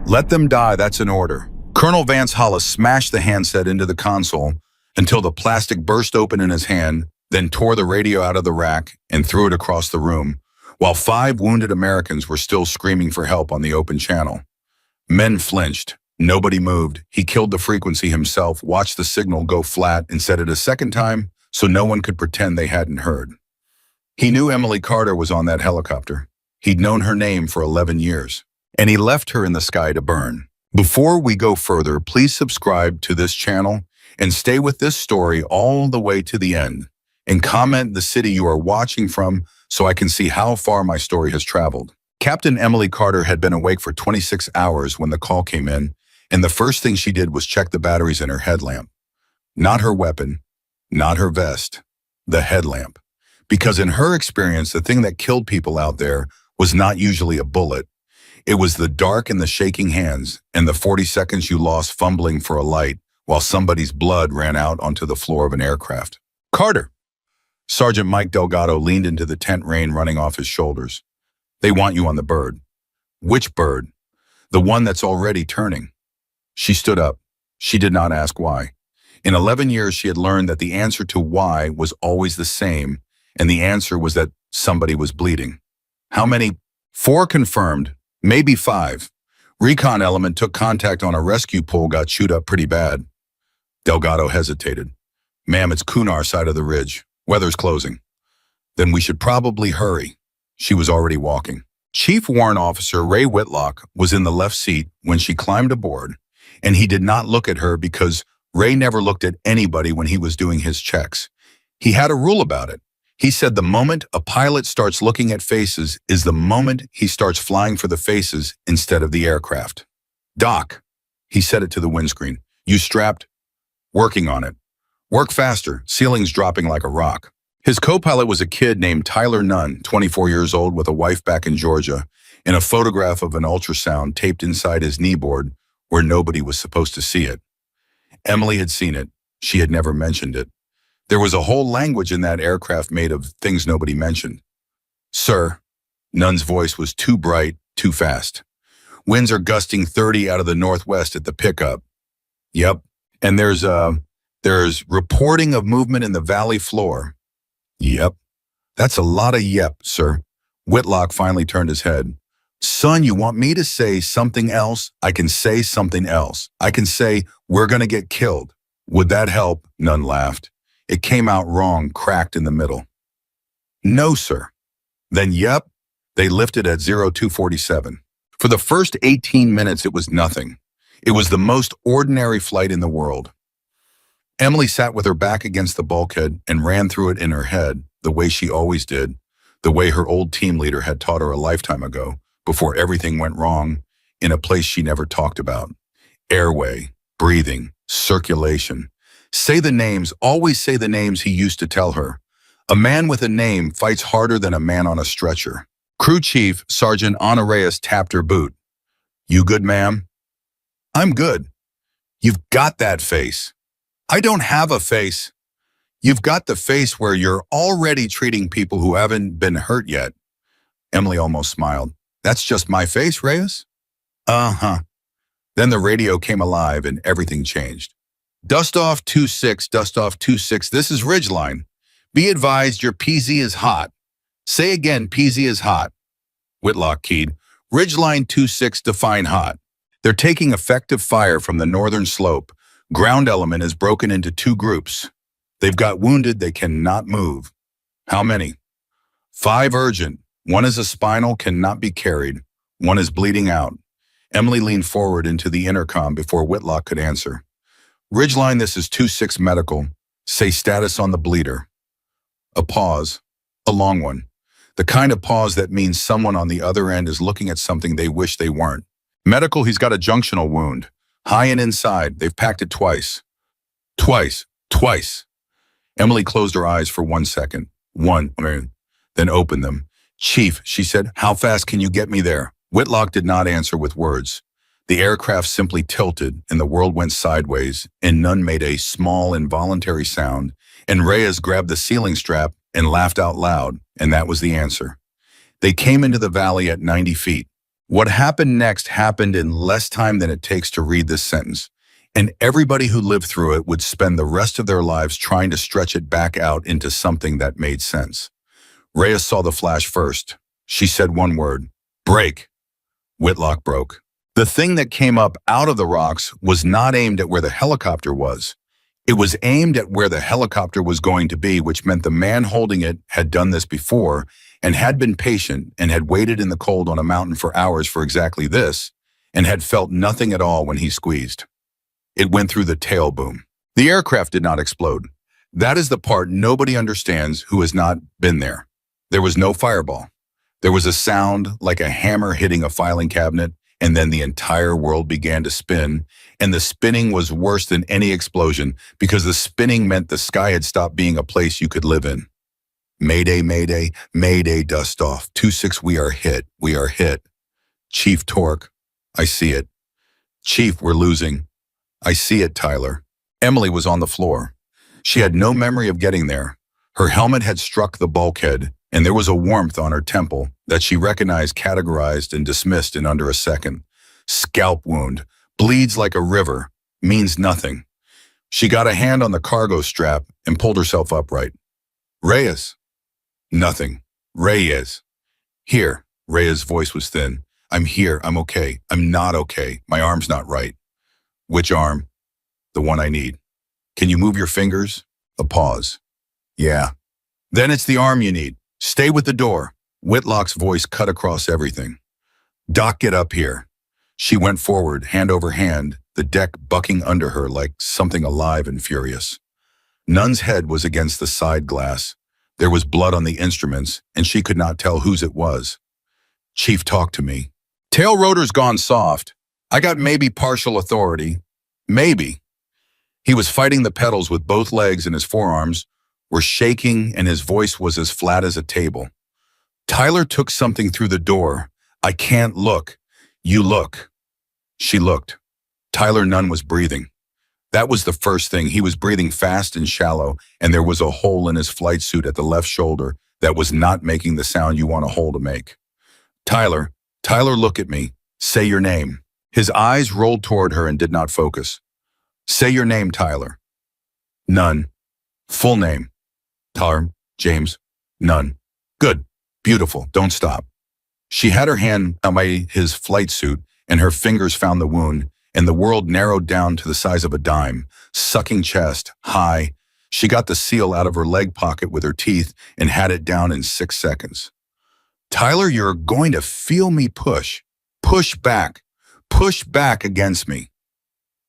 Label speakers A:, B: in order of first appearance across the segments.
A: Let them die, that's an order. Colonel Vance Hollis smashed the handset into the console until the plastic burst open in his hand, then tore the radio out of the rack and threw it across the room, while 5 wounded Americans were still screaming for help on the open channel. Men flinched. Nobody moved. He killed the frequency himself, watched the signal go flat, and said it a second time so no one could pretend they hadn't heard. He knew Emily Carter was on that helicopter. He'd known her name for 11 years, and he left her in the sky to burn. Before we go further, please subscribe to this channel and stay with this story all the way to the end, and comment the city you are watching from so I can see how far my story has traveled. Captain Emily Carter had been awake for 26 hours when the call came in, and the first thing she did was check the batteries in her headlamp. Not her weapon, not her vest, the headlamp. Because in her experience, the thing that killed people out there was not usually a bullet. It was the dark and the shaking hands and the 40 seconds you lost fumbling for a light while somebody's blood ran out onto the floor of an aircraft. Carter! Sergeant Mike Delgado leaned into the tent rein running off his shoulders. They want you on the bird. Which bird? The one that's already turning. She stood up. She did not ask why. In 11 years, she had learned that the answer to why was always the same, and the answer was that somebody was bleeding. How many? 4 confirmed, maybe 5. Recon element took contact on a rescue pole, got chewed up pretty bad. Delgado hesitated. Ma'am, it's Kunar side of the ridge. Weather's closing. Then we should probably hurry. She was already walking. Chief Warrant Officer Ray Whitlock was in the left seat when she climbed aboard, and he did not look at her because Ray never looked at anybody when he was doing his checks. He had a rule about it. He said the moment a pilot starts looking at faces is the moment he starts flying for the faces instead of the aircraft. Doc, he said it to the windscreen. You strapped? Working on it. Work faster. Ceiling's dropping like a rock. His co-pilot was a kid named Tyler Nunn, 24 years old with a wife back in Georgia, and a photograph of an ultrasound taped inside his kneeboard where nobody was supposed to see it. Emily had seen it. She had never mentioned it. There was a whole language in that aircraft made of things nobody mentioned. Sir, Nunn's voice was too bright, too fast. Winds are gusting 30 out of the northwest at the pickup. Yep. And there's reporting of movement in the valley floor. Yep. That's a lot of yep, sir. Whitlock finally turned his head. Son, you want me to say something else? I can say something else. I can say, we're going to get killed. Would that help? Nunn laughed. It came out wrong, cracked in the middle. No, sir. Then, yep, they lifted at 0247. For the first 18 minutes, it was nothing. It was the most ordinary flight in the world. Emily sat with her back against the bulkhead and ran through it in her head, the way she always did, the way her old team leader had taught her a lifetime ago, before everything went wrong, in a place she never talked about. Airway, breathing, circulation. Say the names, always say the names he used to tell her. A man with a name fights harder than a man on a stretcher. Crew Chief Sergeant Honoraeus tapped her boot. You good, ma'am? I'm good. You've got that face. I don't have a face. You've got the face where you're already treating people who haven't been hurt yet. Emily almost smiled. That's just my face, Reyes? Uh-huh. Then the radio came alive and everything changed. Dust off 26, dust off 26. This is Ridgeline. Be advised your PZ is hot. Say again, PZ is hot. Whitlock keyed. Ridgeline 26, define hot. They're taking effective fire from the northern slope. Ground element is broken into 2 groups. They've got wounded they cannot move. How many? 5 urgent. 1 is a spinal, cannot be carried. 1 is bleeding out. Emily leaned forward into the intercom before Whitlock could answer. Ridgeline, this is 26 medical. Say status on the bleeder. A pause. A long one. The kind of pause that means someone on the other end is looking at something they wish they weren't. Medical, he's got a junctional wound. High and inside. They've packed it twice. Twice. Emily closed her eyes for 1 second. Then opened them. Chief, she said, how fast can you get me there? Whitlock did not answer with words. The aircraft simply tilted and the world went sideways, and Nunn made a small involuntary sound, and Reyes grabbed the ceiling strap and laughed out loud, and that was the answer. They came into the valley at 90 feet. What happened next happened in less time than it takes to read this sentence, and everybody who lived through it would spend the rest of their lives trying to stretch it back out into something that made sense. Reyes saw the flash first. She said one word, break. Whitlock broke. The thing that came up out of the rocks was not aimed at where the helicopter was. It was aimed at where the helicopter was going to be, which meant the man holding it had done this before and had been patient and had waited in the cold on a mountain for hours for exactly this and had felt nothing at all when he squeezed. It went through the tail boom. The aircraft did not explode. That is the part nobody understands who has not been there. There was no fireball. There was a sound like a hammer hitting a filing cabinet, and then the entire world began to spin, and the spinning was worse than any explosion because the spinning meant the sky had stopped being a place you could live in. Mayday, mayday, mayday, dust off. 2-6, we are hit, we are hit. Chief Torque, I see it. Chief, we're losing. I see it, Tyler. Emily was on the floor. She had no memory of getting there. Her helmet had struck the bulkhead, and there was a warmth on her temple that she recognized, categorized, and dismissed in under a second. Scalp wound, bleeds like a river, means nothing. She got a hand on the cargo strap and pulled herself upright. Reyes. Nothing. Reyes. Here. Reyes' voice was thin. I'm here. I'm okay. I'm not okay. My arm's not right. Which arm? The one I need. Can you move your fingers? A pause. Yeah. Then it's the arm you need. Stay with the door. Whitlock's voice cut across everything. Doc, get up here. She went forward, hand over hand, the deck bucking under her like something alive and furious. Nunn's head was against the side glass. There was blood on the instruments, and she could not tell whose it was. Chief, talk to me. Tail rotor's gone soft. I got maybe partial authority. Maybe. He was fighting the pedals with both legs, and his forearms were shaking, and his voice was as flat as a table. Tyler took something through the door. I can't look. You look. She looked. Tyler Nunn was breathing. That was the first thing. He was breathing fast and shallow, and there was a hole in his flight suit at the left shoulder that was not making the sound you want a hole to make. Tyler, look at me. Say your name. His eyes rolled toward her and did not focus. Say your name, Tyler. Nunn. Full name. Tyler James Nunn. Good. Beautiful. Don't stop. She had her hand by his flight suit, and her fingers found the wound, and the world narrowed down to the size of a dime. Sucking chest, high. She got the seal out of her leg pocket with her teeth and had it down in 6 seconds. Tyler, you're going to feel me push. Push back. Push back against me.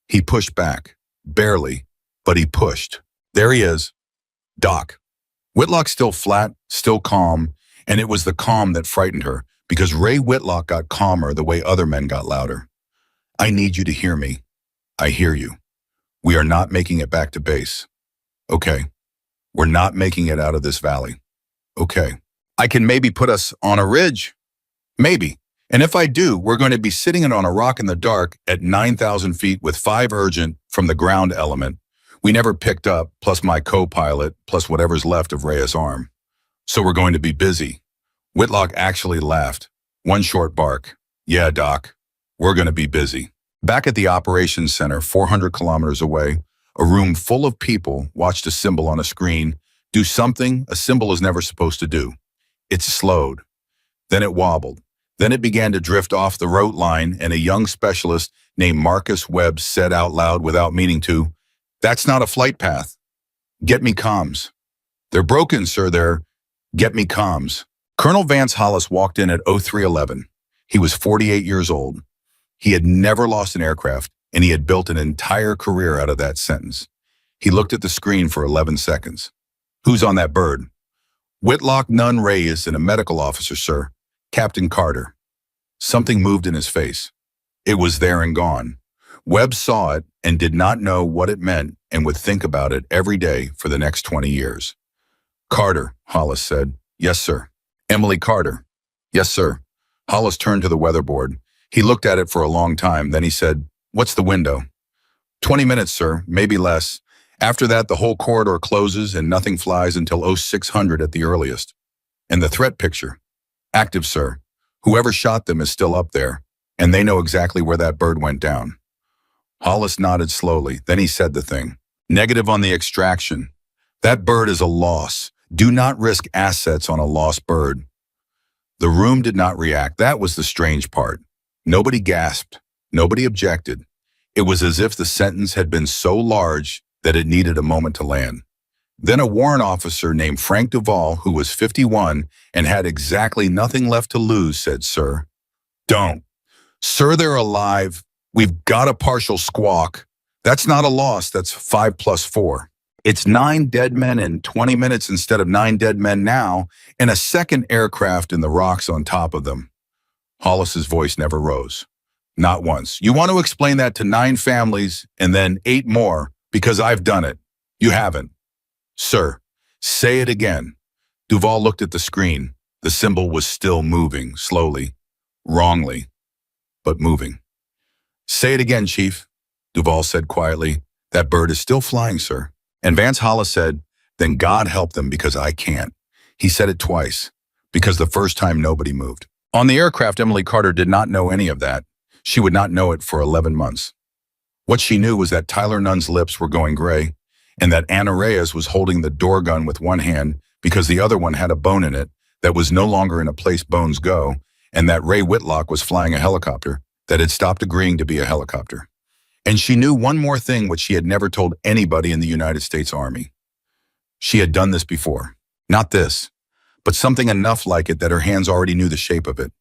A: He pushed back. Barely, but he pushed. There he is. Doc. Whitlock still flat, still calm, and it was the calm that frightened her, because Ray Whitlock got calmer the way other men got louder. I need you to hear me. I hear you. We are not making it back to base. Okay. We're not making it out of this valley. Okay. I can maybe put us on a ridge. Maybe. And if I do, we're going to be sitting on a rock in the dark at 9,000 feet with 5 urgent from the ground element we never picked up, plus my co-pilot, plus whatever's left of Reyes' arm. So we're going to be busy. Whitlock actually laughed. One short bark. Yeah, Doc. We're going to be busy. Back at the operations center, 400 kilometers away, a room full of people watched a symbol on a screen do something a symbol is never supposed to do. It slowed. Then it wobbled. Then it began to drift off the rote line, and a young specialist named Marcus Webb said out loud without meaning to, "That's not a flight path. Get me comms." "They're broken, sir, they're..." "Get me comms." Colonel Vance Hollis walked in at 0311. He was 48 years old. He had never lost an aircraft, and he had built an entire career out of that sentence. He looked at the screen for 11 seconds. "Who's on that bird?" "Whitlock, Nunn, Reyes, and a medical officer, sir. Captain Carter." Something moved in his face. It was there and gone. Webb saw it and did not know what it meant and would think about it every day for the next 20 years. "Carter," Hollis said. "Yes, sir." "Emily Carter." "Yes, sir." Hollis turned to the weatherboard. He looked at it for a long time. Then he said, "What's the window?" 20 minutes, sir, maybe less. After that, the whole corridor closes and nothing flies until 0600 at the earliest." "And the threat picture?" "Active, sir. Whoever shot them is still up there, and they know exactly where that bird went down. Hollis nodded slowly. Then he said the thing. Negative on the extraction. That bird is a loss. Do not risk assets on a lost bird. The room did not react. That was the strange part. Nobody gasped. Nobody objected. It was as if the sentence had been so large that it needed a moment to land. Then a warrant officer named Frank Duvall, who was 51 and had exactly nothing left to lose, said, "Sir, don't. Sir, they're alive. We've got a partial squawk. That's not a loss. That's 5 plus 4. It's 9 dead men in 20 minutes instead of 9 dead men now, and a second aircraft in the rocks on top of them." Hollis's voice never rose. Not once. "You want to explain that to 9 families and then 8 more because I've done it. You haven't. Sir, say it again." Duvall looked at the screen. The symbol was still moving, slowly, wrongly, but moving. "Say it again, Chief," Duvall said quietly. "That bird is still flying, sir." And Vance Hollis said, "Then God help them because I can't." He said it twice, because the first time nobody moved. On the aircraft, Emily Carter did not know any of that. She would not know it for 11 months. What she knew was that Tyler Nunn's lips were going gray, and that Anna Reyes was holding the door gun with one hand because the other one had a bone in it that was no longer in a place bones go, and that Ray Whitlock was flying a helicopter that had stopped agreeing to be a helicopter. And she knew one more thing which she had never told anybody in the United States Army. She had done this before. Not this, but something enough like it that her hands already knew the shape of it.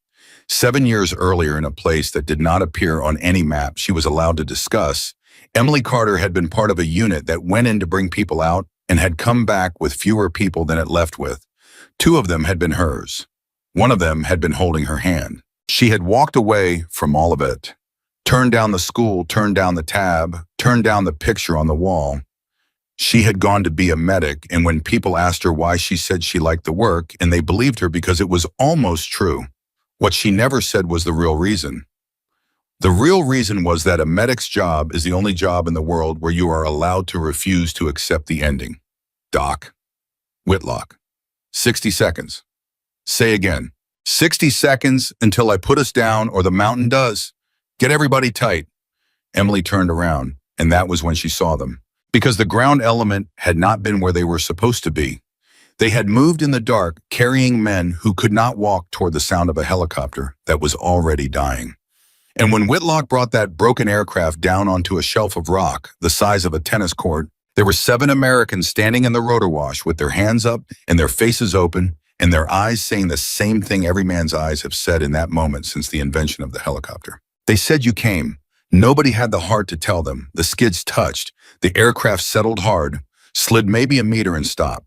A: 7 years earlier, in a place that did not appear on any map she was allowed to discuss, Emily Carter had been part of a unit that went in to bring people out and had come back with fewer people than it left with. 2 of them had been hers. One of them had been holding her hand. She had walked away from all of it. Turned down the school, turned down the tab, turned down the picture on the wall. She had gone to be a medic, and when people asked her why, she said she liked the work, and they believed her because it was almost true. What she never said was the real reason. The real reason was that a medic's job is the only job in the world where you are allowed to refuse to accept the ending. Doc. Whitlock. 60 seconds. Say again. 60 seconds until I put us down or the mountain does. Get everybody tight. Emily turned around, and that was when she saw them. Because the ground element had not been where they were supposed to be. They had moved in the dark, carrying men who could not walk toward the sound of a helicopter that was already dying. And when Whitlock brought that broken aircraft down onto a shelf of rock, the size of a tennis court, there were 7 Americans standing in the rotor wash with their hands up and their faces open and their eyes saying the same thing every man's eyes have said in that moment since the invention of the helicopter. They said you came. Nobody had the heart to tell them. The skids touched. The aircraft settled hard, slid maybe a meter and stopped.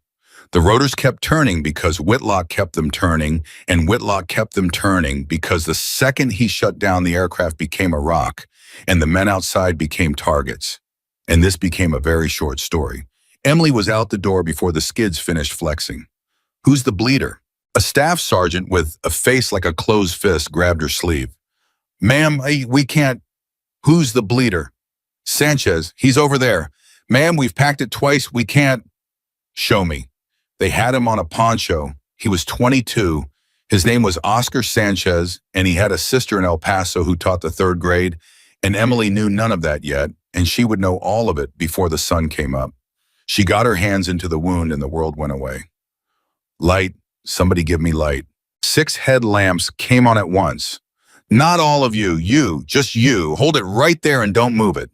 A: The rotors kept turning because Whitlock kept them turning, and Whitlock kept them turning because the second he shut down, the aircraft became a rock, and the men outside became targets. And this became a very short story. Emily was out the door before the skids finished flexing. "Who's the bleeder?" A staff sergeant with a face like a closed fist grabbed her sleeve. "Ma'am, we can't." "Who's the bleeder?" "Sanchez, he's over there." "Ma'am, we've packed it twice, we can't." "Show me." They had him on a poncho. He was 22. His name was Oscar Sanchez, and he had a sister in El Paso who taught the 3rd grade, and Emily knew none of that yet, and she would know all of it before the sun came up. She got her hands into the wound and the world went away. "Light, somebody give me light." 6 headlamps came on at once. "Not all of you, just you. Hold it right there and don't move it."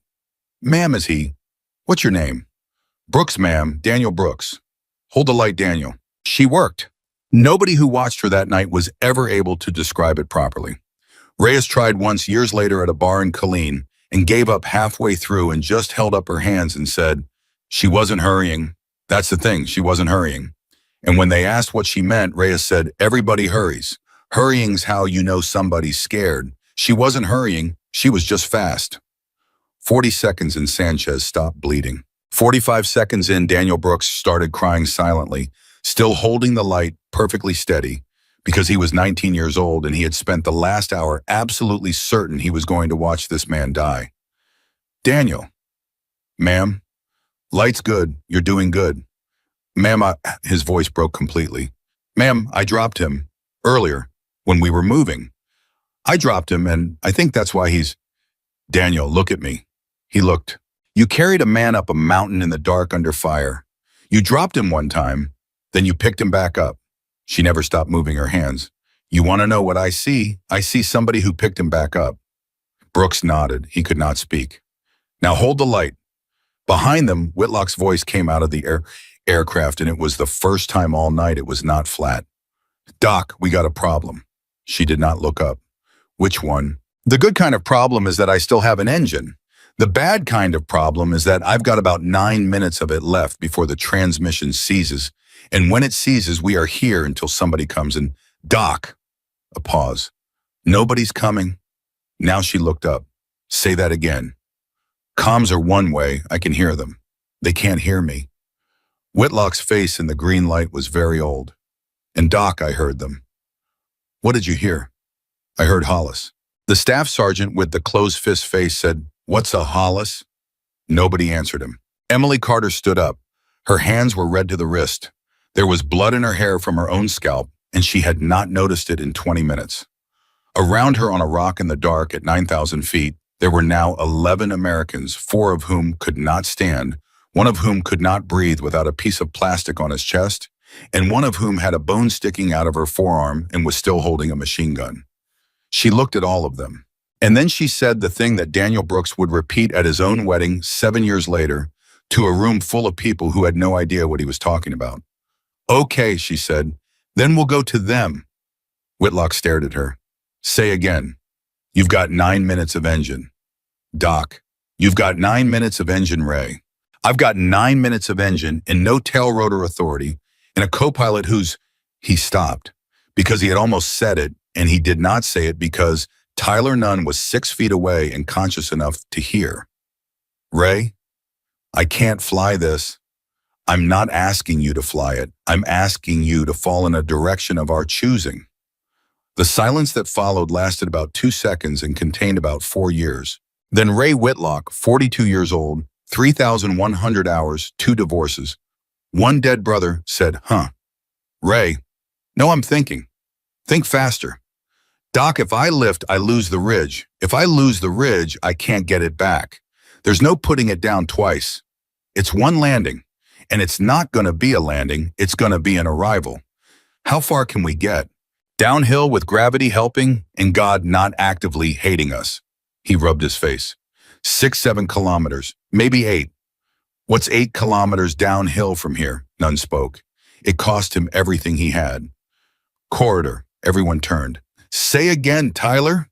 A: "Ma'am," is he. "What's your name?" "Brooks, ma'am, Daniel Brooks." "Hold the light, Daniel." She worked. Nobody who watched her that night was ever able to describe it properly. Reyes tried once years later at a bar in Killeen and gave up halfway through and just held up her hands and said, "She wasn't hurrying." That's the thing, she wasn't hurrying. And when they asked what she meant, Reyes said, "Everybody hurries. Hurrying's how you know somebody's scared." She wasn't hurrying, she was just fast. 40 seconds and Sanchez stopped bleeding. 45 seconds in, Daniel Brooks started crying silently, still holding the light perfectly steady, because he was 19 years old and he had spent the last hour absolutely certain he was going to watch this man die. "Daniel." "Ma'am." "Light's good. You're doing good." "Ma'am, his voice broke completely. "Ma'am, I dropped him. Earlier. when we were moving. I dropped him, and I think that's why he's... Daniel, look at me. He looked. You carried a man up a mountain in the dark under fire. You dropped him one time, then you picked him back up. She never stopped moving her hands. You want to know what I see? I see somebody who picked him back up. Brooks nodded. He could not speak. Now hold the light. Behind them, Whitlock's voice came out of the aircraft, and it was the first time all night it was not flat. Doc, we got a problem. She did not look up. Which one? The good kind of problem is that I still have an engine. The bad kind of problem is that I've got about 9 minutes of it left before the transmission seizes. And when it seizes, we are here until somebody comes in. Doc. A pause. Nobody's coming. Now she looked up. Say that again. Comms are one way. I can hear them. They can't hear me. Whitlock's face in the green light was very old. And Doc, I heard them. What did you hear? I heard Hollis. The staff sergeant with the closed fist face said, What's a Hollis? Nobody answered him. Emily Carter stood up. Her hands were red to the wrist. There was blood in her hair from her own scalp, and she had not noticed it in 20 minutes. Around her on a rock in the dark at 9,000 feet, there were now 11 Americans, 4 of whom could not stand, 1 of whom could not breathe without a piece of plastic on his chest, and 1 of whom had a bone sticking out of her forearm and was still holding a machine gun. She looked at all of them. And then she said the thing that Daniel Brooks would repeat at his own wedding 7 years later to a room full of people who had no idea what he was talking about. Okay, she said, then we'll go to them. Whitlock stared at her. Say again. You've got 9 minutes of engine. Doc, you've got 9 minutes of engine, Ray. I've got 9 minutes of engine and no tail rotor authority and a co-pilot who's... He stopped because he had almost said it, and he did not say it because Tyler Nunn was 6 feet away and conscious enough to hear. Ray, I can't fly this. I'm not asking you to fly it. I'm asking you to fall in a direction of our choosing. The silence that followed lasted about 2 seconds and contained about 4 years. Then Ray Whitlock, 42 years old, 3,100 hours, 2 divorces, 1 dead brother, said, Ray, no, I'm thinking. Think faster. Doc, if I lift, I lose the ridge. If I lose the ridge, I can't get it back. There's no putting it down twice. It's one landing, and it's not going to be a landing. It's going to be an arrival. How far can we get? Downhill with gravity helping and God not actively hating us. He rubbed his face. 6, 7 kilometers, maybe 8. What's 8 kilometers downhill from here? None spoke. It cost him everything he had. Corridor. Everyone turned. Say again, Tyler.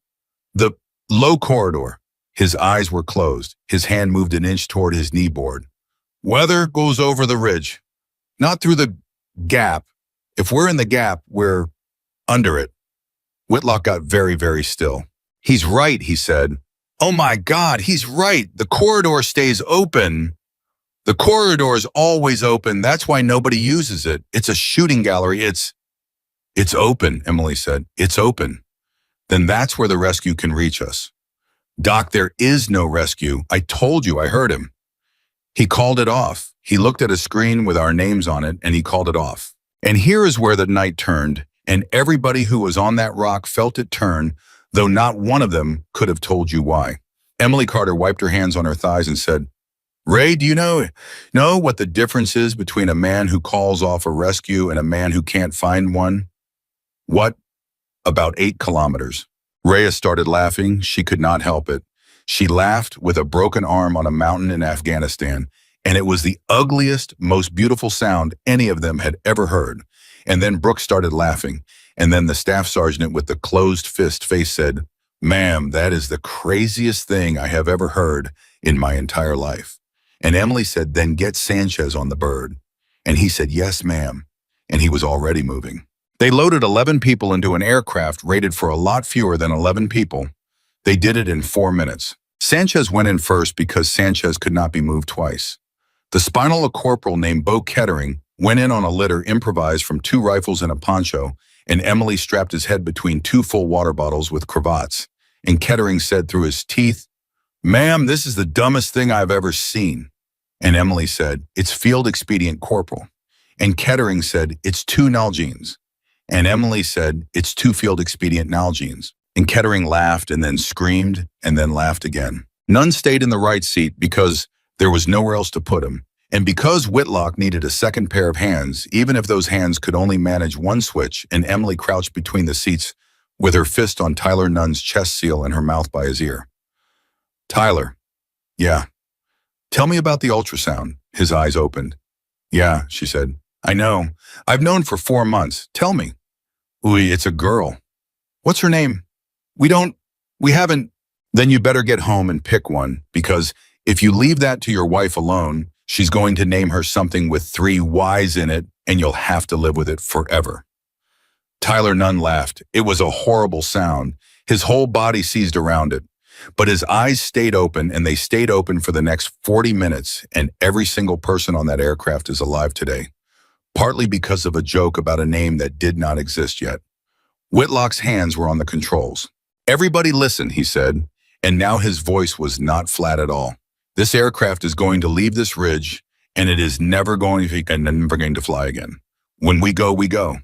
A: The low corridor. His eyes were closed. His hand moved an inch toward his knee board. Weather goes over the ridge. Not through the gap. If we're in the gap, we're under it. Whitlock got very, very still. He's right, he said. Oh my God, he's right. The corridor stays open. The corridor is always open. That's why nobody uses it. It's a shooting gallery. It's open, Emily said. It's open. Then that's where the rescue can reach us. Doc, there is no rescue. I told you, I heard him. He called it off. He looked at a screen with our names on it, and he called it off. And here is where the night turned, and everybody who was on that rock felt it turn, though not one of them could have told you why. Emily Carter wiped her hands on her thighs and said, Ray, do you know what the difference is between a man who calls off a rescue and a man who can't find one? What? About 8 kilometers. Rhea started laughing. She could not help it. She laughed with a broken arm on a mountain in Afghanistan, and it was the ugliest, most beautiful sound any of them had ever heard. And then Brooks started laughing, and then the staff sergeant with the closed fist face said, Ma'am, that is the craziest thing I have ever heard in my entire life. And Emily said, then get Sanchez on the bird. And he said, yes, ma'am. And he was already moving. They loaded 11 people into an aircraft rated for a lot fewer than 11 people. They did it in 4 minutes. Sanchez went in first because Sanchez could not be moved twice. The spinal corporal named Bo Kettering went in on a litter improvised from 2 rifles and a poncho, and Emily strapped his head between 2 full water bottles with cravats. And Kettering said through his teeth, Ma'am, this is the dumbest thing I've ever seen. And Emily said, it's field expedient corporal. And Kettering said, it's 2 Nalgene's. And Emily said, it's two-field expedient Nalgene's. And Kettering laughed and then screamed and then laughed again. Nunn stayed in the right seat because there was nowhere else to put him. And because Whitlock needed a second pair of hands, even if those hands could only manage one switch, and Emily crouched between the seats with her fist on Tyler Nunn's chest seal and her mouth by his ear. Tyler. Yeah. Tell me about the ultrasound. His eyes opened. Yeah, she said. I know. I've known for 4 months. Tell me. Ooh, it's a girl. What's her name? We haven't. Then you better get home and pick one, because if you leave that to your wife alone, she's going to name her something with 3 Y's in it, and you'll have to live with it forever. Tyler Nunn laughed. It was a horrible sound. His whole body seized around it. But his eyes stayed open, and they stayed open for the next 40 minutes, and every single person on that aircraft is alive today, partly because of a joke about a name that did not exist yet. Whitlock's hands were on the controls. Everybody listen, he said, and now his voice was not flat at all. This aircraft is going to leave this ridge, and it is never going to fly again. When we go, we go.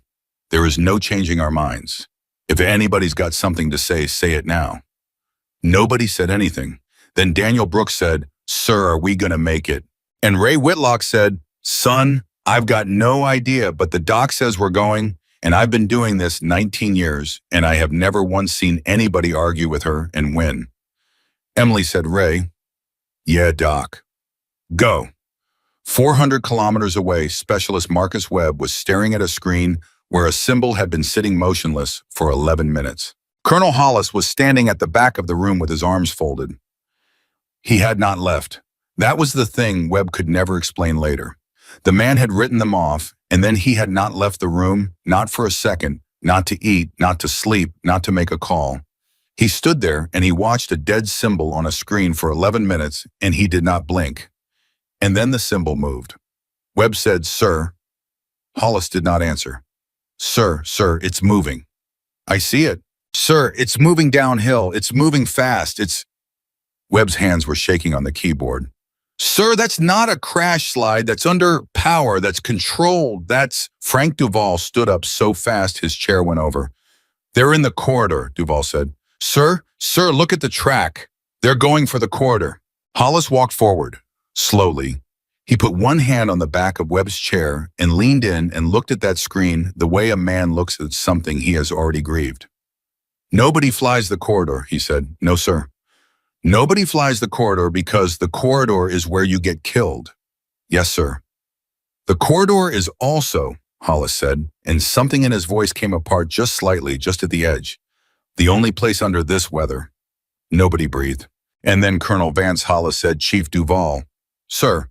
A: There is no changing our minds. If anybody's got something to say it now. Nobody said anything. Then Daniel Brooks said, Sir, are we going to make it? And Ray Whitlock said, Son, I've got no idea, but the doc says we're going, and I've been doing this 19 years, and I have never once seen anybody argue with her and win. Emily said, Ray, yeah, Doc. Go. 400 kilometers away, Specialist Marcus Webb was staring at a screen where a symbol had been sitting motionless for 11 minutes. Colonel Hollis was standing at the back of the room with his arms folded. He had not left. That was the thing Webb could never explain later. The man had written them off, and then he had not left the room, not for a second, not to eat, not to sleep, not to make a call. He stood there and he watched a dead symbol on a screen for 11 minutes, and he did not blink. And then the symbol moved. Webb said, Sir. Hollis did not answer. Sir, it's moving. I see it. Sir, it's moving downhill. It's moving fast. Webb's hands were shaking on the keyboard. Sir, that's not a crash slide. That's under power. That's controlled. Frank Duval stood up so fast his chair went over. They're in the corridor, Duval said. Sir, look at the track. They're going for the corridor. Hollis walked forward, slowly. He put one hand on the back of Webb's chair and leaned in and looked at that screen the way a man looks at something he has already grieved. Nobody flies the corridor, he said. No, sir. Nobody flies the corridor because the corridor is where you get killed. Yes, sir. The corridor is also, Hollis said, and something in his voice came apart just slightly, just at the edge. The only place under this weather. Nobody breathed. And then Colonel Vance Hollis said, Chief Duval, Sir,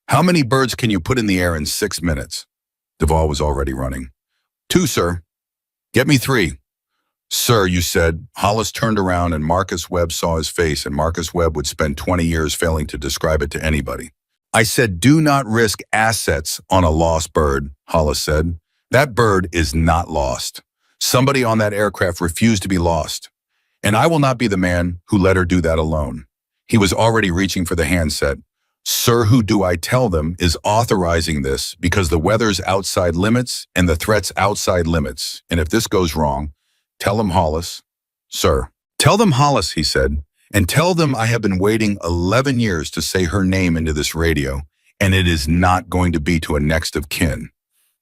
A: how many birds can you put in the air in 6 minutes? Duval was already running. 2, sir. Get me 3. Sir, you said. Hollis turned around and Marcus Webb saw his face, and Marcus Webb would spend 20 years failing to describe it to anybody. I said, do not risk assets on a lost bird, Hollis said. That bird is not lost. Somebody on that aircraft refused to be lost. And I will not be the man who let her do that alone. He was already reaching for the handset. Sir, who do I tell them is authorizing this because the weather's outside limits and the threat's outside limits. And if this goes wrong, tell them Hollis. Sir. Tell them Hollis, he said, and tell them I have been waiting 11 years to say her name into this radio, and it is not going to be to a next of kin.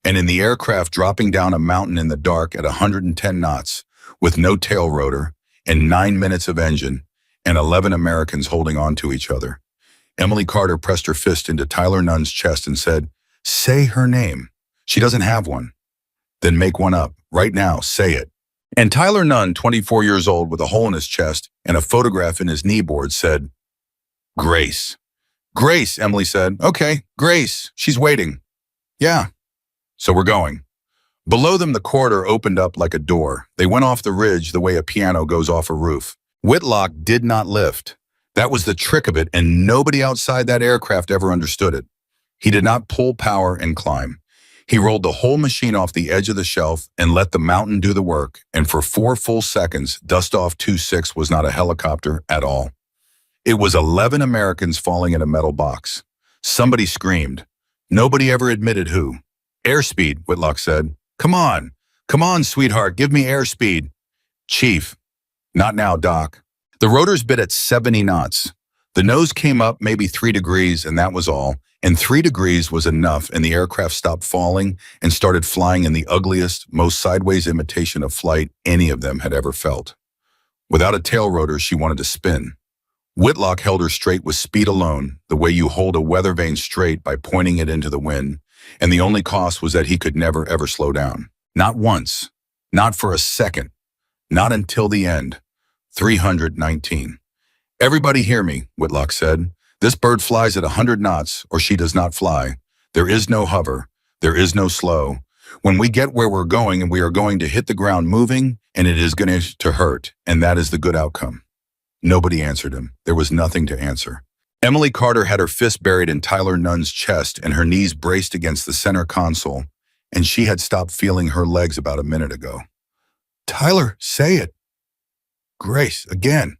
A: And in the aircraft dropping down a mountain in the dark at 110 knots, with no tail rotor, and 9 minutes of engine, and 11 Americans holding on to each other. Emily Carter pressed her fist into Tyler Nunn's chest and said, say her name. She doesn't have one. Then make one up. Right now, say it. And Tyler Nunn, 24 years old with a hole in his chest and a photograph in his knee board, said, Grace. Grace, Emily said. Okay, Grace. She's waiting. Yeah. So we're going. Below them, the corridor opened up like a door. They went off the ridge the way a piano goes off a roof. Whitlock did not lift. That was the trick of it, and nobody outside that aircraft ever understood it. He did not pull power and climb. He rolled the whole machine off the edge of the shelf and let the mountain do the work, and for 4 full seconds, Dustoff 26 was not a helicopter at all. It was 11 Americans falling in a metal box. Somebody screamed. Nobody ever admitted who. Airspeed, Whitlock said. Come Come on, sweetheart, give me airspeed. Chief, not now, Doc. The rotors bit at 70 knots. The nose came up maybe 3 degrees, and that was all. And 3 degrees was enough, and the aircraft stopped falling and started flying in the ugliest, most sideways imitation of flight any of them had ever felt. Without a tail rotor, she wanted to spin. Whitlock held her straight with speed alone, the way you hold a weather vane straight by pointing it into the wind, and the only cost was that he could never ever slow down. Not once. Not for a second. Not until the end. 319. Everybody hear me, Whitlock said. This bird flies at 100 knots, or she does not fly. There is no hover. There is no slow. When we get where we're going, and we are going to hit the ground moving, and it is going to hurt, and that is the good outcome. Nobody answered him. There was nothing to answer. Emily Carter had her fist buried in Tyler Nunn's chest and her knees braced against the center console, and she had stopped feeling her legs about a minute ago. Tyler, say it. Grace, again.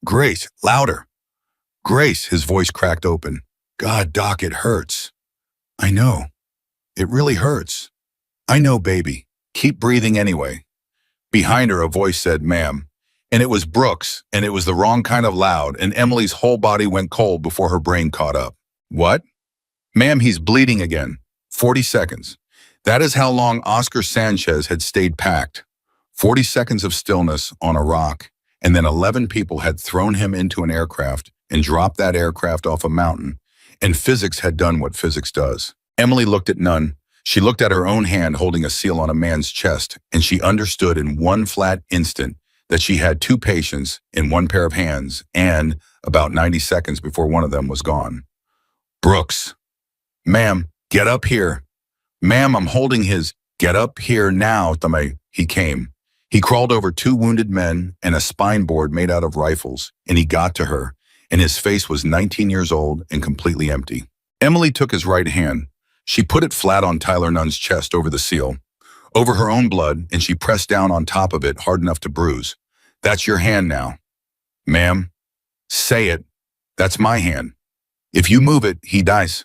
A: Grace, louder. Grace, his voice cracked open. God, Doc, it hurts. I know. It really hurts. I know, baby. Keep breathing anyway. Behind her, a voice said, ma'am. And it was Brooks, and it was the wrong kind of loud, and Emily's whole body went cold before her brain caught up. What? Ma'am, he's bleeding again. 40 seconds. That is how long Oscar Sanchez had stayed packed. 40 seconds of stillness on a rock, and then 11 people had thrown him into an aircraft and dropped that aircraft off a mountain, and physics had done what physics does. Emily looked at Nunn. She looked at her own hand holding a seal on a man's chest, and she understood in one flat instant that she had 2 patients in one pair of hands, and about 90 seconds before one of them was gone. Brooks. Ma'am, get up here. Ma'am, I'm holding his. Get up here now, Tame. He came. He crawled over 2 wounded men and a spine board made out of rifles, and he got to her, and his face was 19 years old and completely empty. Emily took his right hand. She put it flat on Tyler Nunn's chest over the seal, over her own blood, and she pressed down on top of it hard enough to bruise. That's your hand now. Ma'am, say it. That's my hand. If you move it, he dies.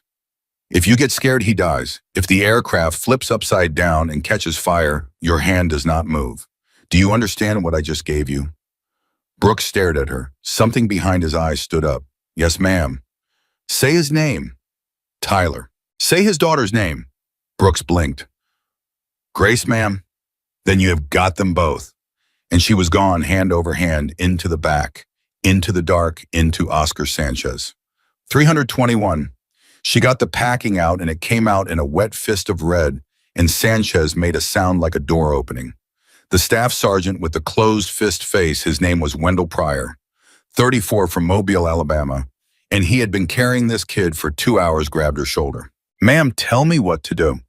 A: If you get scared, he dies. If the aircraft flips upside down and catches fire, your hand does not move. Do you understand what I just gave you? Brooks stared at her. Something behind his eyes stood up. Yes, ma'am. Say his name. Tyler. Say his daughter's name. Brooks blinked. Grace, ma'am? Then you have got them both. And she was gone hand over hand into the back, into the dark, into Oscar Sanchez. 321. She got the packing out and it came out in a wet fist of red, and Sanchez made a sound like a door opening. The staff sergeant with the closed fist face, his name was Wendell Pryor, 34 from Mobile, Alabama, and he had been carrying this kid for 2 hours, grabbed her shoulder. Ma'am, tell me what to do.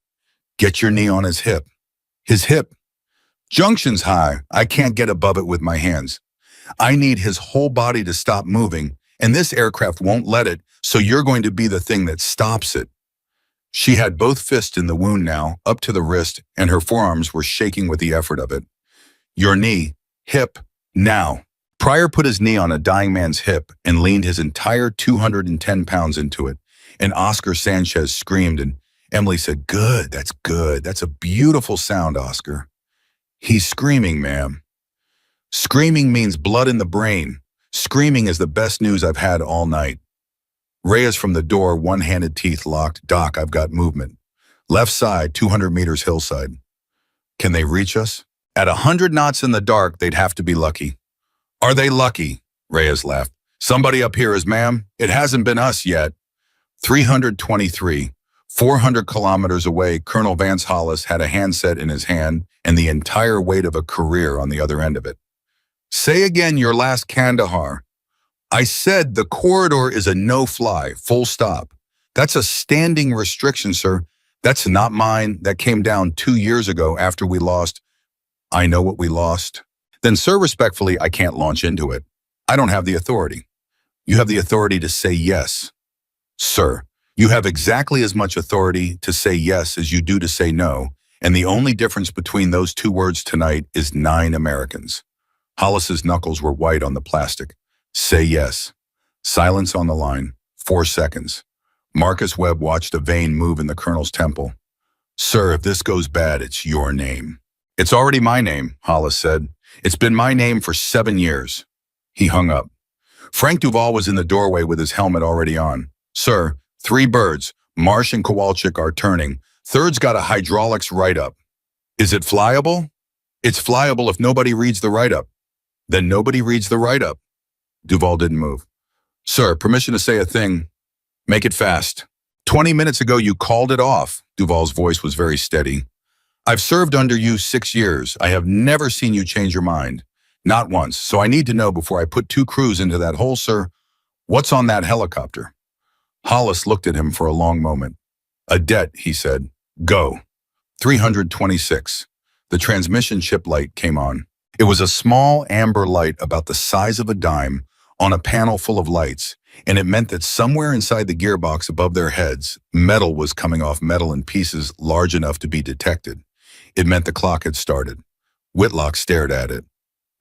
A: Get your knee on his hip. His hip. Junction's high. I can't get above it with my hands. I need his whole body to stop moving, and this aircraft won't let it, so you're going to be the thing that stops it. She had both fists in the wound now, up to the wrist, and her forearms were shaking with the effort of it. Your knee, hip, now. Pryor put his knee on a dying man's hip and leaned his entire 210 pounds into it, and Oscar Sanchez screamed, and Emily said, good, that's a beautiful sound, Oscar. He's screaming, ma'am. Screaming means blood in the brain. Screaming is the best news I've had all night. Reyes from the door, one-handed teeth locked. Doc, I've got movement. Left side, 200 meters hillside. Can they reach us? At 100 knots in the dark, they'd have to be lucky. Are they lucky? Reyes laughed. Somebody up here is, ma'am. It hasn't been us yet. 323. 400 kilometers away, Colonel Vance Hollis had a handset in his hand and the entire weight of a career on the other end of it. Say again your last Kandahar. I said the corridor is a no-fly, full stop. That's a standing restriction, sir. That's not mine. That came down 2 years ago after we lost. I know what we lost. Then, sir, respectfully, I can't launch into it. I don't have the authority. You have the authority to say yes. Sir, you have exactly as much authority to say yes as you do to say no, and the only difference between those 2 words tonight is 9 Americans. Hollis's knuckles were white on the plastic. Say yes. Silence on the line. 4 seconds. Marcus Webb watched a vein move in the colonel's temple. Sir, if this goes bad, it's your name. It's already my name, Hollis said. It's been my name for 7 years. He hung up. Frank Duval was in the doorway with his helmet already on. Sir, 3 birds, Marsh and Kowalczyk are turning. Third's got a hydraulics write-up. Is it flyable? It's flyable if nobody reads the write-up. Then nobody reads the write-up. Duval didn't move. Sir, permission to say a thing. Make it fast. 20 minutes ago you called it off. Duval's voice was very steady. I've served under you 6 years. I have never seen you change your mind. Not once. So I need to know before I put 2 crews into that hole, sir. What's on that helicopter? Hollis looked at him for a long moment. A debt, he said. Go. 326. The transmission chip light came on. It was a small amber light about the size of a dime on a panel full of lights, and it meant that somewhere inside the gearbox above their heads, metal was coming off metal in pieces large enough to be detected. It meant the clock had started. Whitlock stared at it.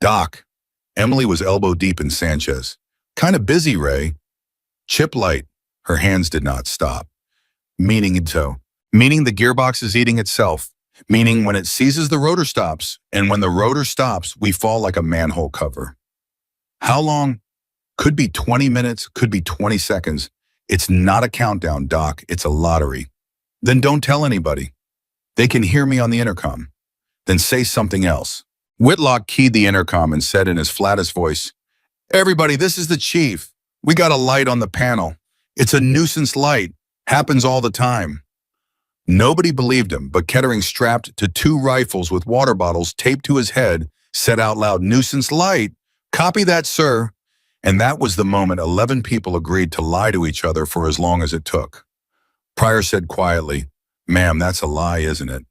A: Doc. Emily was elbow deep in Sanchez. Kind of busy, Ray. Chip light. Her hands did not stop. Meaning the gearbox is eating itself. Meaning when it seizes the rotor stops, and when the rotor stops, we fall like a manhole cover. How long? Could be 20 minutes, could be 20 seconds. It's not a countdown, Doc. It's a lottery. Then don't tell anybody. They can hear me on the intercom. Then say something else. Whitlock keyed the intercom and said in his flattest voice, Everybody, this is the chief. We got a light on the panel. It's a nuisance light. Happens all the time. Nobody believed him, but Kettering, strapped to 2 rifles with water bottles taped to his head, said out loud, Nuisance light. Copy that, sir. And that was the moment 11 people agreed to lie to each other for as long as it took. Pryor said quietly, Ma'am, that's a lie, isn't it?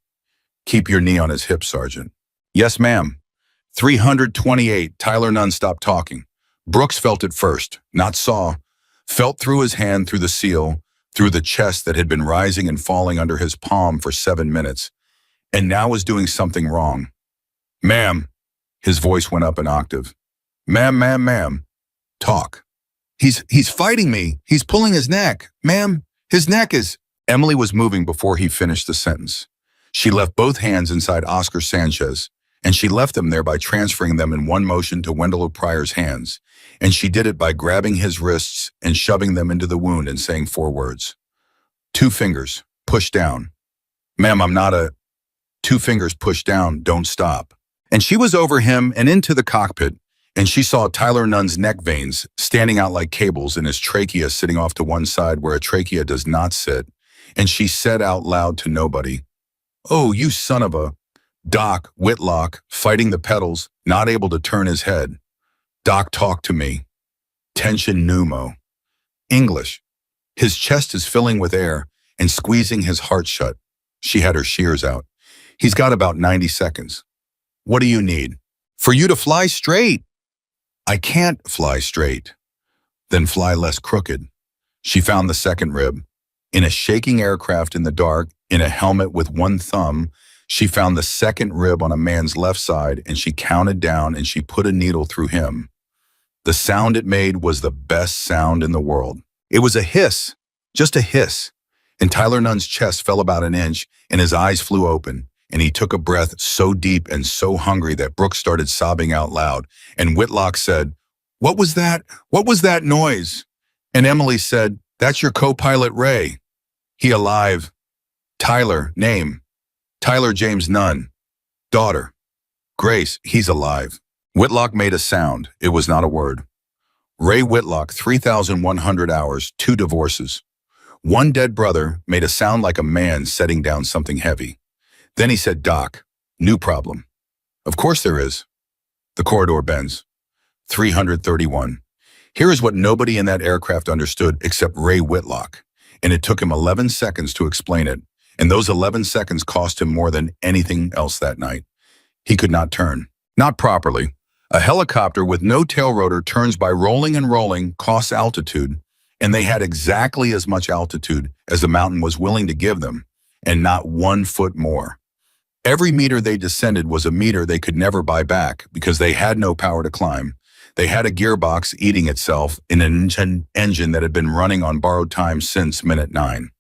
A: Keep your knee on his hip, Sergeant. Yes, ma'am. 328, Tyler Nunn stopped talking. Brooks felt it first, not saw. Felt through his hand, through the seal, through the chest that had been rising and falling under his palm for 7 minutes, and now was doing something wrong. Ma'am, his voice went up an octave. Ma'am, talk. He's fighting me. He's pulling his neck. Ma'am, his neck is... Emily was moving before he finished the sentence. She left both hands inside Oscar Sanchez, and she left them there by transferring them in one motion to Wendell Pryor's hands, and she did it by grabbing his wrists and shoving them into the wound and saying 4 words. 2 fingers, push down. Ma'am, I'm not a... 2 fingers, push down, don't stop. And she was over him and into the cockpit, and she saw Tyler Nunn's neck veins standing out like cables and his trachea sitting off to one side where a trachea does not sit, and she said out loud to nobody, Oh, you son of a... Doc, Whitlock, fighting the pedals, not able to turn his head. Doc, talk to me. Tension pneumo. English. His chest is filling with air and squeezing his heart shut. She had her shears out. He's got about 90 seconds. What do you need? For you to fly straight. I can't fly straight. Then fly less crooked. She found the second rib. In a shaking aircraft in the dark, in a helmet with one thumb, she found the second rib on a man's left side, and she counted down and she put a needle through him. The sound it made was the best sound in the world. It was a hiss, just a hiss. And Tyler Nunn's chest fell about an inch, and his eyes flew open, and he took a breath so deep and so hungry that Brooks started sobbing out loud, and Whitlock said, What was that? What was that noise? And Emily said, That's your co-pilot Ray. He alive. Tyler, name. Tyler James Nunn. Daughter. Grace, he's alive. Whitlock made a sound. It was not a word. Ray Whitlock, 3,100 hours, 2 divorces. 1 dead brother, made a sound like a man setting down something heavy. Then he said, Doc, new problem. Of course there is. The corridor bends. 331. Here is what nobody in that aircraft understood except Ray Whitlock, and it took him 11 seconds to explain it, and those 11 seconds cost him more than anything else that night. He could not turn. Not properly. A helicopter with no tail rotor turns by rolling and rolling, costs altitude, and they had exactly as much altitude as the mountain was willing to give them, and not 1 foot more. Every meter they descended was a meter they could never buy back because they had no power to climb. They had a gearbox eating itself in an engine that had been running on borrowed time since minute 9.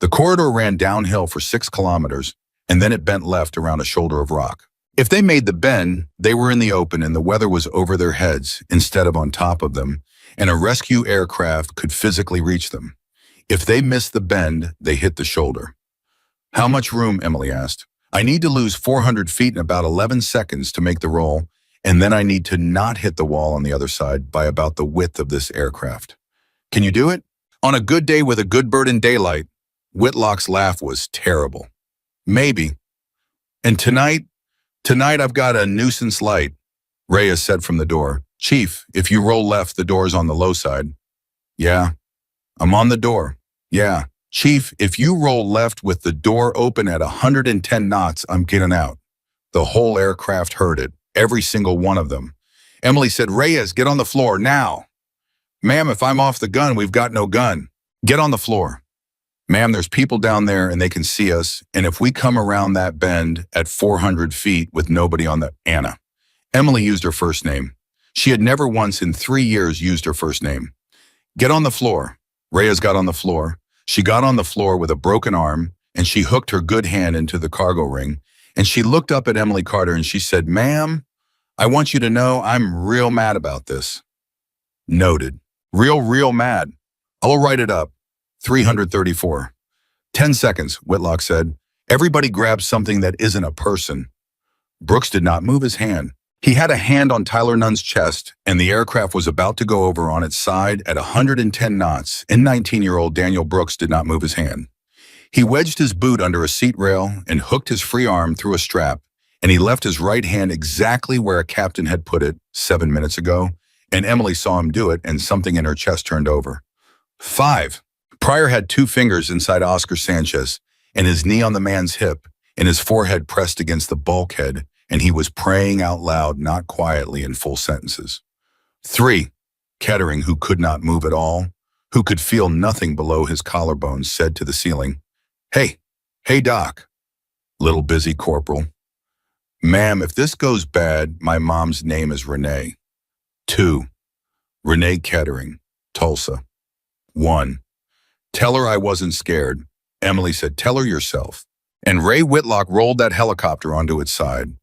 A: The corridor ran downhill for 6 kilometers, and then it bent left around a shoulder of rock. If they made the bend, they were in the open and the weather was over their heads instead of on top of them, and a rescue aircraft could physically reach them. If they missed the bend, they hit the shoulder. How much room? Emily asked. I need to lose 400 feet in about 11 seconds to make the roll, and then I need to not hit the wall on the other side by about the width of this aircraft. Can you do it? On a good day with a good bird in daylight, Whitlock's laugh was terrible. Maybe. And tonight I've got a nuisance light, Reyes said from the door. Chief, if you roll left, the door's on the low side. Yeah, I'm on the door. Yeah. Chief, if you roll left with the door open at 110 knots, I'm getting out. The whole aircraft heard it, every single one of them. Emily said, Reyes, get on the floor now. Ma'am, if I'm off the gun, we've got no gun. Get on the floor. Ma'am, there's people down there and they can see us, and if we come around that bend at 400 feet with nobody on the Anna. Emily used her first name. She had never once in 3 years used her first name. Get on the floor. Reyes got on the floor. She got on the floor with a broken arm, and she hooked her good hand into the cargo ring, and she looked up at Emily Carter and she said, Ma'am, I want you to know I'm real mad about this. Noted. Real mad. I'll write it up. 334. 10 seconds, Whitlock said. Everybody grab something that isn't a person. Brooks did not move his hand. He had a hand on Tyler Nunn's chest, and the aircraft was about to go over on its side at 110 knots, and 19-year-old Daniel Brooks did not move his hand. He wedged his boot under a seat rail and hooked his free arm through a strap, and he left his right hand exactly where a captain had put it 7 minutes ago, and Emily saw him do it, and something in her chest turned over. 5. Pryor had 2 fingers inside Oscar Sanchez, and his knee on the man's hip, and his forehead pressed against the bulkhead, and he was praying out loud, not quietly in full sentences. 3. Kettering, who could not move at all, who could feel nothing below his collarbones, said to the ceiling, Hey, Doc. Little busy corporal. Ma'am, if this goes bad, my mom's name is Renee. 2. Renee Kettering, Tulsa. 1. Tell her I wasn't scared. Emily said, tell her yourself. And Ray Whitlock rolled that helicopter onto its side.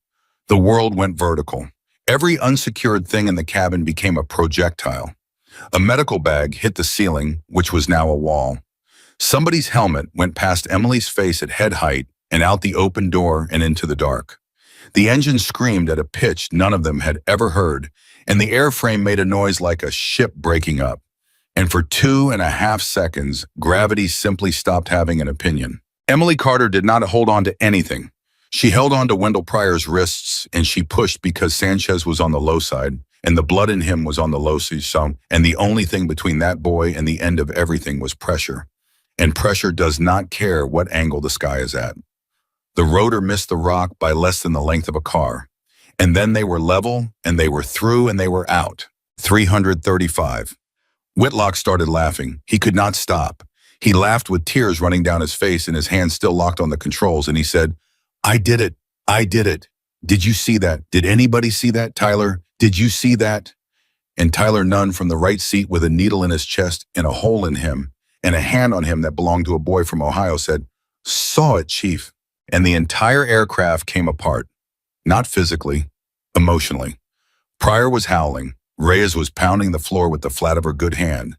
A: The world went vertical. Every unsecured thing in the cabin became a projectile. A medical bag hit the ceiling, which was now a wall. Somebody's helmet went past Emily's face at head height and out the open door and into the dark. The engine screamed at a pitch none of them had ever heard, and the airframe made a noise like a ship breaking up. And for 2.5 seconds, gravity simply stopped having an opinion. Emily Carter did not hold on to anything. She held on to Wendell Pryor's wrists, and she pushed because Sanchez was on the low side, and the blood in him was on the low side, and the only thing between that boy and the end of everything was pressure. And pressure does not care what angle the sky is at. The rotor missed the rock by less than the length of a car. And then they were level, and they were through, and they were out. 335. Whitlock started laughing. He could not stop. He laughed with tears running down his face and his hands still locked on the controls, and he said, I did it. I did it. Did you see that? Did anybody see that, Tyler? Did you see that? And Tyler Nunn from the right seat with a needle in his chest and a hole in him and a hand on him that belonged to a boy from Ohio said, saw it, Chief. And the entire aircraft came apart. Not physically, emotionally. Pryor was howling. Reyes was pounding the floor with the flat of her good hand.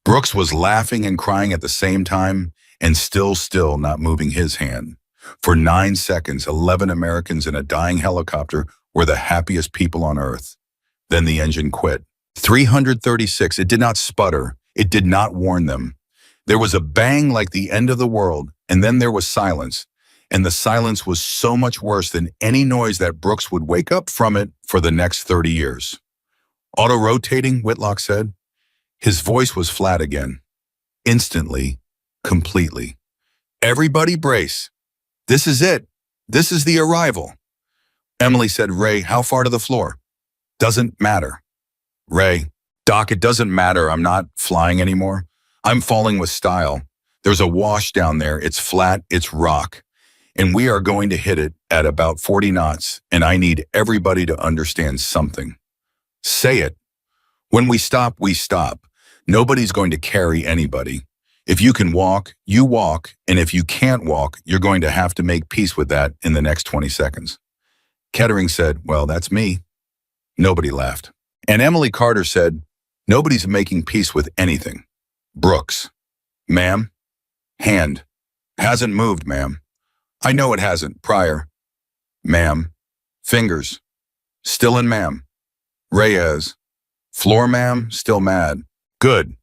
A: Brooks was laughing and crying at the same time and still not moving his hand. For 9 seconds, 11 Americans in a dying helicopter were the happiest people on earth. Then the engine quit. 336, it did not sputter. It did not warn them. There was a bang like the end of the world, and then there was silence. And the silence was so much worse than any noise that Brooks would wake up from it for the next 30 years. Auto-rotating, Whitlock said. His voice was flat again. Instantly, completely. Everybody brace. This is it. This is the arrival. Emily said, Ray, how far to the floor? Doesn't matter. Ray, Doc, it doesn't matter. I'm not flying anymore. I'm falling with style. There's a wash down there. It's flat. It's rock. And we are going to hit it at about 40 knots. And I need everybody to understand something. Say it. When we stop, we stop. Nobody's going to carry anybody. If you can walk, you walk, and if you can't walk, you're going to have to make peace with that in the next 20 seconds. Kettering said, "Well, that's me." Nobody laughed. And Emily Carter said, "Nobody's making peace with anything." Brooks, "Ma'am?" Hand, "Hasn't moved, ma'am." "I know it hasn't." Pryor, "Ma'am." Fingers, "Still in, ma'am." Reyes, "Floor, ma'am, still mad." "Good."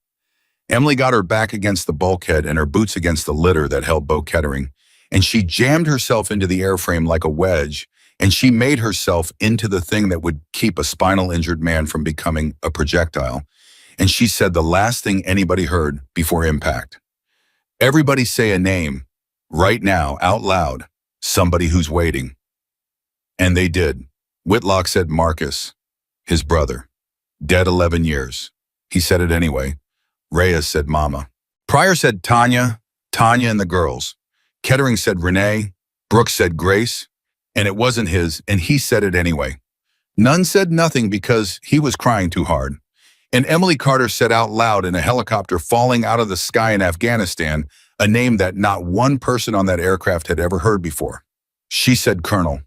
A: Emily got her back against the bulkhead and her boots against the litter that held Bo Kettering, and she jammed herself into the airframe like a wedge, and she made herself into the thing that would keep a spinal injured man from becoming a projectile. And she said the last thing anybody heard before impact. "Everybody say a name, right now, out loud, somebody who's waiting." And they did. Whitlock said Marcus, his brother, dead 11 years. He said it anyway. Reyes said Mama. Pryor said Tanya, Tanya and the girls. Kettering said Renee. Brooks said Grace. And it wasn't his, and he said it anyway. None said nothing because he was crying too hard. And Emily Carter said out loud in a helicopter falling out of the sky in Afghanistan, a name that not one person on that aircraft had ever heard before. She said Colonel.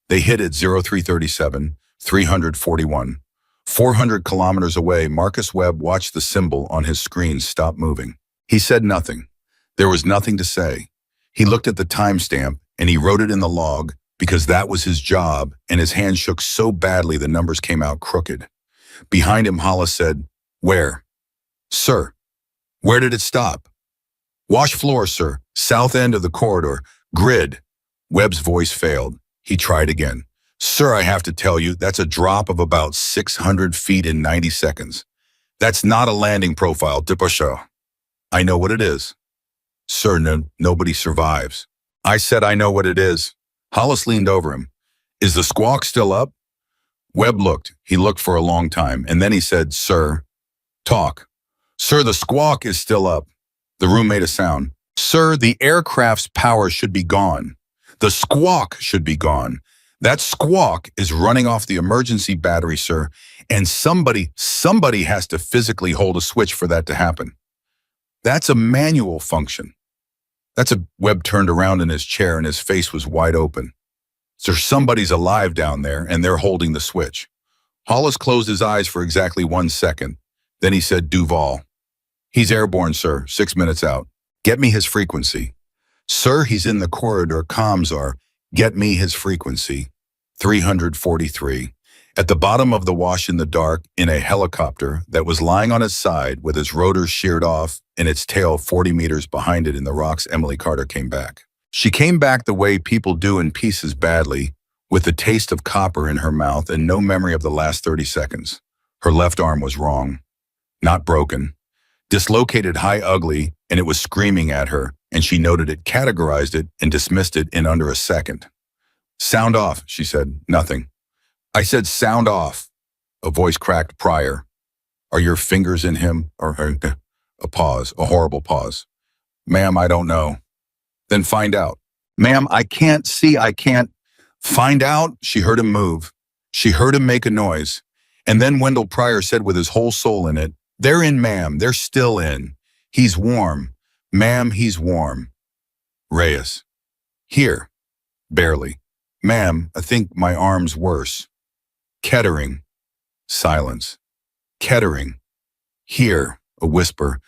A: They hit at 0337, 341. 400 kilometers away, Marcus Webb watched the symbol on his screen stop moving. He said nothing. There was nothing to say. He looked at the timestamp and he wrote it in the log because that was his job, and his hand shook so badly the numbers came out crooked. Behind him, Hollis said, "Where?" "Sir." "Where did it stop?" "Wash floor, sir. South end of the corridor. Grid." Webb's voice failed. He tried again. "Sir, I have to tell you, that's a drop of about 600 feet in 90 seconds. That's not a landing profile, Dipasho." "I know what it is." "Sir, nobody survives." "I said I know what it is." Hollis leaned over him. "Is the squawk still up?" Webb looked. He looked for a long time, and then he said, "Sir." "Talk." "Sir, the squawk is still up." The room made a sound. "Sir, the aircraft's power should be gone. The squawk should be gone. That squawk is running off the emergency battery, sir, and somebody has to physically hold a switch for that to happen. That's a manual function." Webb turned around in his chair and his face was wide open. "So somebody's alive down there and they're holding the switch." Hollis closed his eyes for exactly 1 second. Then he said, "Duval." "He's airborne, sir, 6 minutes out." "Get me his frequency." "Sir, he's in the corridor. Comms are." "Get me his frequency." 343. At the bottom of the wash in the dark, in a helicopter that was lying on its side with its rotors sheared off and its tail 40 meters behind it in the rocks, Emily Carter came back. She came back the way people do in pieces badly, with the taste of copper in her mouth and no memory of the last 30 seconds. Her left arm was wrong. Not broken. Dislocated high ugly, and it was screaming at her, and she noted it, categorized it, and dismissed it in under a second. "Sound off," she said. "Nothing." "I said sound off." A voice cracked. Pryor. "Are your fingers in him?" Or a pause, a horrible pause. "Ma'am, I don't know." "Then find out." "Ma'am, I can't see, I can't." "Find out." She heard him move. She heard him make a noise. And then Wendell Pryor said with his whole soul in it, "They're in, ma'am. They're still in. He's warm. Ma'am, he's warm." Reyes. "Here." Barely. "Ma'am, I think my arm's worse." Kettering. Silence. Kettering. "Here." A whisper.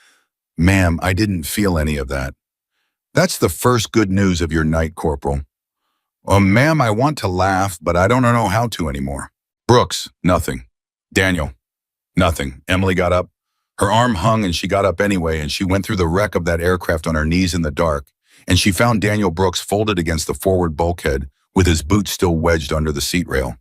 A: "Ma'am, I didn't feel any of that." "That's the first good news of your night, Corporal." Ma'am, I want to laugh, but I don't know how to anymore." Brooks. "Nothing." Daniel. "Nothing." Emily got up. Her arm hung and she got up anyway, and she went through the wreck of that aircraft on her knees in the dark, and she found Daniel Brooks folded against the forward bulkhead with his boots still wedged under the seat rail.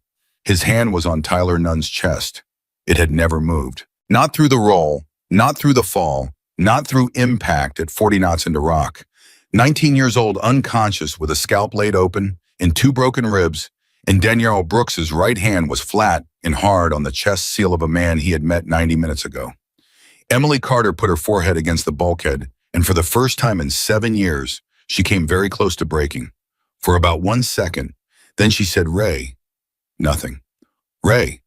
A: His hand was on Tyler Nunn's chest. It had never moved. Not through the roll, not through the fall, not through impact at 40 knots into rock. 19 years old, unconscious, with a scalp laid open and 2 broken ribs, and Danielle Brooks's right hand was flat and hard on the chest seal of a man he had met 90 minutes ago. Emily Carter put her forehead against the bulkhead, and for the first time in 7 years, she came very close to breaking. For about 1 second, then she said, "Ray." Nothing. "Ray."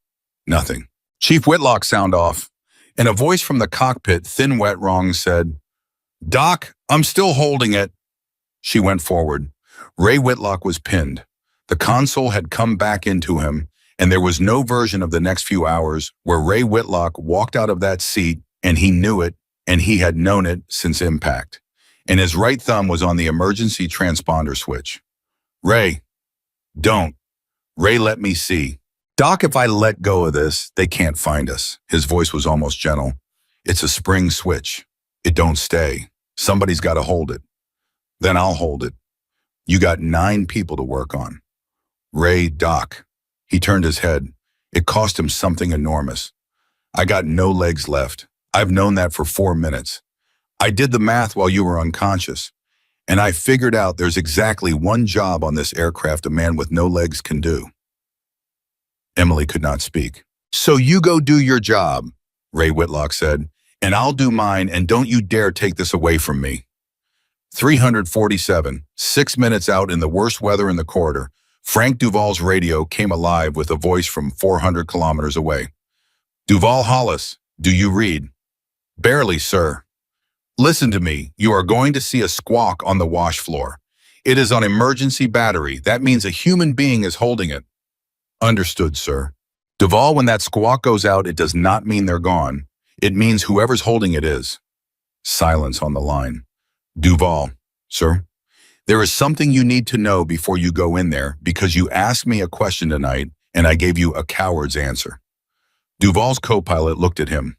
A: Nothing. Chief Whitlock sound off, and a voice from the cockpit, thin, wet, wrong, said, "Doc, I'm still holding it." She went forward. Ray Whitlock was pinned. The console had come back into him, and there was no version of the next few hours where Ray Whitlock walked out of that seat, and he knew it, and he had known it since impact. And his right thumb was on the emergency transponder switch. Ray, don't. Ray, let me see. Doc, if I let go of this, they can't find us. His voice was almost gentle. It's a spring switch. It don't stay. Somebody's got to hold it. Then I'll hold it. You got 9 people to work on. Ray, Doc. He turned his head. It cost him something enormous. I got no legs left. I've known that for 4 minutes. I did the math while you were unconscious, and I figured out there's exactly one job on this aircraft a man with no legs can do. Emily could not speak. So you go do your job, Ray Whitlock said, and I'll do mine, and don't you dare take this away from me. 347, 6 minutes out in the worst weather in the corridor, Frank Duvall's radio came alive with a voice from 400 kilometers away. Duvall Hollis, do you read? Barely, sir. Listen to me. You are going to see a squawk on the wash floor. It is on emergency battery. That means a human being is holding it. Understood, sir. Duvall, when that squawk goes out, it does not mean they're gone. It means whoever's holding it is. Silence on the line. Duvall, sir. There is something you need to know before you go in there because you asked me a question tonight and I gave you a coward's answer. Duvall's co-pilot looked at him.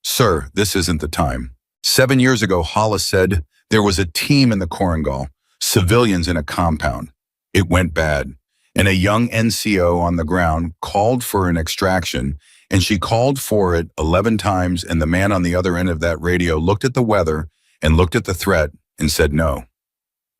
A: Sir, this isn't the time. 7 years ago, Hollis said there was a team in the Korengal, civilians in a compound. It went bad, and a young NCO on the ground called for an extraction, and she called for it 11 times, and the man on the other end of that radio looked at the weather and looked at the threat and said no.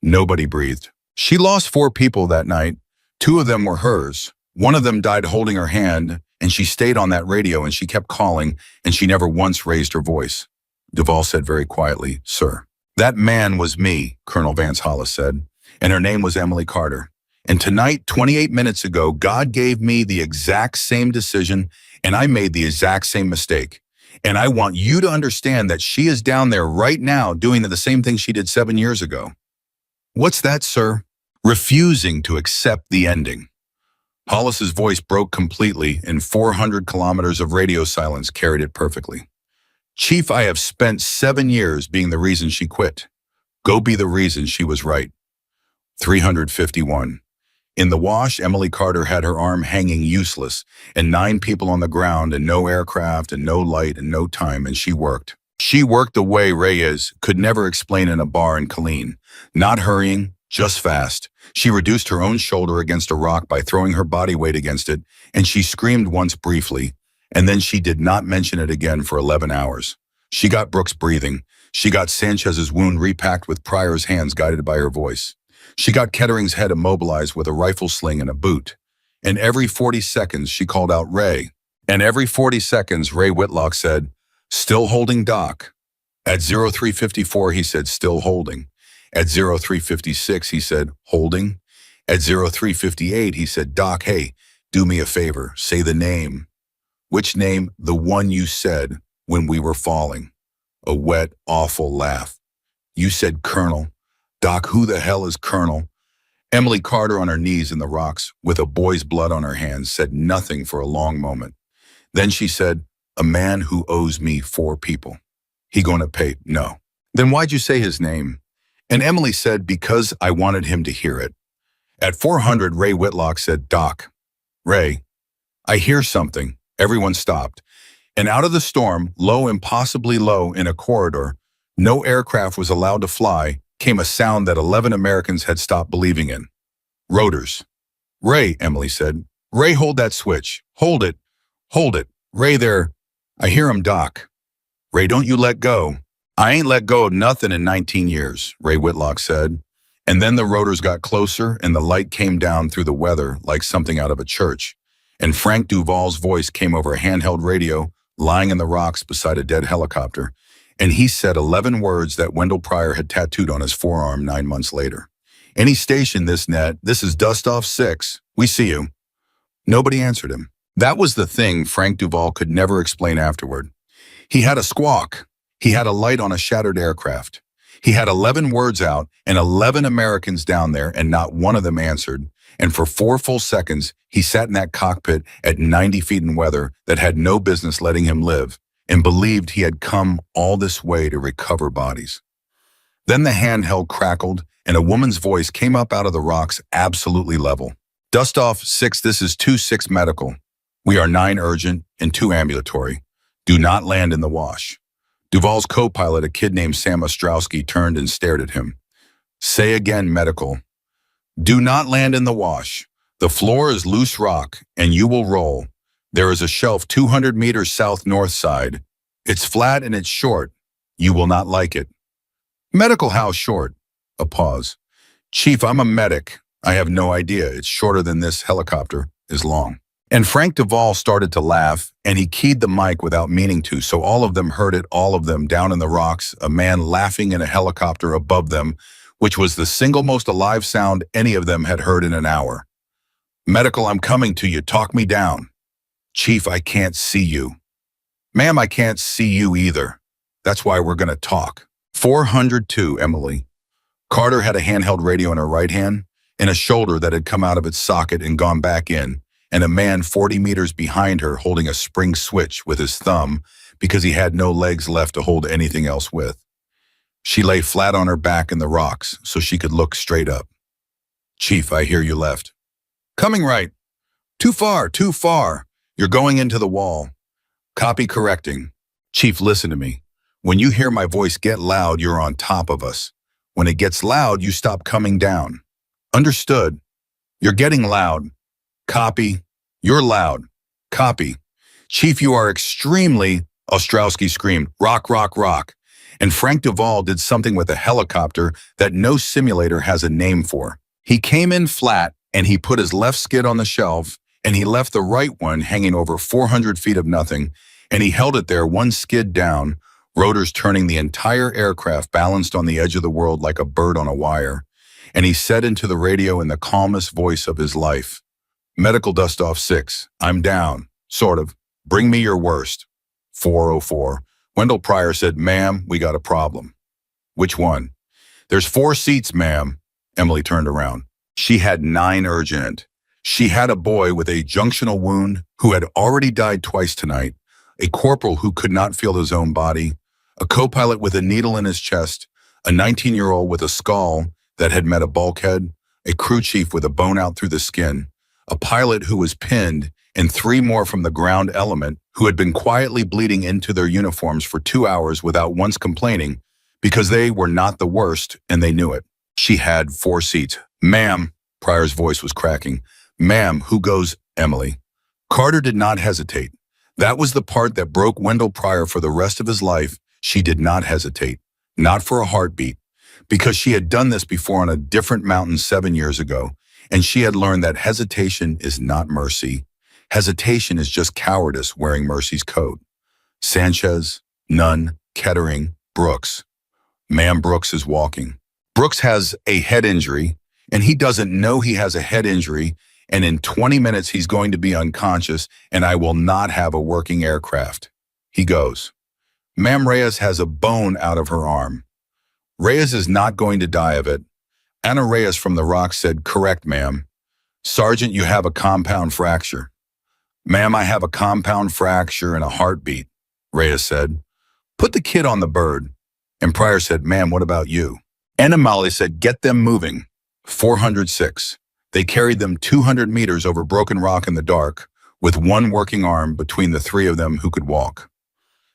A: Nobody breathed. She lost 4 people that night. 2 of them were hers. One of them died holding her hand, and she stayed on that radio, and she kept calling, and she never once raised her voice. Duvall said very quietly, Sir. That man was me, Colonel Vance Hollis said, and her name was Emily Carter. And tonight, 28 minutes ago, God gave me the exact same decision, and I made the exact same mistake. And I want you to understand that she is down there right now doing the same thing she did 7 years ago. What's that, sir? Refusing to accept the ending. Hollis's voice broke completely, and 400 kilometers of radio silence carried it perfectly. Chief, I have spent 7 years being the reason she quit. Go be the reason she was right. 351. In the wash, Emily Carter had her arm hanging useless, and 9 people on the ground, and no aircraft, and no light, and no time, and she worked. She worked the way Reyes could never explain in a bar in Killeen. Not hurrying, just fast. She reduced her own shoulder against a rock by throwing her body weight against it, and she screamed once briefly, and then she did not mention it again for 11 hours. She got Brooks breathing. She got Sanchez's wound repacked with Pryor's hands guided by her voice. She got Kettering's head immobilized with a rifle sling and a boot. And every 40 seconds, she called out Ray. And every 40 seconds, Ray Whitlock said, still holding, Doc. At 0354, he said, still holding. At 0356, he said, holding. At 0358, he said, Doc, hey, do me a favor, say the name. Which name? The one you said when we were falling. A wet, awful laugh. You said Colonel. Doc, who the hell is Colonel? Emily Carter on her knees in the rocks with a boy's blood on her hands said nothing for a long moment. Then she said, a man who owes me 4 people. He gonna pay? No. Then why'd you say his name? And Emily said, because I wanted him to hear it. At 400, Ray Whitlock said, Doc. Ray, I hear something. Everyone stopped. And out of the storm, low, impossibly low in a corridor, no aircraft was allowed to fly, came a sound that 11 Americans had stopped believing in. Rotors. Ray, Emily said. Ray, hold that switch. Hold it. Hold it. Ray, there. I hear him, Doc. Ray, don't you let go. I ain't let go of nothing in 19 years, Ray Whitlock said. And then the rotors got closer and the light came down through the weather like something out of a church. And Frank Duvall's voice came over a handheld radio lying in the rocks beside a dead helicopter. And he said 11 words that Wendell Pryor had tattooed on his forearm 9 months later. Any station this net, this is Dust Off 6. We see you. Nobody answered him. That was the thing Frank Duvall could never explain afterward. He had a squawk. He had a light on a shattered aircraft. He had 11 words out and 11 Americans down there, and not one of them answered. And for 4 full seconds, he sat in that cockpit at 90 feet in weather that had no business letting him live, and believed he had come all this way to recover bodies. Then the handheld crackled, and a woman's voice came up out of the rocks absolutely level. Dust off 6, this is 2-6 medical. We are 9 urgent and 2 ambulatory. Do not land in the wash. Duvall's co-pilot, a kid named Sam Ostrowski, turned and stared at him. Say again, medical. Do not land in the wash. The floor is loose rock, and you will roll. There is a shelf 200 meters south-north side. It's flat and it's short. You will not like it. Medical, how short? A pause. Chief, I'm a medic. I have no idea. It's shorter than this helicopter is long. And Frank Duvall started to laugh, and he keyed the mic without meaning to, so all of them heard it, all of them, down in the rocks, a man laughing in a helicopter above them, which was the single most alive sound any of them had heard in an hour. Medical, I'm coming to you. Talk me down. Chief, I can't see you. Ma'am, I can't see you either. That's why we're going to talk. 402, Emily. Carter had a handheld radio in her right hand, and a shoulder that had come out of its socket and gone back in, and a man 40 meters behind her holding a spring switch with his thumb because he had no legs left to hold anything else with. She lay flat on her back in the rocks so she could look straight up. Chief, I hear you left. Coming right. Too far, too far. You're going into the wall. Copy correcting. Chief, listen to me. When you hear my voice get loud, you're on top of us. When it gets loud, you stop coming down. Understood. You're getting loud. Copy. You're loud. Copy. Chief, you are extremely, Ostrowski screamed, rock, rock, rock. And Frank Duvall did something with a helicopter that no simulator has a name for. He came in flat, and he put his left skid on the shelf, and he left the right one hanging over 400 feet of nothing, and he held it there, one skid down, rotors turning the entire aircraft balanced on the edge of the world like a bird on a wire. And he said into the radio in the calmest voice of his life, Medical dust off 6. I'm down. Sort of. Bring me your worst. 404. Wendell Pryor said, Ma'am, we got a problem. Which one? There's 4 seats, ma'am. Emily turned around. She had 9 urgent. She had a boy with a junctional wound who had already died twice tonight, a corporal who could not feel his own body, a co-pilot with a needle in his chest, a 19-year-old with a skull that had met a bulkhead, a crew chief with a bone out through the skin, a pilot who was pinned, and 3 more from the ground element who had been quietly bleeding into their uniforms for 2 hours without once complaining because they were not the worst and they knew it. She had 4 seats. Ma'am, Pryor's voice was cracking. Ma'am, who goes? Emily. Carter did not hesitate. That was the part that broke Wendell Pryor for the rest of his life. She did not hesitate. Not for a heartbeat. Because she had done this before on a different mountain 7 years ago, and she had learned that hesitation is not mercy. Hesitation is just cowardice wearing mercy's coat. Sanchez, Nunn, Kettering, Brooks. Ma'am, Brooks is walking. Brooks has a head injury, and he doesn't know he has a head injury, and in 20 minutes he's going to be unconscious, and I will not have a working aircraft. He goes. Ma'am, Reyes has a bone out of her arm. Reyes is not going to die of it. Anna Reyes from the Rock said, correct, ma'am. Sergeant, you have a compound fracture. Ma'am, I have a compound fracture and a heartbeat, Reyes said. Put the kid on the bird. And Pryor said, ma'am, what about you? Anna Molly said, get them moving. 406. They carried them 200 meters over broken rock in the dark, with one working arm between the 3 of them who could walk.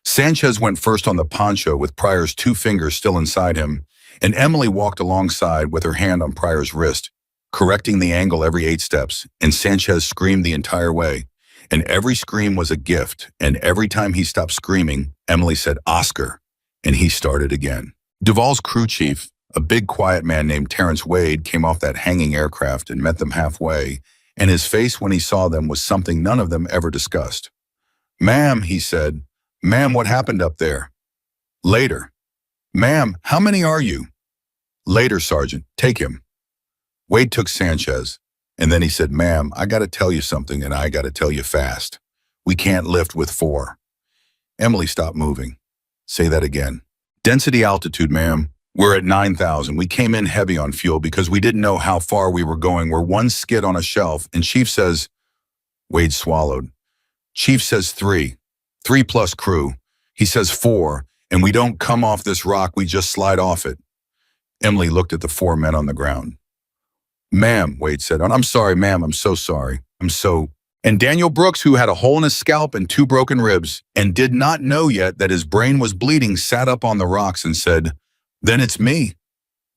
A: Sanchez went first on the poncho with Pryor's 2 fingers still inside him, and Emily walked alongside with her hand on Pryor's wrist, correcting the angle every 8 steps, and Sanchez screamed the entire way. And every scream was a gift, and every time he stopped screaming, Emily said, Oscar, and he started again. Duvall's crew chief, a big quiet man named Terrence Wade, came off that hanging aircraft and met them halfway, and his face when he saw them was something none of them ever discussed. Ma'am, he said, ma'am, what happened up there? Later. Ma'am, how many are you? Later, Sergeant. Take him. Wade took Sanchez, and then he said, ma'am, I got to tell you something, and I got to tell you fast. We can't lift with 4. Emily stopped moving. Say that again. Density altitude, ma'am. We're at 9,000. We came in heavy on fuel because we didn't know how far we were going. We're one skid on a shelf, and Chief says, Wade swallowed. Chief says 3. 3 plus crew. He says 4, and we don't come off this rock, we just slide off it. Emily looked at the 4 men on the ground. Ma'am, Wade said, I'm sorry, ma'am, I'm so sorry. And Daniel Brooks, who had a hole in his scalp and 2 broken ribs, and did not know yet that his brain was bleeding, sat up on the rocks and said, Then it's me.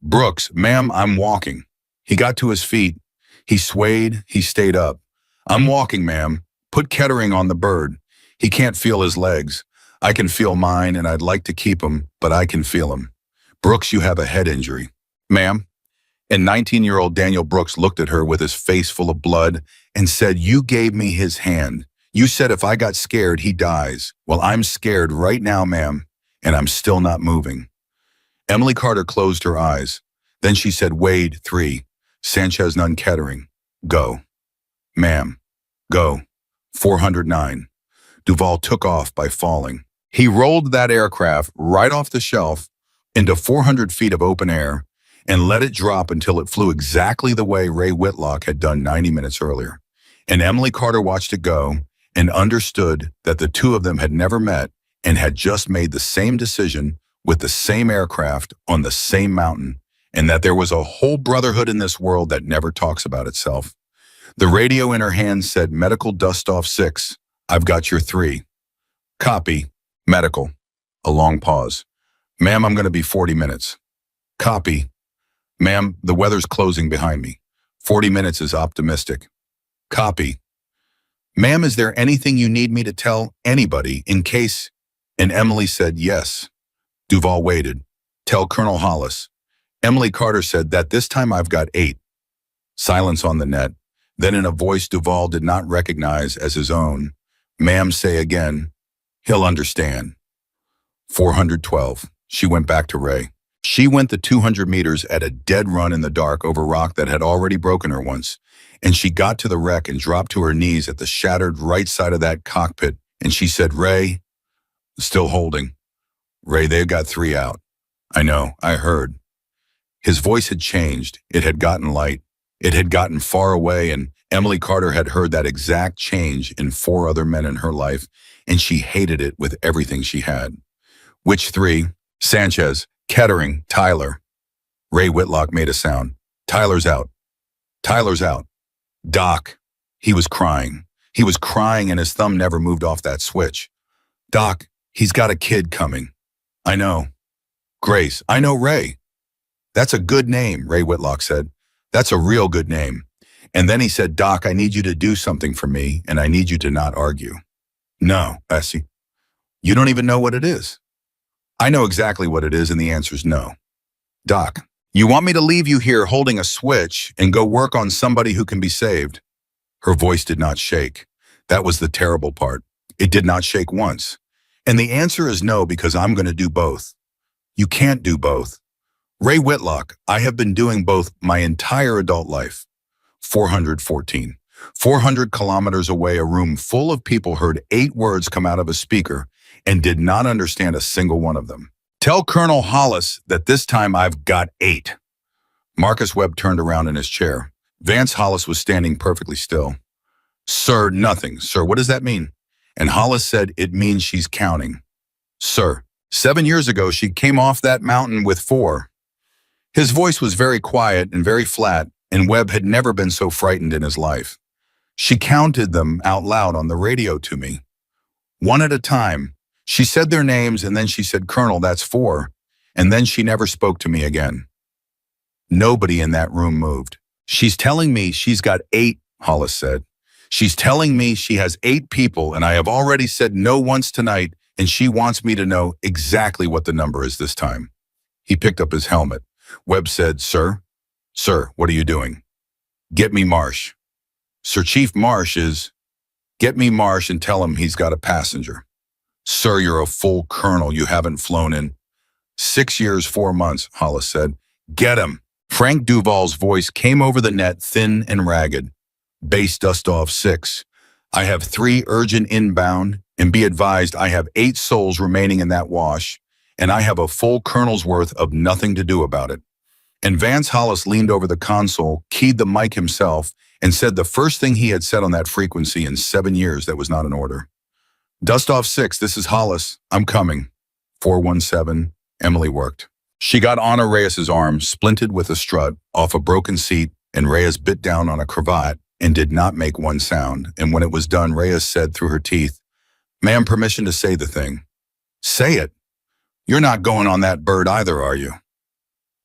A: Brooks, ma'am, I'm walking. He got to his feet. He swayed, he stayed up. I'm walking, ma'am. Put Kettering on the bird. He can't feel his legs. I can feel mine, and I'd like to keep him, but I can feel him. Brooks, you have a head injury. Ma'am? And 19-year-old Daniel Brooks looked at her with his face full of blood and said, You gave me his hand. You said if I got scared, he dies. Well, I'm scared right now, ma'am, and I'm still not moving. Emily Carter closed her eyes. Then she said, Wade, 3. Sanchez, none Kettering. Go. Ma'am. Go. 409. Duvall took off by falling. He rolled that aircraft right off the shelf into 400 feet of open air and let it drop until it flew exactly the way Ray Whitlock had done 90 minutes earlier. And Emily Carter watched it go and understood that the two of them had never met and had just made the same decision with the same aircraft on the same mountain, and that there was a whole brotherhood in this world that never talks about itself. The radio in her hand said, Medical dust-off 6. I've got your 3. Copy. Medical. A long pause. Ma'am, I'm going to be 40 minutes. Copy. Ma'am, the weather's closing behind me. 40 minutes is optimistic. Copy. Ma'am, is there anything you need me to tell anybody in case? And Emily said, yes. Duvall waited. Tell Colonel Hollis. Emily Carter said that this time I've got 8. Silence on the net. Then in a voice Duvall did not recognize as his own, Ma'am, say again. He'll understand. 412. She went back to Ray. She went the 200 meters at a dead run in the dark over rock that had already broken her once, and she got to the wreck and dropped to her knees at the shattered right side of that cockpit, and she said, Ray, still holding. Ray, they've got 3 out. I know, I heard. His voice had changed. It had gotten light. It had gotten far away, and Emily Carter had heard that exact change in 4 other men in her life, and she hated it with everything she had. Which 3? Sanchez, Kettering, Tyler. Ray Whitlock made a sound. Tyler's out. Tyler's out. Doc. He was crying. He was crying and his thumb never moved off that switch. Doc, he's got a kid coming. I know. Grace, I know Ray. That's a good name, Ray Whitlock said. That's a real good name. And then he said, Doc, I need you to do something for me, and I need you to not argue. No, Essie. You don't even know what it is. I know exactly what it is, and the answer's no. Doc, you want me to leave you here holding a switch and go work on somebody who can be saved? Her voice did not shake. That was the terrible part. It did not shake once. And the answer is no, because I'm going to do both. You can't do both. Ray Whitlock, I have been doing both my entire adult life. 414. 400 kilometers away, a room full of people heard 8 words come out of a speaker and did not understand a single one of them. Tell Colonel Hollis that this time I've got 8. Marcus Webb turned around in his chair. Vance Hollis was standing perfectly still. Sir, nothing. Sir, what does that mean? And Hollis said, it means she's counting. Sir, 7 years ago, she came off that mountain with 4. His voice was very quiet and very flat, and Webb had never been so frightened in his life. She counted them out loud on the radio to me. 1 at a time. She said their names, and then she said, Colonel, that's 4. And then she never spoke to me again. Nobody in that room moved. She's telling me she's got 8, Hollis said. She's telling me she has 8 people, and I have already said no once tonight, and she wants me to know exactly what the number is this time. He picked up his helmet. Webb said, Sir? Sir, what are you doing? Get me Marsh. Sir Chief Marsh is... Get me Marsh and tell him he's got a passenger. Sir, you're a full colonel. You haven't flown in 6 years, 4 months, Hollis said. Get him. Frank Duvall's voice came over the net, thin and ragged. Base dust-off 6. I have 3 urgent inbound, and be advised I have 8 souls remaining in that wash, and I have a full colonel's worth of nothing to do about it. And Vance Hollis leaned over the console, keyed the mic himself, and said the first thing he had said on that frequency in 7 years that was not an order. Dust off 6, this is Hollis. I'm coming. 417, Emily worked. She got Ana Reyes's arm, splinted with a strut, off a broken seat, and Reyes bit down on a cravat and did not make one sound. And when it was done, Reyes said through her teeth, "Ma'am, permission to say the thing." "Say it. You're not going on that bird either, are you?"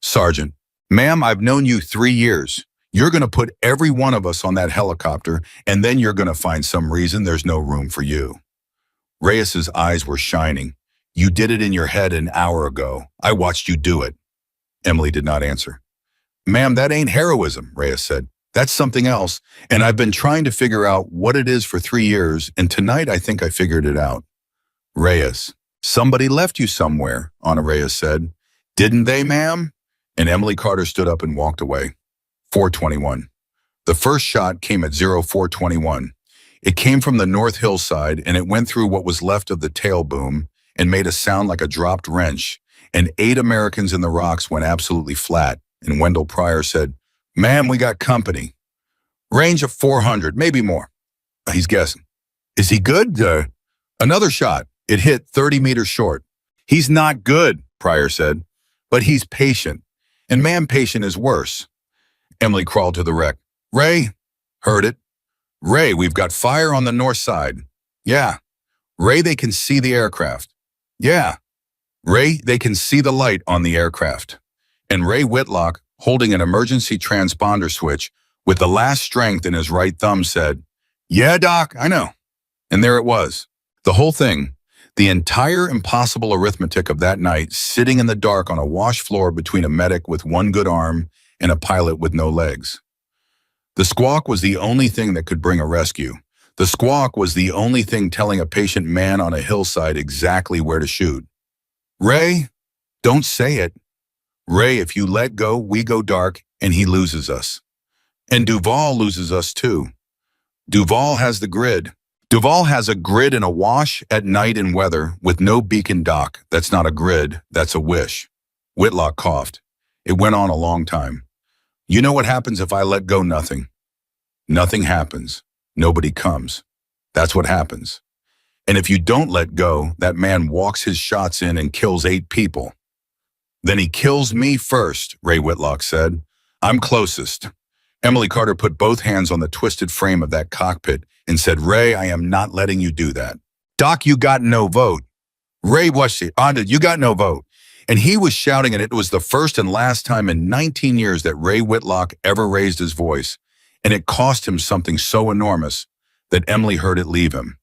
A: "Sergeant, ma'am, I've known you 3 years. You're going to put every one of us on that helicopter, and then you're going to find some reason there's no room for you." Reyes's eyes were shining. "You did it in your head an hour ago. I watched you do it." Emily did not answer. "Ma'am, that ain't heroism," Reyes said. "That's something else, and I've been trying to figure out what it is for 3 years, and tonight I think I figured it out." Reyes, "Somebody left you somewhere," Ana Reyes said. "Didn't they, ma'am?" And Emily Carter stood up and walked away. 421. The first shot came at 0421. It came from the north hillside, and it went through what was left of the tail boom and made a sound like a dropped wrench, and 8 Americans in the rocks went absolutely flat, and Wendell Pryor said, "Ma'am, we got company. Range of 400, maybe more." He's guessing. "Is he good?" Another shot. It hit 30 meters short. "He's not good," Pryor said, "but he's patient. And ma'am, patient is worse." Emily crawled to the wreck. "Ray?" "Heard it." "Ray, we've got fire on the north side." "Yeah." "Ray, they can see the aircraft." "Yeah." "Ray, they can see the light on the aircraft." And Ray Whitlock, holding an emergency transponder switch with the last strength in his right thumb, said, "Yeah, Doc, I know." And there it was. The whole thing. The entire impossible arithmetic of that night, sitting in the dark on a wash floor between a medic with one good arm and a pilot with no legs. The squawk was the only thing that could bring a rescue. The squawk was the only thing telling a patient man on a hillside exactly where to shoot. "Ray, don't say it. Ray, if you let go, we go dark, and he loses us. And Duval loses us too. Duval has the grid. Duval has a grid in a wash at night in weather with no beacon dock. That's not a grid, that's a wish." Whitlock coughed. It went on a long time. "You know what happens if I let go? Nothing. Nothing happens. Nobody comes. That's what happens. And if you don't let go, that man walks his shots in and kills 8 people. Then he kills me first," Ray Whitlock said. "I'm closest." Emily Carter put both hands on the twisted frame of that cockpit and said, "Ray, I am not letting you do that. Doc, you got no vote. Ray, what's it? You got no vote." And he was shouting, and it was the first and last time in 19 years that Ray Whitlock ever raised his voice, and it cost him something so enormous that Emily heard it leave him.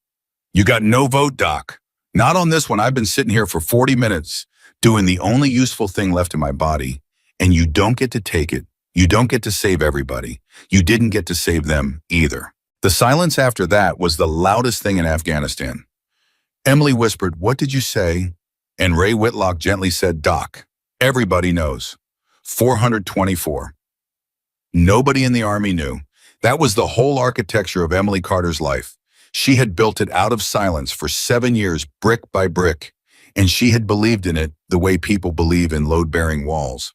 A: "You got no vote, Doc. Not on this one. I've been sitting here for 40 minutes doing the only useful thing left in my body, and you don't get to take it. You don't get to save everybody. You didn't get to save them either." The silence after that was the loudest thing in Afghanistan. Emily whispered, "What did you say?" And Ray Whitlock gently said, "Doc, everybody knows." 424. Nobody in the Army knew. That was the whole architecture of Emily Carter's life. She had built it out of silence for 7 years, brick by brick, and she had believed in it the way people believe in load-bearing walls.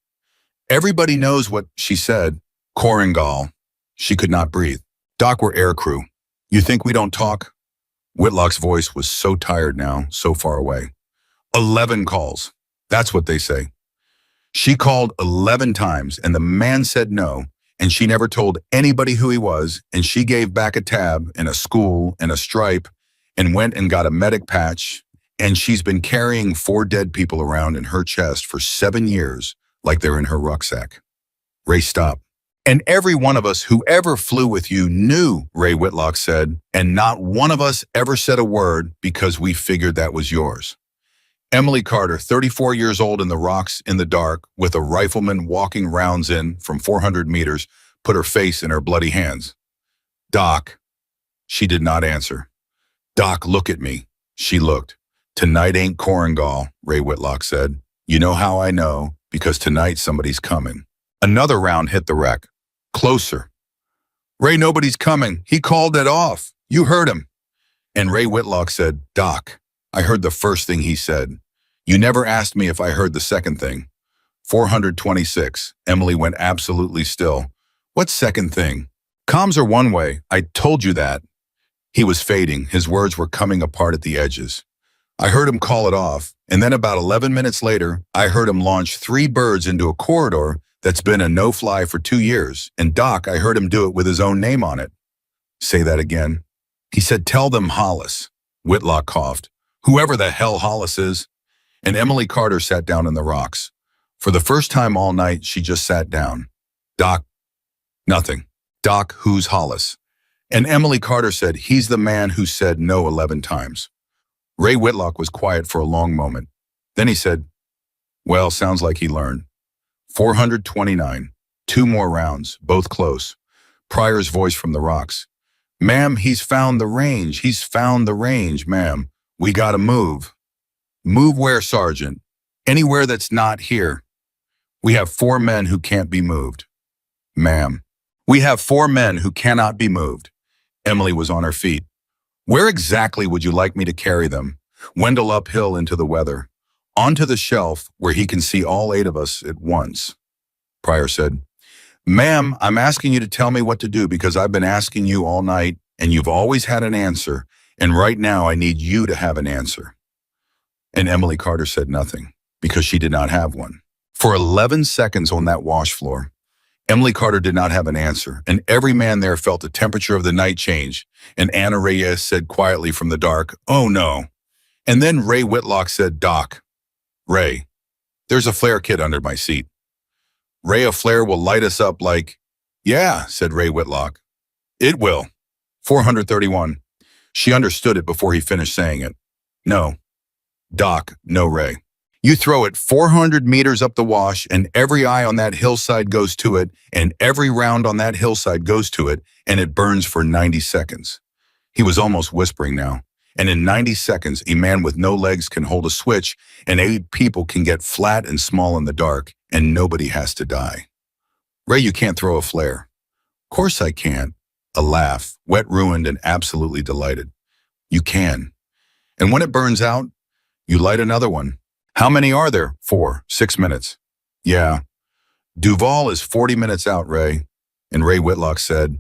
A: "Everybody knows what," she said. "Korengal." She could not breathe. "Doc, we're aircrew. You think we don't talk?" Whitlock's voice was so tired now, so far away. 11 calls. That's what they say. She called 11 times, and the man said no, and she never told anybody who he was, and she gave back a tab and a school and a stripe and went and got a medic patch, and she's been carrying 4 dead people around in her chest for 7 years like they're in her rucksack. Ray stopped. "And every one of us who ever flew with you knew," Ray Whitlock said, "and not one of us ever said a word because we figured that was yours." Emily Carter, 34 years old in the rocks in the dark, with a rifleman walking rounds in from 400 meters, put her face in her bloody hands. "Doc." She did not answer. "Doc, look at me." She looked. "Tonight ain't Korengal," Ray Whitlock said. "You know how I know? Because tonight somebody's coming." Another round hit the wreck. Closer. "Ray, nobody's coming. He called it off. You heard him." And Ray Whitlock said, "Doc, I heard the first thing he said. You never asked me if I heard the second thing. 426. Emily went absolutely still. What second thing? Comms are one way. I told you that. He was fading. His words were coming apart at the edges. I heard him call it off, and then about 11 minutes later, I heard him launch 3 birds into a corridor that's been a no-fly for 2 years, and Doc, I heard him do it with his own name on it. Say that again. He said, tell them Hollis. Whitlock coughed. Whoever the hell Hollis is. And Emily Carter sat down in the rocks. For the first time all night, she just sat down. Doc, nothing. Doc, who's Hollis? And Emily Carter said, he's the man who said no 11 times. Ray Whitlock was quiet for a long moment. Then he said, well, sounds like he learned. 429. 2 more rounds, both close. Pryor's voice from the rocks. Ma'am, he's found the range. He's found the range, ma'am. We gotta move. Move where, Sergeant? Anywhere that's not here. We have 4 men who can't be moved. Ma'am. We have 4 men who cannot be moved. Emily was on her feet. Where exactly would you like me to carry them? Wendell uphill into the weather. Onto the shelf where he can see all 8 of us at once. Pryor said, Ma'am, I'm asking you to tell me what to do because I've been asking you all night and you've always had an answer, and right now I need you to have an answer. And Emily Carter said nothing because she did not have one. For 11 seconds on that wash floor, Emily Carter did not have an answer, and every man there felt the temperature of the night change, and Anna Reyes said quietly from the dark, oh no. And then Ray Whitlock said, Doc, Ray, there's a flare kit under my seat. Ray, a flare will light us up like, yeah, said Ray Whitlock. It will. 431. She understood it before he finished saying it. No. Doc, no Ray. You throw it 400 meters up the wash, and every eye on that hillside goes to it, and every round on that hillside goes to it, and it burns for 90 seconds. He was almost whispering now. And in 90 seconds, a man with no legs can hold a switch, and 8 people can get flat and small in the dark, and nobody has to die. Ray, you can't throw a flare. Of course I can't. A laugh, wet, ruined, and absolutely delighted. You can. And when it burns out, you light another one. How many are there? 4, 6 minutes. Yeah. Duval is 40 minutes out, Ray. And Ray Whitlock said,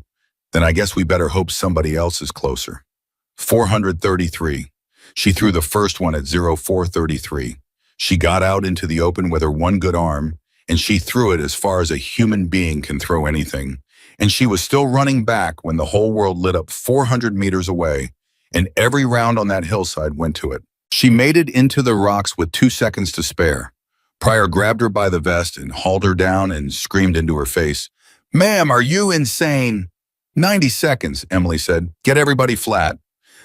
A: then I guess we better hope somebody else is closer. 433. She threw the first one at 0433. She got out into the open with her one good arm, and she threw it as far as a human being can throw anything. And she was still running back when the whole world lit up 400 meters away, and every round on that hillside went to it. She made it into the rocks with 2 seconds to spare. Pryor grabbed her by the vest and hauled her down and screamed into her face, Ma'am, are you insane? 90 seconds, Emily said. Get everybody flat.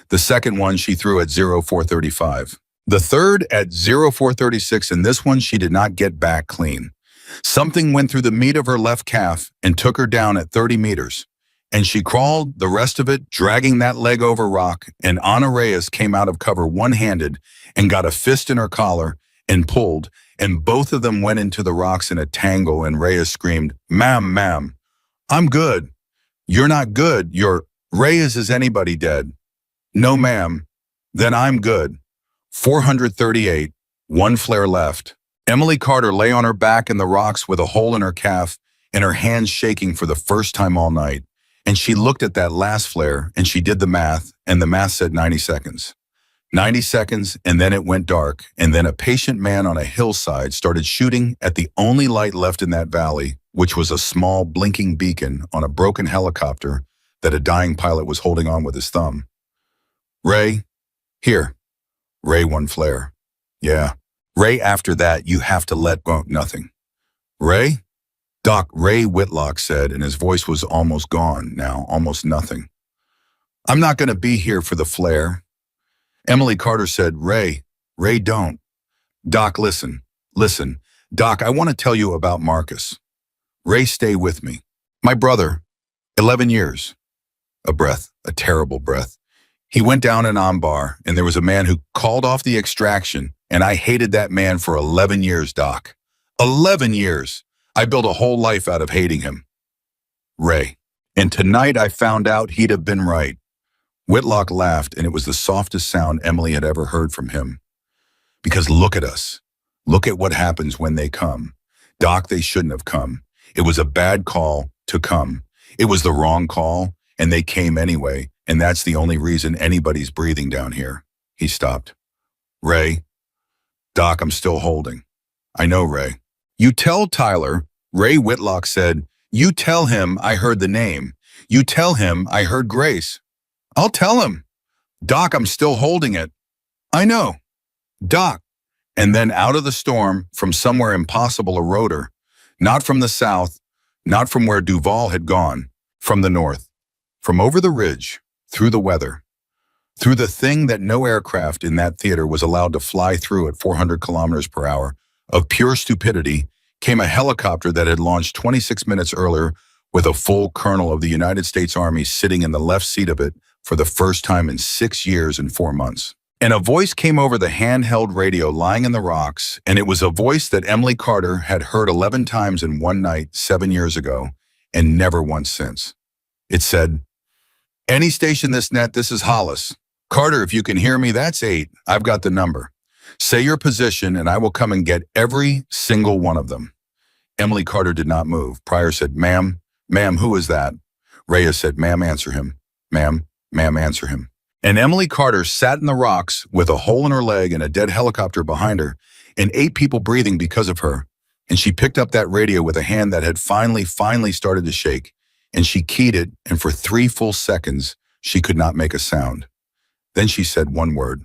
A: The second one she threw at 0435. The third at 0436, and this one she did not get back clean. Something went through the meat of her left calf and took her down at 30 meters. And she crawled the rest of it, dragging that leg over rock, and Ana Reyes came out of cover one-handed and got a fist in her collar and pulled, and both of them went into the rocks in a tangle, and Reyes screamed, Ma'am, I'm good. You're not good. You're Reyes, is anybody dead? No, ma'am. Then I'm good. 438. 1 flare left. Emily Carter lay on her back in the rocks with a hole in her calf and her hands shaking for the first time all night. And she looked at that last flare and she did the math, and the math said 90 seconds. 90 seconds, and then it went dark, and then a patient man on a hillside started shooting at the only light left in that valley, which was a small blinking beacon on a broken helicopter that a dying pilot was holding on with his thumb. Ray, here. Ray, 1 flare. Yeah. Ray, after that, you have to let go nothing. Ray? Doc, Ray Whitlock said, and his voice was almost gone now, almost nothing. I'm not going to be here for the flare. Emily Carter said, Ray, don't. Doc, listen. Doc, I want to tell you about Marcus. Ray, stay with me. My brother, 11 years. A breath, a terrible breath. He went down an armbar, and there was a man who called off the extraction, and I hated that man for 11 years, Doc. 11 years. I built a whole life out of hating him. Ray. And tonight I found out he'd have been right. Whitlock laughed, and it was the softest sound Emily had ever heard from him. Because look at us. Look at what happens when they come. Doc, they shouldn't have come. It was a bad call to come. It was the wrong call, and they came anyway, and that's the only reason anybody's breathing down here. He stopped. Ray, Doc, I'm still holding. I know, Ray. You tell Tyler, Ray Whitlock said, you tell him I heard the name. You tell him I heard Grace. I'll tell him. Doc, I'm still holding it. I know. Doc. And then out of the storm, from somewhere impossible, a rotor. Not from the south, not from where Duval had gone, from the north. From over the ridge, through the weather. Through the thing that no aircraft in that theater was allowed to fly through at 400 kilometers per hour, of pure stupidity, came a helicopter that had launched 26 minutes earlier with a full colonel of the United States Army sitting in the left seat of it for the first time in 6 years and 4 months. And a voice came over the handheld radio lying in the rocks, and it was a voice that Emily Carter had heard 11 times in one night 7 years ago, and never once since. It said, any station this net, this is Hollis. Carter, if you can hear me, that's 8. I've got the number. Say your position, and I will come and get every single one of them. Emily Carter did not move. Pryor said, ma'am, who is that? Reyes said, ma'am, answer him. Ma'am, answer him. And Emily Carter sat in the rocks with a hole in her leg and a dead helicopter behind her, and 8 people breathing because of her. And she picked up that radio with a hand that had finally started to shake, and she keyed it, and for 3 full seconds, she could not make a sound. Then she said one word,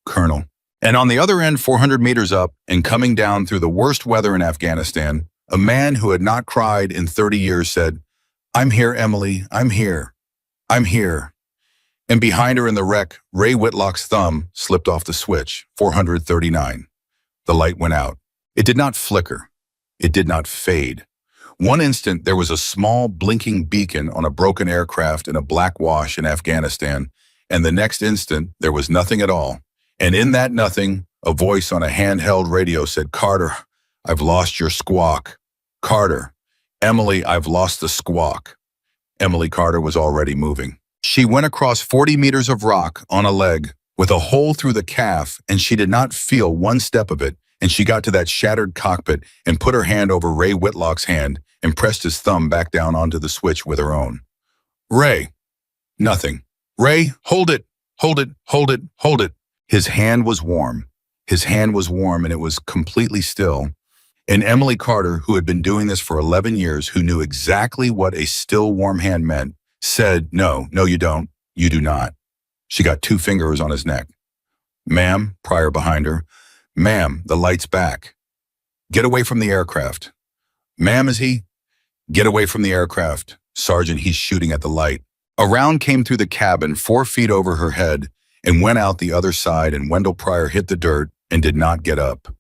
A: Colonel. And on the other end, 400 meters up and coming down through the worst weather in Afghanistan, a man who had not cried in 30 years said, I'm here, Emily, I'm here. I'm here. And behind her in the wreck, Ray Whitlock's thumb slipped off the switch, 439. The light went out. It did not flicker. It did not fade. One instant, there was a small blinking beacon on a broken aircraft in a black wash in Afghanistan, and the next instant, there was nothing at all. And in that nothing, a voice on a handheld radio said, Carter, I've lost your squawk. Carter, Emily, I've lost the squawk. Emily Carter was already moving. She went across 40 meters of rock on a leg with a hole through the calf, and she did not feel one step of it, and she got to that shattered cockpit and put her hand over Ray Whitlock's hand and pressed his thumb back down onto the switch with her own. Ray. Nothing. Ray, hold it, hold it, hold it, hold it. His hand was warm. His hand was warm, and it was completely still. And Emily Carter, who had been doing this for 11 years, who knew exactly what a still warm hand meant, said, no, you don't. You do not. She got 2 fingers on his neck. Ma'am, Pryor behind her. Ma'am, the light's back. Get away from the aircraft. Ma'am, is he? Get away from the aircraft. Sergeant, he's shooting at the light. A round came through the cabin 4 feet over her head and went out the other side, and Wendell Pryor hit the dirt and did not get up.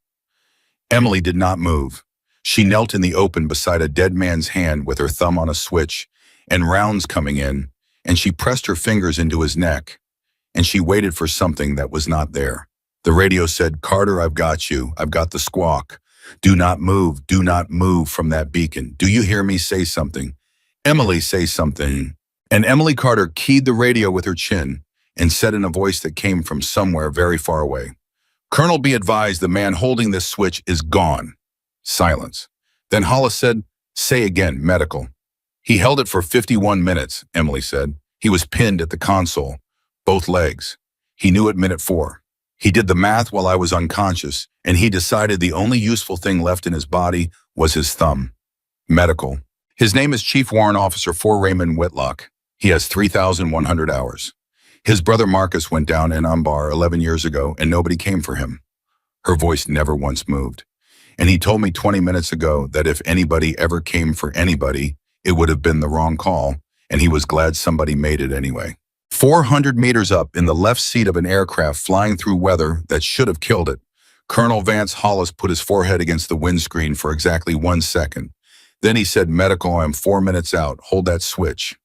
A: Emily did not move. She knelt in the open beside a dead man's hand with her thumb on a switch and rounds coming in, and she pressed her fingers into his neck, and she waited for something that was not there. The radio said, Carter, I've got you. I've got the squawk. Do not move from that beacon. Do you hear me? Say something. Emily, say something. And Emily Carter keyed the radio with her chin and said in a voice that came from somewhere very far away, Colonel, be advised the man holding this switch is gone. Silence. Then Hollis said, say again, medical. He held it for 51 minutes, Emily said. He was pinned at the console, both legs. He knew at minute 4. He did the math while I was unconscious, and he decided the only useful thing left in his body was his thumb. Medical. His name is Chief Warrant Officer 4 Raymond Whitlock. He has 3,100 hours. His brother Marcus went down in Umbar 11 years ago, and nobody came for him. Her voice never once moved. And he told me 20 minutes ago that if anybody ever came for anybody, it would have been the wrong call, and he was glad somebody made it anyway. 400 meters up in the left seat of an aircraft flying through weather that should have killed it, Colonel Vance Hollis put his forehead against the windscreen for exactly 1 second. Then he said, medical, I'm 4 minutes out. Hold that switch.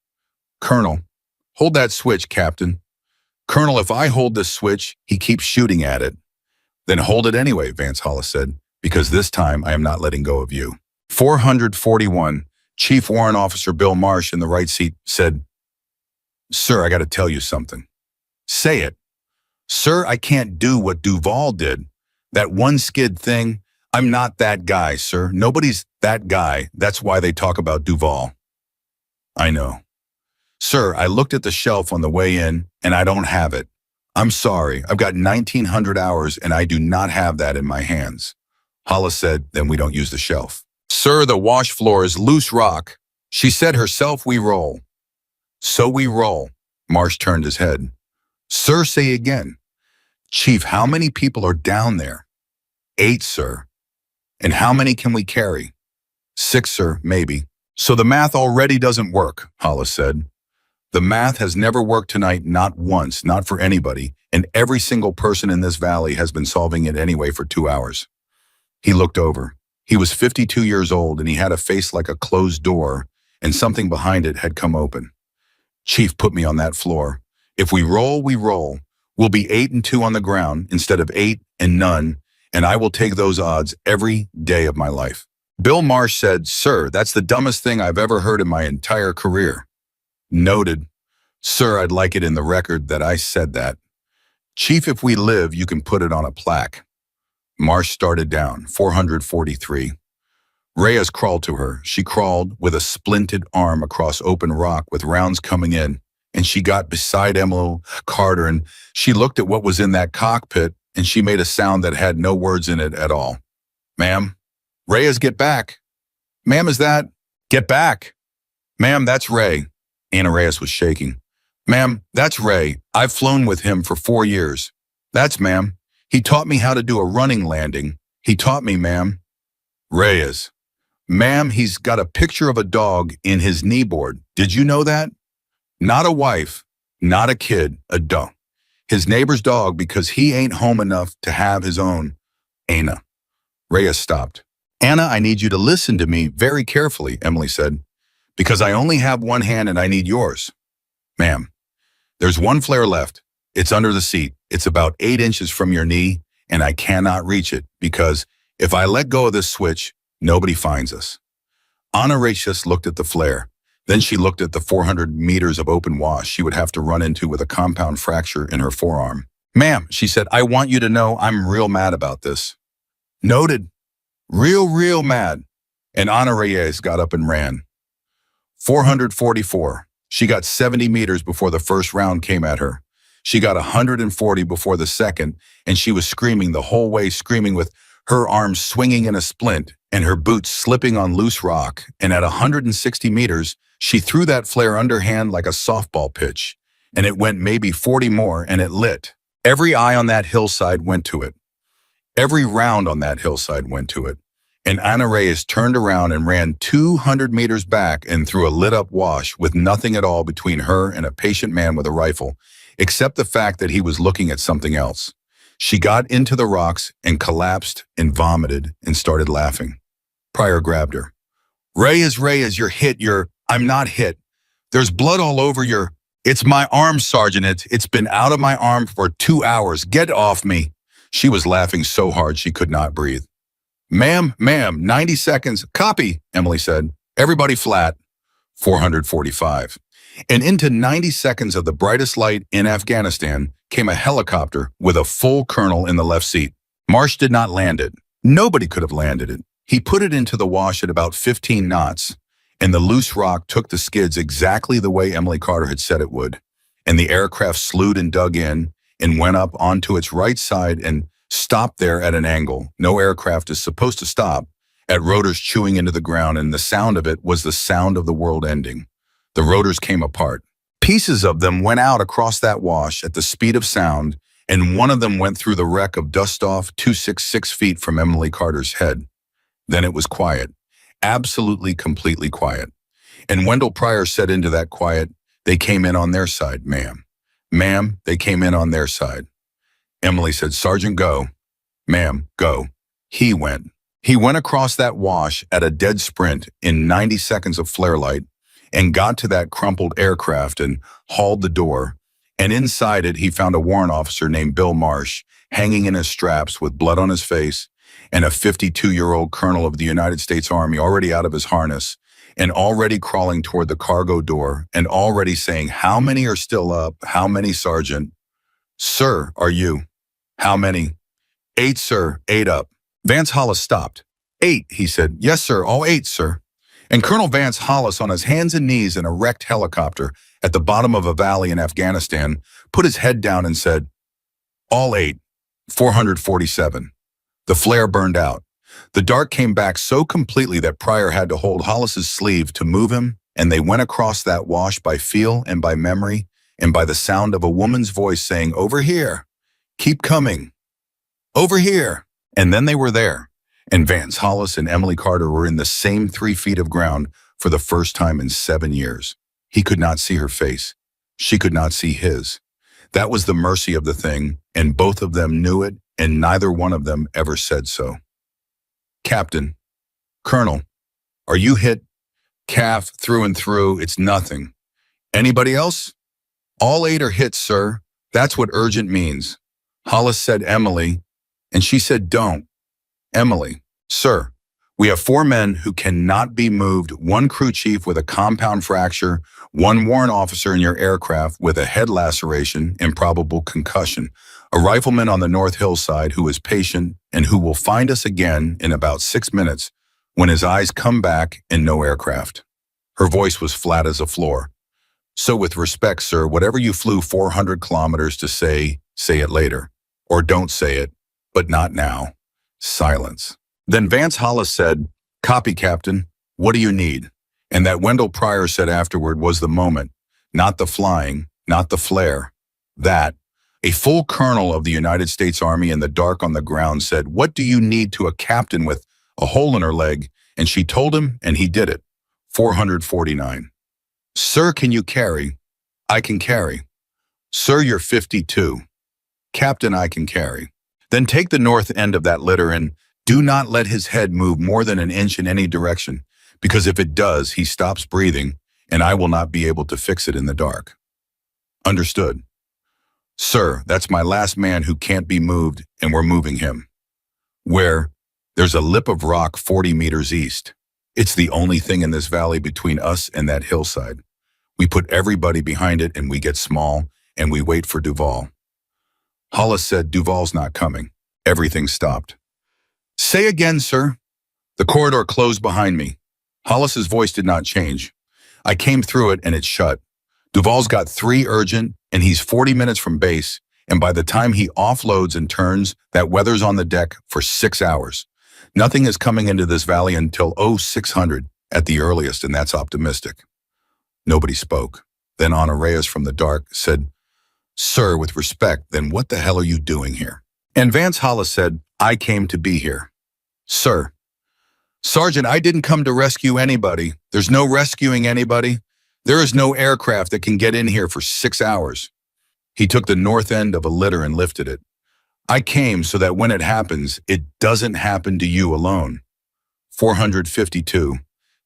A: Colonel, hold that switch, Captain. Colonel, if I hold this switch, he keeps shooting at it. Then hold it anyway, Vance Hollis said, because this time I am not letting go of you. 441, Chief Warrant Officer Bill Marsh in the right seat said, Sir, I got to tell you something. Say it. Sir, I can't do what Duval did. That one skid thing? I'm not that guy, sir. Nobody's that guy. That's why they talk about Duval. I know. Sir, I looked at the shelf on the way in, and I don't have it. I'm sorry. I've got 1,900 hours, and I do not have that in my hands. Hollis said, then we don't use the shelf. Sir, the wash floor is loose rock. She said herself we roll. So we roll. Marsh turned his head. Sir, say again. Chief, how many people are down there? 8, sir. And how many can we carry? 6, sir, maybe. So the math already doesn't work, Hollis said. The math has never worked tonight, not once, not for anybody, and every single person in this valley has been solving it anyway for 2 hours. He looked over. He was 52 years old, and he had a face like a closed door, and something behind it had come open. Chief, put me on that floor. If we roll, we roll. We'll be 8 and 2 on the ground instead of 8 and none, and I will take those odds every day of my life. Bill Marsh said, Sir, that's the dumbest thing I've ever heard in my entire career. Noted. Sir, I'd like it in the record that I said that. Chief, if we live, you can put it on a plaque. Marsh started down, 443. Reyes crawled to her. She crawled with a splinted arm across open rock with rounds coming in, and she got beside Emily Carter, and she looked at what was in that cockpit, and she made a sound that had no words in it at all. Ma'am? Reyes, get back. Ma'am, is that? Get back. Ma'am, that's Ray. Anna Reyes was shaking. Ma'am, that's Ray. I've flown with him for 4 years. That's ma'am. He taught me how to do a running landing. He taught me, ma'am. Reyes. Ma'am, he's got a picture of a dog in his kneeboard. Did you know that? Not a wife, not a kid, a dog. His neighbor's dog because he ain't home enough to have his own. Anna. Reyes stopped. Anna, I need you to listen to me very carefully, Emily said, because I only have one hand and I need yours. Ma'am, there's one flare left. It's under the seat. It's about 8 inches from your knee, and I cannot reach it because if I let go of this switch, nobody finds us. Anna Reyes looked at the flare. Then she looked at the 400 meters of open wash she would have to run into with a compound fracture in her forearm. Ma'am, she said, I want you to know I'm real mad about this. Noted. Real mad. And Anna Reyes got up and ran. 444. She got 70 meters before the first round came at her. She got 140 before the second, and she was screaming the whole way, screaming with her arms swinging in a splint and her boots slipping on loose rock. And at 160 meters, she threw that flare underhand like a softball pitch, and it went maybe 40 more, and it lit. Every eye on that hillside went to it. Every round on that hillside went to it. And Anna Reyes turned around and ran 200 meters back and through a lit-up wash with nothing at all between her and a patient man with a rifle, except the fact that he was looking at something else. She got into the rocks and collapsed and vomited and started laughing. Pryor grabbed her. Reyes, you're hit. I'm not hit. There's blood all over your... It's my arm, Sergeant. It's been out of my arm for 2 hours. Get off me. She was laughing so hard she could not breathe. Ma'am, 90 seconds. Copy, Emily said. Everybody flat. 445. And into 90 seconds of the brightest light in Afghanistan came a helicopter with a full colonel in the left seat. Marsh did not land it. Nobody could have landed it. He put it into the wash at about 15 knots, and the loose rock took the skids exactly the way Emily Carter had said it would. And the aircraft slewed and dug in and went up onto its right side and stopped there at an angle. No aircraft is supposed to stop, at rotors chewing into the ground, and the sound of it was the sound of the world ending. The rotors came apart. Pieces of them went out across that wash at the speed of sound, and one of them went through the wreck of dust-off 266 feet from Emily Carter's head. Then it was quiet, absolutely, completely quiet. And Wendell Pryor said into that quiet, they came in on their side, ma'am. Ma'am, they came in on their side. Emily said, Sergeant, go. Ma'am, go. He went. He went across that wash at a dead sprint in 90 seconds of flare light and got to that crumpled aircraft and hauled the door. And inside it, he found a warrant officer named Bill Marsh hanging in his straps with blood on his face and a 52-year-old colonel of the United States Army already out of his harness and already crawling toward the cargo door and already saying, how many are still up? How many, Sergeant? Sir, are you? How many? Eight, sir, eight up. Vance Hollis stopped. Eight, he said. Yes, sir, all eight, sir. And Colonel Vance Hollis, on his hands and knees in a wrecked helicopter at the bottom of a valley in Afghanistan, put his head down and said, all eight, 447. The flare burned out. The dark came back so completely that Pryor had to hold Hollis's sleeve to move him, and they went across that wash by feel and by memory and by the sound of a woman's voice saying, over here, keep coming, over here. And then they were there, and Vance Hollis and Emily Carter were in the same 3 feet of ground for the first time in 7 years. He could not see her face. She could not see his. That was the mercy of the thing, and both of them knew it, and neither one of them ever said so. Captain, Colonel, are you hit? Calf, through and through, it's nothing. Anybody else? All eight are hit, sir. That's what urgent means. Hollis said Emily, and she said don't. Emily, sir, we have 4 men who cannot be moved, 1 crew chief with a compound fracture, 1 warrant officer in your aircraft with a head laceration and probable concussion, a rifleman on the North Hillside who is patient and who will find us again in about 6 minutes when his eyes come back and no aircraft. Her voice was flat as a floor. So with respect, sir, whatever you flew 400 kilometers to say it later. Or don't say it, but not now. Silence. Then Vance Hollis said, copy, Captain. What do you need? And that Wendell Pryor said afterward was the moment, not the flying, not the flare. That, a full colonel of the United States Army in the dark on the ground said, what do you need to a captain with a hole in her leg? And she told him, and he did it. 449. Sir, can you carry? I can carry. Sir, you're 52. Captain, I can carry. Then take the north end of that litter and do not let his head move more than an inch in any direction, because if it does, he stops breathing, and I will not be able to fix it in the dark. Understood. Sir, that's my last man who can't be moved, and we're moving him. Where? There's a lip of rock 40 meters east. It's the only thing in this valley between us and that hillside. We put everybody behind it, and we get small, and we wait for Duval. Hollis said, Duval's not coming. Everything stopped. Say again, sir. The corridor closed behind me. Hollis's voice did not change. I came through it and it shut. Duval's got 3 urgent and he's 40 minutes from base, and by the time he offloads and turns, that weather's on the deck for 6 hours. Nothing is coming into this valley until 0600 at the earliest, and that's optimistic. Nobody spoke. Then Ana Reyes from the dark said, Sir, with respect, then what the hell are you doing here? And Vance Hollis said, I came to be here. Sir. Sergeant, I didn't come to rescue anybody. There's no rescuing anybody. There is no aircraft that can get in here for 6 hours. He took the north end of a litter and lifted it. I came so that when it happens, it doesn't happen to you alone. 452.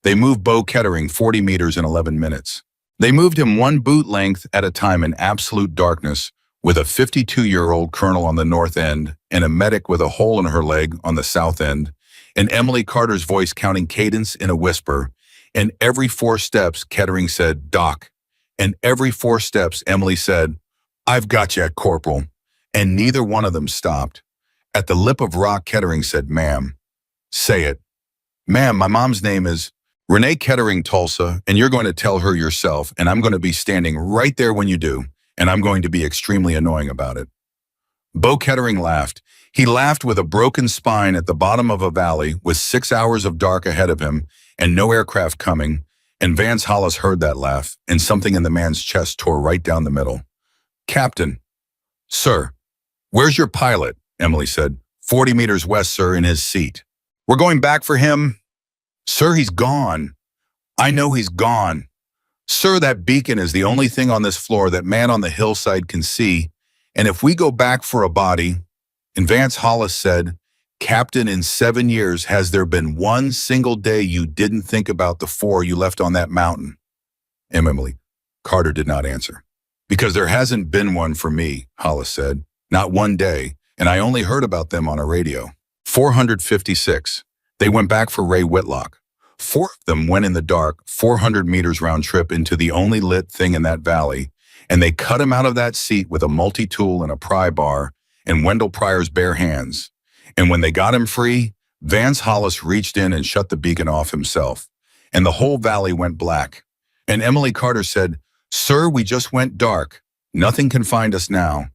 A: They moved Bo Kettering 40 meters in 11 minutes. They moved him 1 boot length at a time in absolute darkness, with a 52-year-old colonel on the north end and a medic with a hole in her leg on the south end, and Emily Carter's voice counting cadence in a whisper, and every 4 steps Kettering said, Doc, and every 4 steps Emily said, I've got you, Corporal, and neither one of them stopped. At the lip of rock, Kettering said, Ma'am. Say it. Ma'am, my mom's name is Renee Kettering Tulsa, and you're going to tell her yourself, and I'm going to be standing right there when you do, and I'm going to be extremely annoying about it. Bo Kettering laughed. He laughed with a broken spine at the bottom of a valley with 6 hours of dark ahead of him and no aircraft coming, and Vance Hollis heard that laugh, and something in the man's chest tore right down the middle. Captain. Sir. Where's your pilot? Emily said. 40 meters west, sir, in his seat. We're going back for him. Sir, he's gone. I know he's gone. Sir, that beacon is the only thing on this floor that man on the hillside can see, and if we go back for a body, and Vance Hollis said, Captain, in 7 years, has there been one single day you didn't think about the 4 you left on that mountain? Emily Carter did not answer. Because there hasn't been one for me, Hollis said. Not one day, and I only heard about them on a radio. 456. They went back for Ray Whitlock. 4 of them went in the dark, 400 meters round trip into the only lit thing in that valley, and they cut him out of that seat with a multi-tool and a pry bar and Wendell Pryor's bare hands. And when they got him free, Vance Hollis reached in and shut the beacon off himself. And the whole valley went black. And Emily Carter said, "Sir, we just went dark. Nothing can find us now."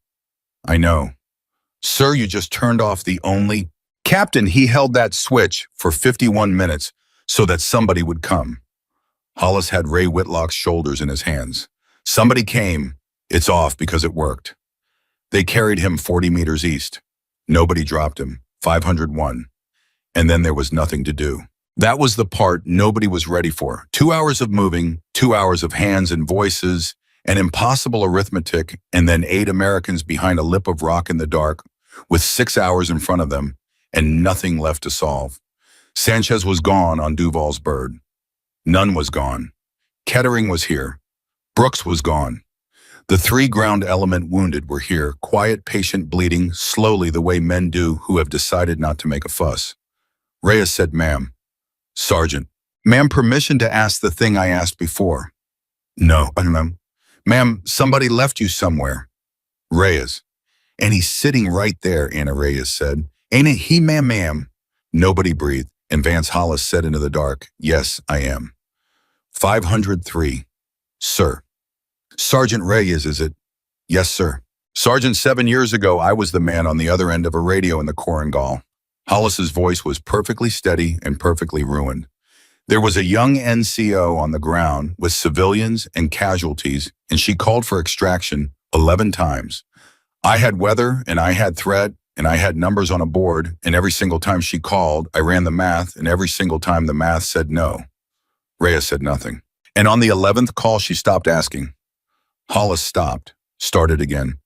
A: "I know. Sir, you just turned off the only—" "Captain, he held that switch for 51 minutes so that somebody would come." Hollis had Ray Whitlock's shoulders in his hands. "Somebody came. It's off because it worked." They carried him 40 meters east. Nobody dropped him. 501. And then there was nothing to do. That was the part nobody was ready for. 2 hours of moving, 2 hours of hands and voices, an impossible arithmetic, and then 8 Americans behind a lip of rock in the dark, with 6 hours in front of them, and nothing left to solve. Sanchez was gone on Duval's bird. Nunn was gone. Kettering was here. Brooks was gone. The 3 ground element wounded were here, quiet, patient, bleeding, slowly the way men do who have decided not to make a fuss. Reyes said, "Ma'am." "Sergeant." "Ma'am, permission to ask the thing I asked before." "No, I don't know." "Ma'am, somebody left you somewhere." Reyes. "And he's sitting right there," Anna Reyes said. "Ain't it he, ma'am?" Nobody breathed, and Vance Hollis said into the dark, "Yes, I am." 503. "Sir." "Sergeant Reyes, is it?" "Yes, sir." "Sergeant, 7 years ago, I was the man on the other end of a radio in the Korengal." Hollis's voice was perfectly steady and perfectly ruined. "There was a young NCO on the ground with civilians and casualties, and she called for extraction 11 times. I had weather, and I had threat, and I had numbers on a board, and every single time she called, I ran the math, and every single time the math said no." Reyes said nothing. "And on the 11th call, she stopped asking." Hollis stopped, started again.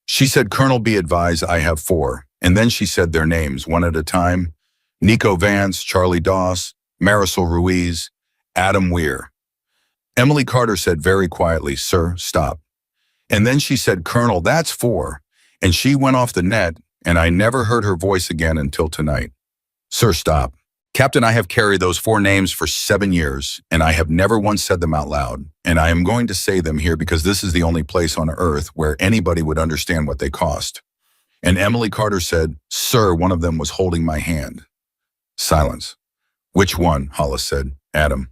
A: "She said, 'Colonel, be advised, I have 4. And then she said their names, one at a time. Nico Vance, Charlie Doss, Marisol Ruiz, Adam Weir." Emily Carter said very quietly, "Sir, stop." And then she said, "Colonel, that's 4. And she went off the net, and I never heard her voice again until tonight." "Sir, stop." "Captain, I have carried those 4 names for 7 years, and I have never once said them out loud. And I am going to say them here because this is the only place on earth where anybody would understand what they cost." And Emily Carter said, "Sir, one of them was holding my hand." Silence. "Which one?" Hollis said. "Adam."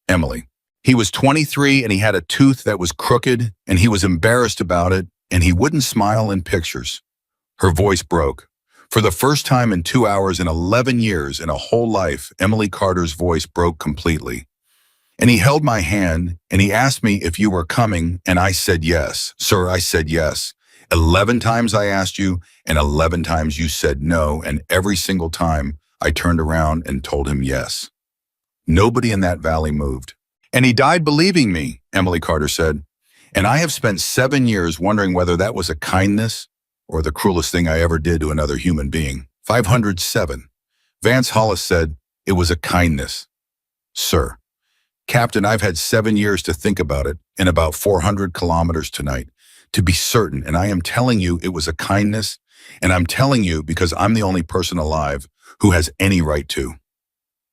A: "Emily." "He was 23 and he had a tooth that was crooked and he was embarrassed about it and he wouldn't smile in pictures." Her voice broke. For the first time in 2 hours in 11 years in a whole life, Emily Carter's voice broke completely. "And he held my hand and he asked me if you were coming and I said yes. Sir, I said yes. 11 times I asked you and 11 times you said no, and every single time I turned around and told him yes." Nobody in that valley moved. "And he died believing me," Emily Carter said. "And I have spent 7 years wondering whether that was a kindness or the cruelest thing I ever did to another human being." 507. Vance Hollis said, "It was a kindness." "Sir." "Captain, I've had 7 years to think about it and about 400 kilometers tonight, to be certain, and I am telling you it was a kindness, and I'm telling you because I'm the only person alive who has any right to."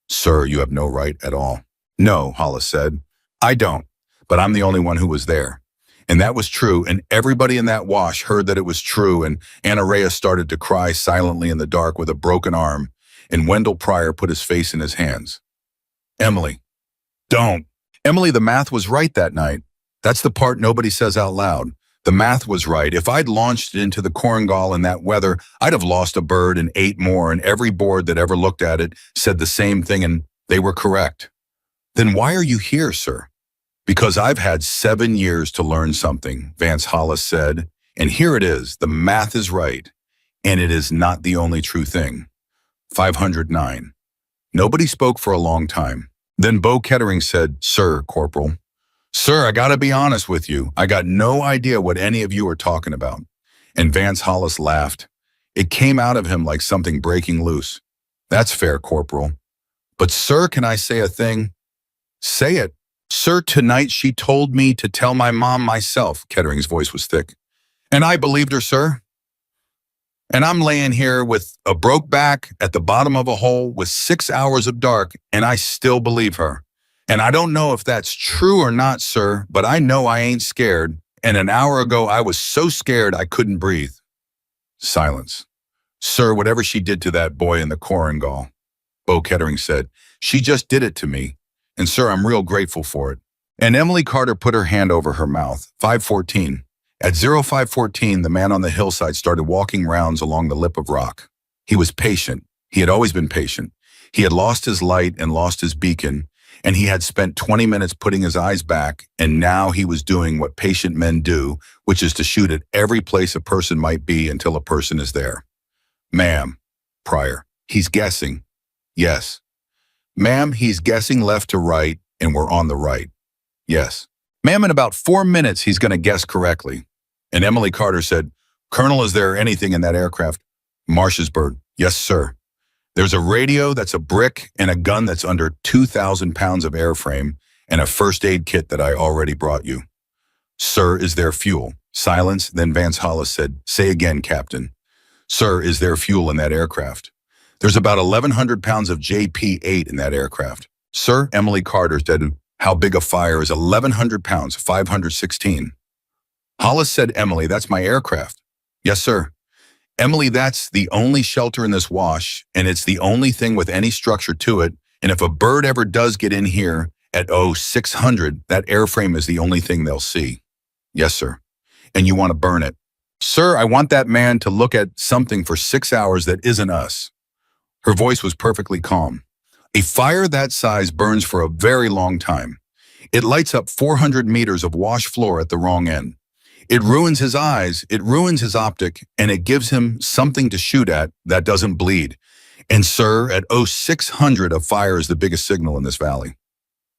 A: "Sir, you have no right at all." "No," Hollis said. "I don't, but I'm the only one who was there." And that was true, and everybody in that wash heard that it was true, and Anna Reyes started to cry silently in the dark with a broken arm, and Wendell Pryor put his face in his hands. "Emily, don't." "Emily, the math was right that night. That's the part nobody says out loud. The math was right. If I'd launched it into the Korengal in that weather, I'd have lost a bird and 8 more, and every board that ever looked at it said the same thing, and they were correct." "Then why are you here, sir?" "Because I've had 7 years to learn something," Vance Hollis said, "and here it is. The math is right, and it is not the only true thing." 509. Nobody spoke for a long time. Then Bo Kettering said, "Sir, Corporal." "Sir, I gotta be honest with you. I got no idea what any of you are talking about." And Vance Hollis laughed. It came out of him like something breaking loose. "That's fair, Corporal. But sir, can I say a thing?" "Say it." "Sir, tonight she told me to tell my mom myself." Kettering's voice was thick. "And I believed her, sir. And I'm laying here with a broke back at the bottom of a hole with 6 hours of dark, and I still believe her. And I don't know if that's true or not, sir, but I know I ain't scared. And an hour ago, I was so scared I couldn't breathe." Silence. Sir, whatever she did to that boy in the Korangal, Bo Kettering said, she just did it to me. And sir, I'm real grateful for it. And Emily Carter put her hand over her mouth. 5:14. At 05:14, the man on the hillside started walking rounds along the lip of rock. He was patient. He had always been patient. He had lost his light and lost his beacon, and he had spent 20 minutes putting his eyes back, and now he was doing what patient men do, which is to shoot at every place a person might be until a person is there. Ma'am. Prior. He's guessing. Yes. Ma'am, he's guessing left to right, and we're on the right. Yes. Ma'am, in about 4 minutes, he's going to guess correctly. And Emily Carter said, Colonel, is there anything in that aircraft? Marshsburg. Yes, sir. There's a radio that's a brick and a gun that's under 2,000 pounds of airframe and a first aid kit that I already brought you. Sir, is there fuel? Silence. Then Vance Hollis said, say again, Captain. Sir, is there fuel in that aircraft? There's about 1,100 pounds of JP-8 in that aircraft. Sir, Emily Carter said, how big a fire is 1,100 pounds? 516. Hollis said, Emily, that's my aircraft. Yes, sir. Emily, that's the only shelter in this wash, and it's the only thing with any structure to it, and if a bird ever does get in here at 0600, that airframe is the only thing they'll see. Yes, sir. And you want to burn it. Sir, I want that man to look at something for 6 hours that isn't us. Her voice was perfectly calm. A fire that size burns for a very long time. It lights up 400 meters of wash floor at the wrong end. It ruins his eyes, it ruins his optic, and it gives him something to shoot at that doesn't bleed. And sir, at 0600, a fire is the biggest signal in this valley.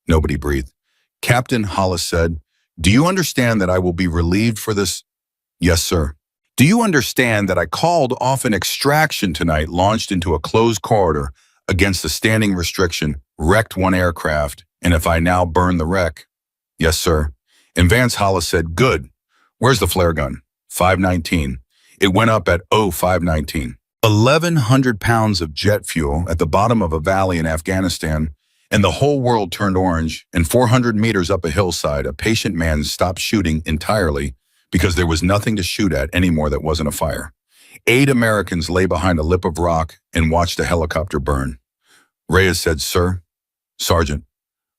A: Nobody breathed. Captain Hollis said, do you understand that I will be relieved for this? Yes, sir. Do you understand that I called off an extraction tonight launched into a closed corridor against a standing restriction, wrecked one aircraft, and if I now burn the wreck? Yes, sir. And Vance Hollis said, good. Where's the flare gun? 519. It went up at 0519. 1,100 pounds of jet fuel at the bottom of a valley in Afghanistan, and the whole world turned orange, and 400 meters up a hillside, a patient man stopped shooting entirely because there was nothing to shoot at anymore that wasn't a fire. 8 Americans lay behind a lip of rock and watched a helicopter burn. Reyes said, sir, Sergeant,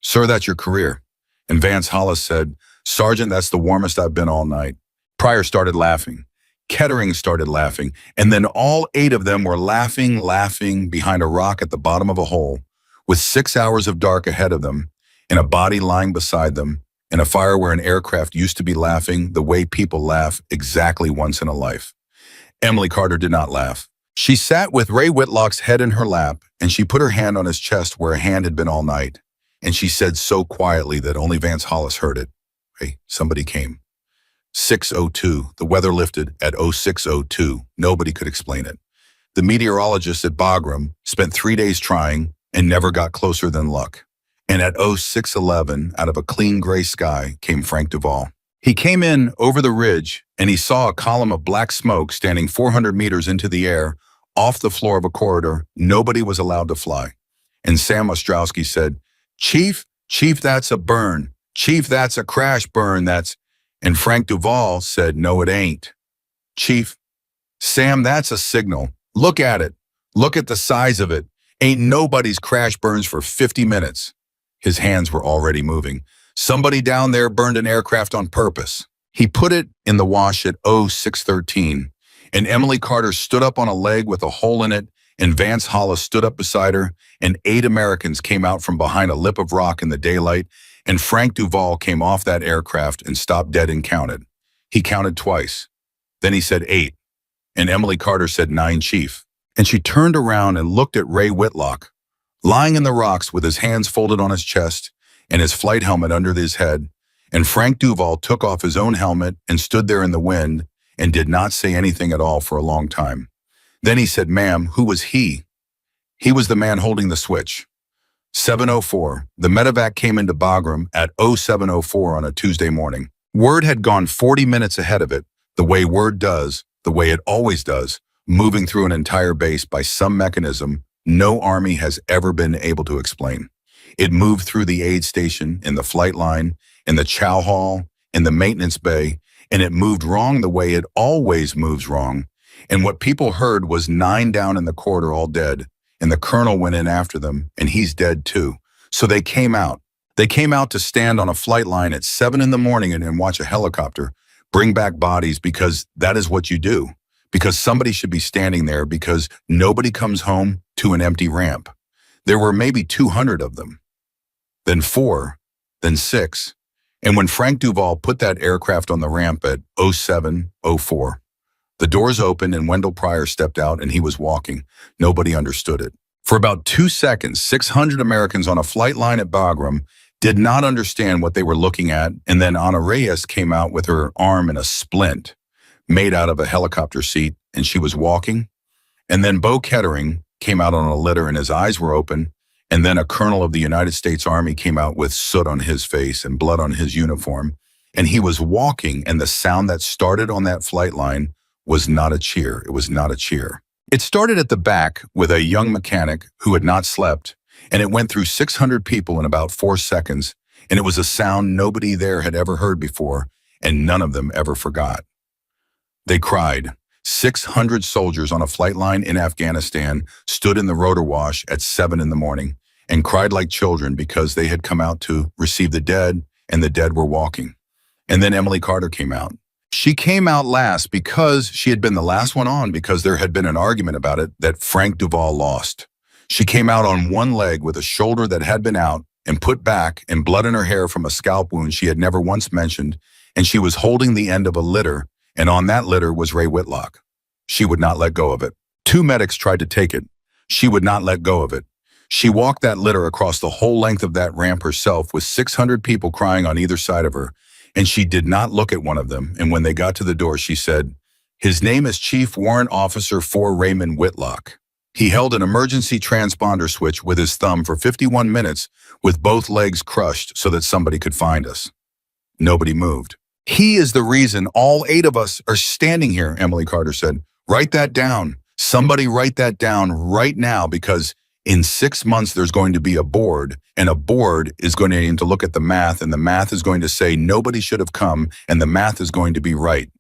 A: sir, that's your career. And Vance Hollis said, Sergeant, that's the warmest I've been all night. Pryor started laughing. Kettering started laughing. And then all 8 of them were laughing behind a rock at the bottom of a hole, with 6 hours of dark ahead of them, and a body lying beside them, and a fire where an aircraft used to be laughing the way people laugh exactly once in a life. Emily Carter did not laugh. She sat with Ray Whitlock's head in her lap, and she put her hand on his chest where a hand had been all night. And she said so quietly that only Vance Hollis heard it, hey, somebody came. 6:02, the weather lifted at 06:02. Nobody could explain it. The meteorologist at Bagram spent 3 days trying and never got closer than luck. And at 06:11, out of a clean gray sky, came Frank Duvall. He came in over the ridge, and he saw a column of black smoke standing 400 meters into the air, off the floor of a corridor. Nobody was allowed to fly. And Sam Ostrowski said, Chief, that's a burn. Chief, that's a crash burn, that's... And Frank Duvall said, no, it ain't. Chief, Sam, that's a signal. Look at it. Look at the size of it. Ain't nobody's crash burns for 50 minutes. His hands were already moving. Somebody down there burned an aircraft on purpose. He put it in the wash at 0613, and Emily Carter stood up on a leg with a hole in it, and Vance Hollis stood up beside her, and 8 Americans came out from behind a lip of rock in the daylight, and Frank Duvall came off that aircraft and stopped dead and counted. He counted twice. Then he said 8, and Emily Carter said 9, Chief. And she turned around and looked at Ray Whitlock, lying in the rocks with his hands folded on his chest and his flight helmet under his head, and Frank Duvall took off his own helmet and stood there in the wind and did not say anything at all for a long time. Then he said, ma'am, who was he? He was the man holding the switch. 7:04, the Medevac came into Bagram at 07:04 on a Tuesday morning. Word had gone 40 minutes ahead of it, the way word does, the way it always does, moving through an entire base by some mechanism no army has ever been able to explain. It moved through the aid station, in the flight line, in the chow hall, in the maintenance bay, and it moved wrong the way it always moves wrong. And what people heard was 9 down in the corridor all dead, and the colonel went in after them, and he's dead too. So they came out. They came out to stand on a flight line at 7 in the morning and watch a helicopter bring back bodies, because that is what you do. Because somebody should be standing there, because nobody comes home to an empty ramp. There were maybe 200 of them, then 4, then 6. And when Frank Duval put that aircraft on the ramp at 07:04, the doors opened and Wendell Pryor stepped out and he was walking. Nobody understood it. For about 2 seconds, 600 Americans on a flight line at Bagram did not understand what they were looking at, and then Ana Reyes came out with her arm in a splint made out of a helicopter seat, and she was walking. And then Bo Kettering came out on a litter and his eyes were open, and then a colonel of the United States Army came out with soot on his face and blood on his uniform, and he was walking, and the sound that started on that flight line was not a cheer. It was not a cheer. It started at the back with a young mechanic who had not slept, and it went through 600 people in about 4 seconds, and it was a sound nobody there had ever heard before, and none of them ever forgot. They cried. 600 soldiers on a flight line in Afghanistan stood in the rotor wash at 7 in the morning and cried like children because they had come out to receive the dead, and the dead were walking. And then Emily Carter came out. She came out last because she had been the last one on, because there had been an argument about it that Frank Duval lost. She came out on one leg with a shoulder that had been out and put back, and blood in her hair from a scalp wound she had never once mentioned, and she was holding the end of a litter, and on that litter was Ray Whitlock. She would not let go of it. 2 medics tried to take it. She would not let go of it. She walked that litter across the whole length of that ramp herself with 600 people crying on either side of her, and she did not look at one of them, and when they got to the door, she said, "His name is Chief Warrant Officer 4 Raymond Whitlock. He held an emergency transponder switch with his thumb for 51 minutes with both legs crushed so that somebody could find us." Nobody moved. "He is the reason all 8 of us are standing here," Emily Carter said. "Write that down. Somebody write that down right now, because in 6 months there's going to be a board, and a board is going to need to look at the math, and the math is going to say nobody should have come, and the math is going to be right."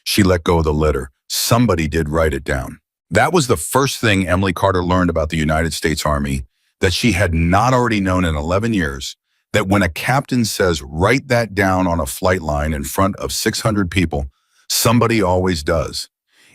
A: She let go of the litter. Somebody did write it down. That was the first thing Emily Carter learned about the United States Army that she had not already known in 11 years, that when a captain says, "Write that down" on a flight line in front of 600 people, somebody always does.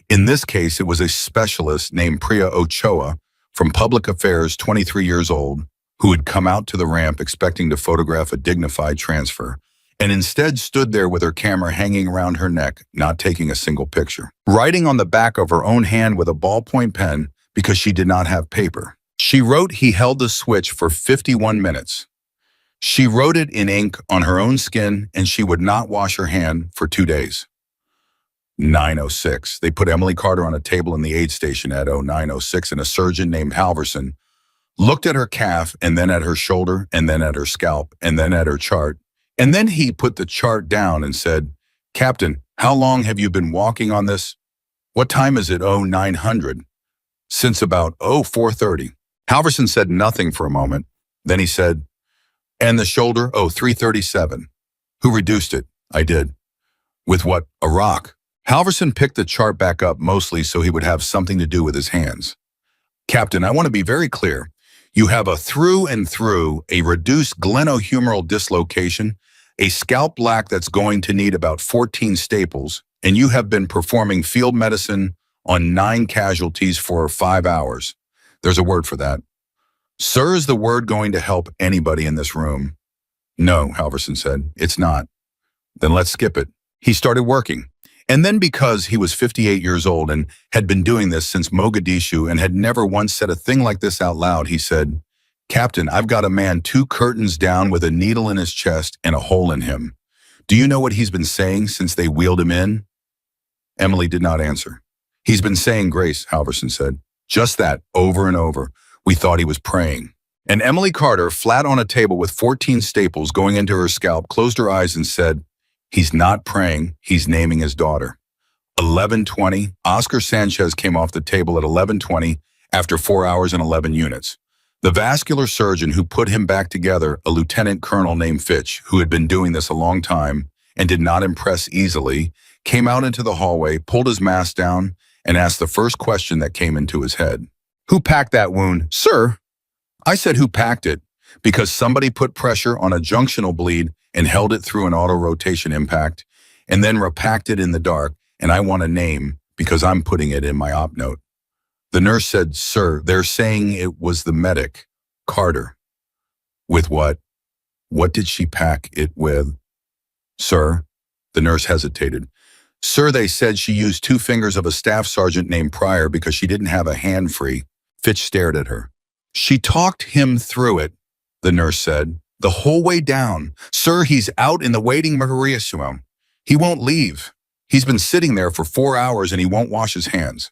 A: In this case, it was a specialist named Priya Ochoa from Public Affairs, 23 years old, who had come out to the ramp expecting to photograph a dignified transfer, and instead stood there with her camera hanging around her neck, not taking a single picture. Writing on the back of her own hand with a ballpoint pen because she did not have paper. She wrote he held the switch for 51 minutes. She wrote it in ink on her own skin, and she would not wash her hand for 2 days. 9:06. They put Emily Carter on a table in the aid station at 09:06, and a surgeon named Halverson looked at her calf, and then at her shoulder, and then at her scalp, and then at her chart. And then he put the chart down and said, "Captain, how long have you been walking on this?" "What time is it?" "Oh, 900. "Since about 04:30. Halverson said nothing for a moment. Then he said, "And the shoulder?" "Oh, 337. "Who reduced it?" "I did." "With what?" "A rock." Halverson picked the chart back up, mostly so he would have something to do with his hands. "Captain, I want to be very clear. You have a through and through, a reduced glenohumeral dislocation, a scalp black that's going to need about 14 staples, and you have been performing field medicine on 9 casualties for 5 hours. There's a word for that. Sir, is the word going to help anybody in this room?" "No," Halverson said, "it's not." "Then let's skip it." He started working. And then, because he was 58 years old and had been doing this since Mogadishu and had never once said a thing like this out loud, he said, "Captain, I've got a man 2 curtains down with a needle in his chest and a hole in him. Do you know what he's been saying since they wheeled him in?" Emily did not answer. "He's been saying grace," Halverson said. "Just that, over and over. We thought he was praying." And Emily Carter, flat on a table with 14 staples going into her scalp, closed her eyes and said, "He's not praying, he's naming his daughter." 11:20, Oscar Sanchez came off the table at 11:20 after 4 hours and 11 units. The vascular surgeon who put him back together, a lieutenant colonel named Fitch, who had been doing this a long time and did not impress easily, came out into the hallway, pulled his mask down, and asked the first question that came into his head. Who packed that wound? Sir, I said who packed it because somebody put pressure on a junctional bleed and held it through an auto-rotation impact and then repacked it in the dark, and I want a name because I'm putting it in my op note. The nurse said, sir, they're saying it was the medic, Carter. With what? What did she pack it with? Sir, the nurse hesitated. Sir, they said she used 2 fingers of a staff sergeant named Pryor because she didn't have a hand free. Fitch stared at her. She talked him through it, the nurse said, the whole way down. Sir, he's out in the waiting Maria. He won't leave. He's been sitting there for 4 hours and he won't wash his hands.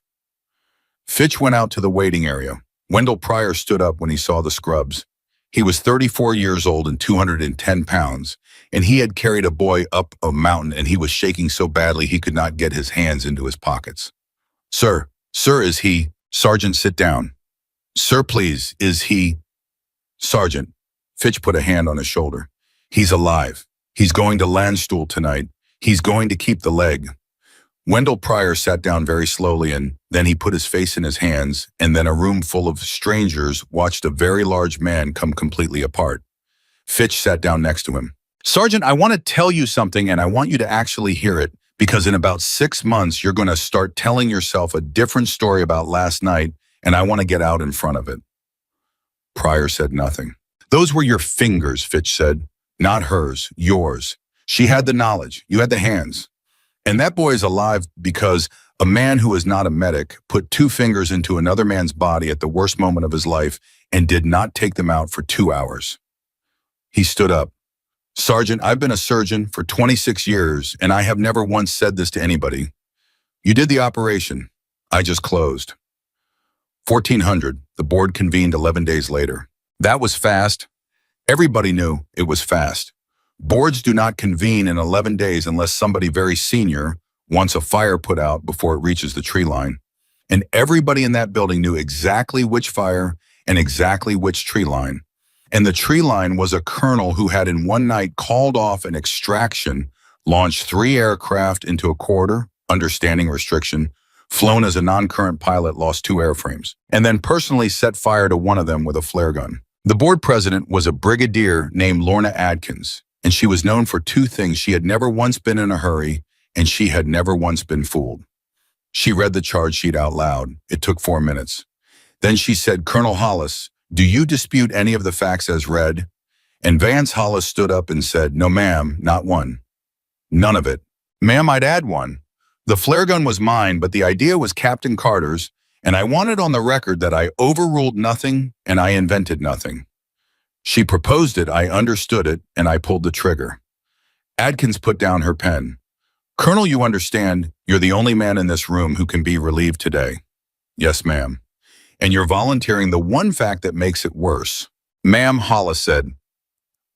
A: Fitch went out to the waiting area. Wendell Pryor stood up when he saw the scrubs. He was 34 years old and 210 pounds, and he had carried a boy up a mountain and he was shaking so badly he could not get his hands into his pockets. Sir, is he? Sergeant, sit down. Sir, please, is he? Sergeant. Fitch put a hand on his shoulder. He's alive. He's going to Landstuhl tonight. He's going to keep the leg. Wendell Pryor sat down very slowly and then he put his face in his hands, and then a room full of strangers watched a very large man come completely apart. Fitch sat down next to him. Sergeant, I want to tell you something and I want you to actually hear it because in about 6 months you're going to start telling yourself a different story about last night and I want to get out in front of it. Pryor said nothing. Those were your fingers, Fitch said. Not hers, yours. She had the knowledge. You had the hands. And that boy is alive because a man who is not a medic put 2 fingers into another man's body at the worst moment of his life and did not take them out for 2 hours. He stood up. Sergeant, I've been a surgeon for 26 years and I have never once said this to anybody. You did the operation. I just closed. 1400, the board convened 11 days later. That was fast. Everybody knew it was fast. Boards do not convene in 11 days unless somebody very senior wants a fire put out before it reaches the tree line. And everybody in that building knew exactly which fire and exactly which tree line. And the tree line was a colonel who had in one night called off an extraction, launched 3 aircraft into a corridor, understanding restriction, flown as a non-current pilot, lost 2 airframes, and then personally set fire to one of them with a flare gun. The board president was a brigadier named Lorna Adkins, and she was known for 2 things. She had never once been in a hurry, and she had never once been fooled. She read the charge sheet out loud. It took 4 minutes. Then she said, Colonel Hollis, do you dispute any of the facts as read? And Vance Hollis stood up and said, no, ma'am, not one. None of it. Ma'am, I'd add one. The flare gun was mine, but the idea was Captain Carter's, and I wanted on the record that I overruled nothing and I invented nothing. She proposed it, I understood it, and I pulled the trigger. Adkins put down her pen. Colonel, you understand, you're the only man in this room who can be relieved today. Yes, ma'am. And you're volunteering the one fact that makes it worse. Ma'am, Hollis said,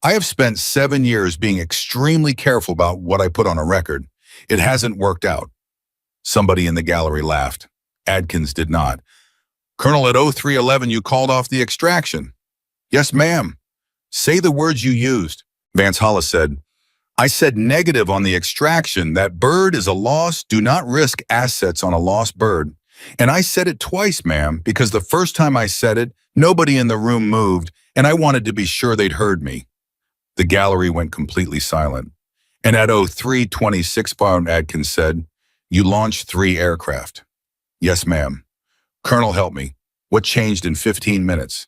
A: I have spent 7 years being extremely careful about what I put on a record. It hasn't worked out. Somebody in the gallery laughed. Adkins did not. Colonel, at 0311 you called off the extraction. Yes, ma'am. Say the words you used. Vance Hollis said, I said negative on the extraction. That bird is a loss. Do not risk assets on a lost bird. And I said it twice, ma'am, because the first time I said it, nobody in the room moved, and I wanted to be sure they'd heard me. The gallery went completely silent. And at 0326, Adkins said, you launched 3 aircraft. Yes, ma'am. Colonel, help me. What changed in 15 minutes?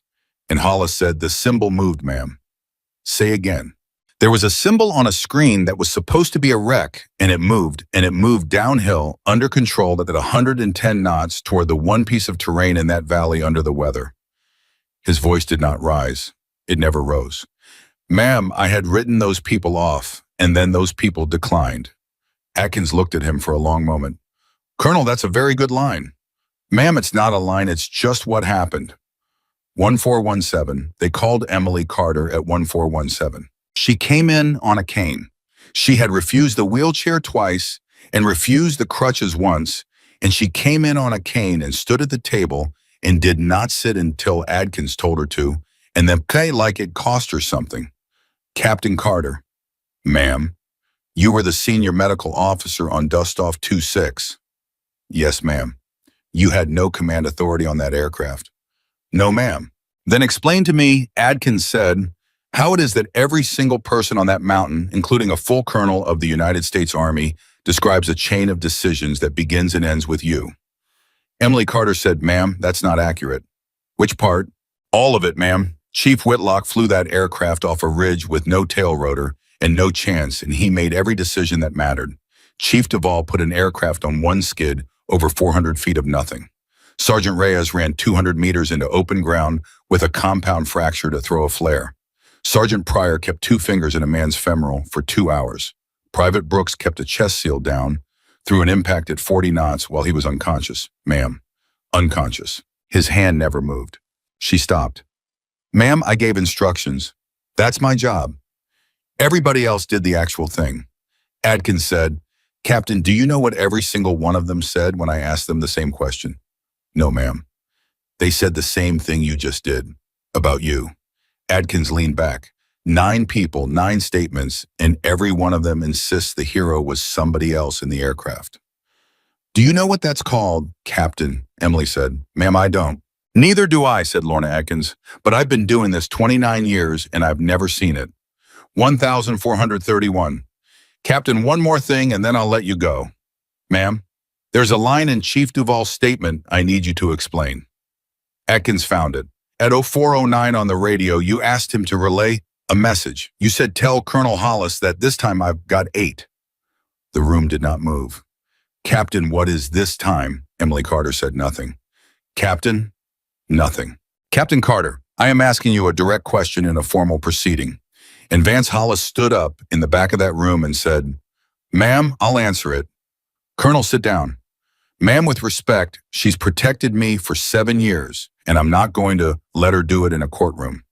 A: And Hollis said, the symbol moved, ma'am. Say again. There was a symbol on a screen that was supposed to be a wreck, and it moved downhill under control at 110 knots toward the one piece of terrain in that valley under the weather. His voice did not rise. It never rose. Ma'am, I had written those people off, and then those people declined. Atkins looked at him for a long moment. Colonel, that's a very good line. Ma'am, it's not a line, it's just what happened. 1417, they called Emily Carter at 1417. She came in on a cane. She had refused the wheelchair twice and refused the crutches once, and she came in on a cane and stood at the table and did not sit until Adkins told her to, and then play like it cost her something. Captain Carter, ma'am, you were the senior medical officer on Dustoff 26. Yes, ma'am. You had no command authority on that aircraft. No, ma'am. Then explain to me, Adkins said, how it is that every single person on that mountain, including a full colonel of the United States Army, describes a chain of decisions that begins and ends with you. Emily Carter said, ma'am, that's not accurate. Which part? All of it, ma'am. Chief Whitlock flew that aircraft off a ridge with no tail rotor and no chance, and he made every decision that mattered. Chief Duvall put an aircraft on one skid over 400 feet of nothing. Sergeant Reyes ran 200 meters into open ground with a compound fracture to throw a flare. Sergeant Pryor kept 2 fingers in a man's femoral for 2 hours. Private Brooks kept a chest seal down through an impact at 40 knots while he was unconscious. Ma'am, unconscious. His hand never moved. She stopped. Ma'am, I gave instructions. That's my job. Everybody else did the actual thing. Adkins said, Captain, do you know what every single one of them said when I asked them the same question? No, ma'am. They said the same thing you just did. About you. Adkins leaned back. 9 people, 9 statements, and every one of them insists the hero was somebody else in the aircraft. Do you know what that's called, Captain? Emily said. Ma'am, I don't. Neither do I, said Lorna Atkins, but I've been doing this 29 years and I've never seen it. 1,431. Captain, one more thing and then I'll let you go. Ma'am, there's a line in Chief Duvall's statement I need you to explain. Atkins found it. At 0409 on the radio, you asked him to relay a message. You said, tell Colonel Hollis that this time I've got 8. The room did not move. Captain, what is this time? Emily Carter said nothing. Captain, nothing. Captain Carter, I am asking you a direct question in a formal proceeding. And Vance Hollis stood up in the back of that room and said, Ma'am, I'll answer it. Colonel, sit down. Ma'am, with respect, she's protected me for 7 years, and I'm not going to let her do it in a courtroom.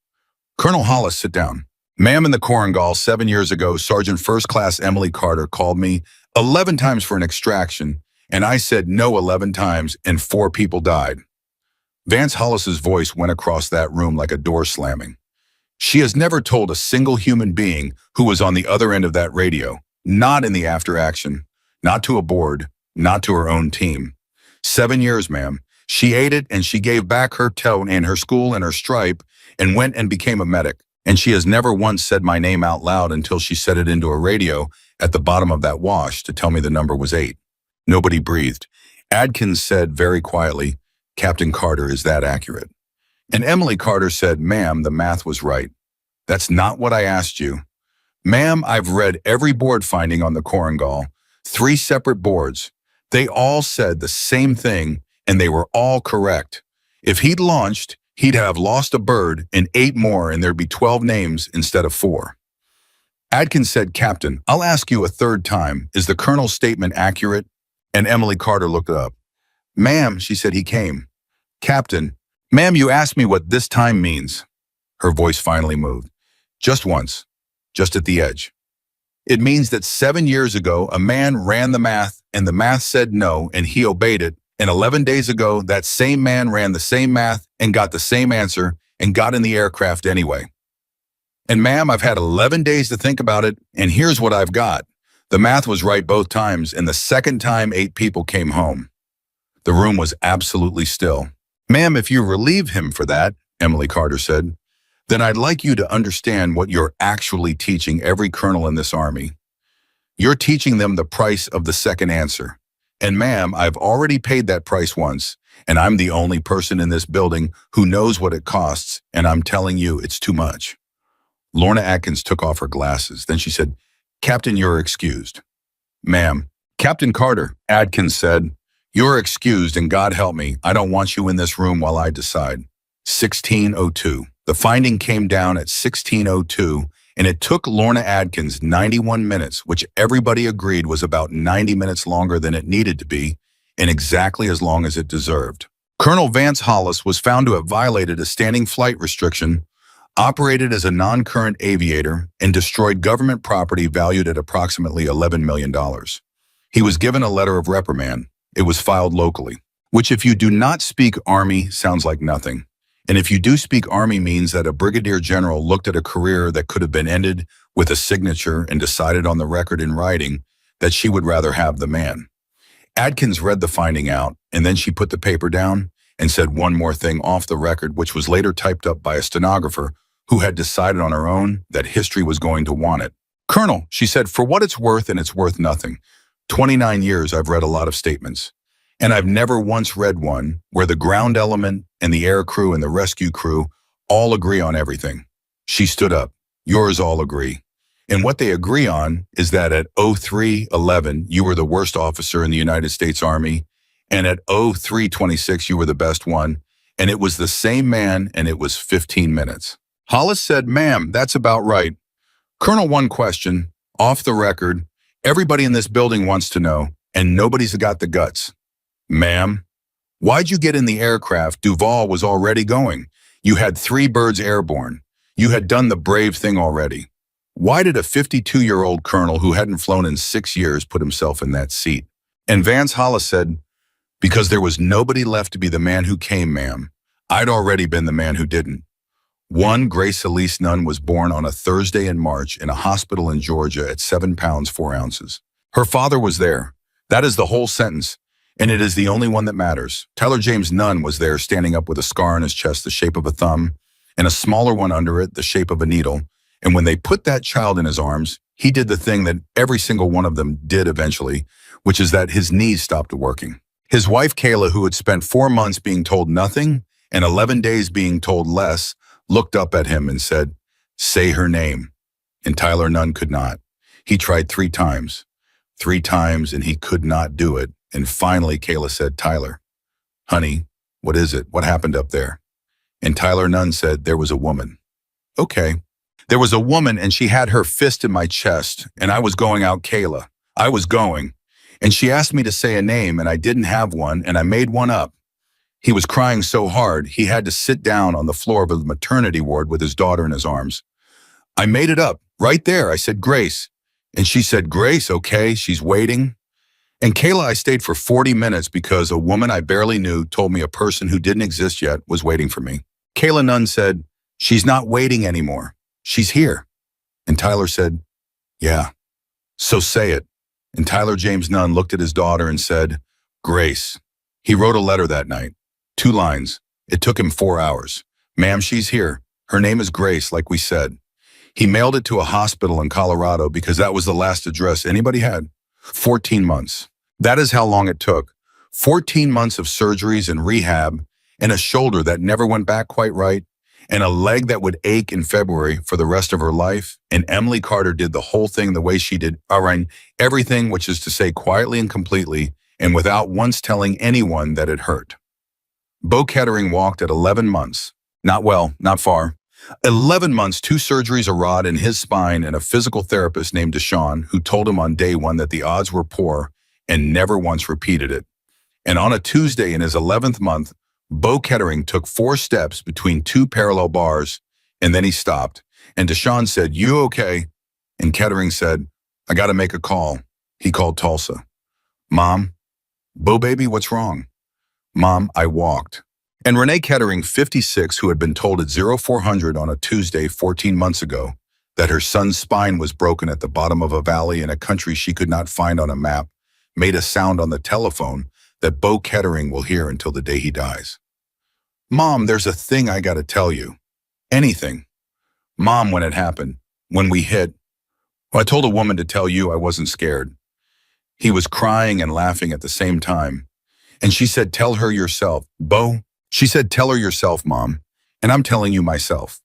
A: Colonel Hollis, sit down. Ma'am, in the Korengal 7 years ago, Sergeant First Class Emily Carter called me 11 times for an extraction, and I said no 11 times, and 4 people died. Vance Hollis's voice went across that room like a door slamming. She has never told a single human being who was on the other end of that radio, not in the after action, not to a board, not to her own team. 7 years, ma'am. She ate it and she gave back her tone and her school and her stripe and went and became a medic. And she has never once said my name out loud until she said it into a radio at the bottom of that wash to tell me the number was 8. Nobody breathed. Adkins said very quietly, Captain Carter, is that accurate? And Emily Carter said, ma'am, the math was right. That's not what I asked you. Ma'am, I've read every board finding on the Korengal, 3 separate boards. They all said the same thing, and they were all correct. If he'd launched, he'd have lost a bird and 8 more, and there'd be 12 names instead of 4. Adkins said, Captain, I'll ask you a 3rd time. Is the colonel's statement accurate? And Emily Carter looked up. Ma'am, she said, he came. Captain, ma'am, you asked me what this time means. Her voice finally moved. Just once, just at the edge. It means that 7 years ago, a man ran the math and the math said no and he obeyed it. And 11 days ago, that same man ran the same math and got the same answer and got in the aircraft anyway. And ma'am, I've had 11 days to think about it, and here's what I've got. The math was right both times, and the second time 8 people came home. The room was absolutely still. Ma'am, if you relieve him for that, Emily Carter said, then I'd like you to understand what you're actually teaching every colonel in this army. You're teaching them the price of the second answer. And ma'am, I've already paid that price once, and I'm the only person in this building who knows what it costs, and I'm telling you it's too much. Lorna Atkins took off her glasses. Then she said, Captain, you're excused. Ma'am, Captain Carter, Atkins said, you're excused, and God help me, I don't want you in this room while I decide. 1602. The finding came down at 1602, and it took Lorna Atkins 91 minutes, which everybody agreed was about 90 minutes longer than it needed to be, and exactly as long as it deserved. Colonel Vance Hollis was found to have violated a standing flight restriction, operated as a non-current aviator, and destroyed government property valued at approximately $11 million. He was given a letter of reprimand. It was filed locally, which if you do not speak Army sounds like nothing. And if you do speak Army means that a brigadier general looked at a career that could have been ended with a signature and decided on the record in writing that she would rather have the man. Adkins read the finding out, and then she put the paper down and said one more thing off the record, which was later typed up by a stenographer who had decided on her own that history was going to want it. Colonel, she said, for what it's worth, and it's worth nothing. 29 years I've read a lot of statements, and I've never once read one where the ground element and the air crew and the rescue crew all agree on everything. She stood up. Yours all agree. And what they agree on is that at 03:11, you were the worst officer in the United States Army, and at 03:26, you were the best one, and it was the same man, and it was 15 minutes. Hollis said, ma'am, that's about right. Colonel, one question, off the record, everybody in this building wants to know, and nobody's got the guts. Ma'am, why'd you get in the aircraft Duval was already going? You had 3 birds airborne. You had done the brave thing already. Why did a 52-year-old colonel who hadn't flown in 6 years put himself in that seat? And Vance Hollis said, because there was nobody left to be the man who came, ma'am. I'd already been the man who didn't. One Grace Elise Nunn was born on a Thursday in March in a hospital in Georgia at 7 pounds 4 ounces. Her father was there. That is the whole sentence, and it is the only one that matters. Tyler James Nunn was there standing up with a scar on his chest the shape of a thumb, and a smaller one under it the shape of a needle. And when they put that child in his arms, he did the thing that every single one of them did eventually, which is that his knees stopped working. His wife, Kayla, who had spent 4 months being told nothing and 11 days being told less, looked up at him and said, say her name. And Tyler Nunn could not. He tried 3 times. 3 times, and he could not do it. And finally, Kayla said, Tyler, honey, what is it? What happened up there? And Tyler Nunn said, there was a woman. Okay. There was a woman, and she had her fist in my chest, and I was going out, Kayla. I was going. And she asked me to say a name, and I didn't have one, and I made one up. He was crying so hard, he had to sit down on the floor of a maternity ward with his daughter in his arms. I made it up, right there. I said, Grace. And she said, Grace, okay, she's waiting. And Kayla, I stayed for 40 minutes because a woman I barely knew told me a person who didn't exist yet was waiting for me. Kayla Nunn said, she's not waiting anymore. She's here. And Tyler said, yeah. So say it. And Tyler James Nunn looked at his daughter and said, Grace. He wrote a letter that night. 2 lines. It took him 4 hours. Ma'am, she's here. Her name is Grace, like we said. He mailed it to a hospital in Colorado because that was the last address anybody had. 14 months. That is how long it took. 14 months of surgeries and rehab, and a shoulder that never went back quite right, and a leg that would ache in February for the rest of her life. And Emily Carter did the whole thing the way she did, everything, which is to say quietly and completely, and without once telling anyone that it hurt. Bo Kettering walked at 11 months. Not well, not far. 11 months, 2 surgeries, a rod in his spine, and a physical therapist named Deshawn, who told him on day 1 that the odds were poor and never once repeated it. And on a Tuesday in his 11th month, Bo Kettering took 4 steps between 2 parallel bars, and then he stopped. And Deshawn said, you okay? And Kettering said, I got to make a call. He called Tulsa. Mom, Bo baby, what's wrong? Mom, I walked. And Renee Kettering, 56, who had been told at 0400 on a Tuesday 14 months ago that her son's spine was broken at the bottom of a valley in a country she could not find on a map, made a sound on the telephone that Bo Kettering will hear until the day he dies. Mom, there's a thing I got to tell you. Anything. Mom, when it happened, when we hit, well, I told a woman to tell you I wasn't scared. He was crying and laughing at the same time. And she said, tell her yourself. Bo, she said, tell her yourself, Mom. And I'm telling you myself.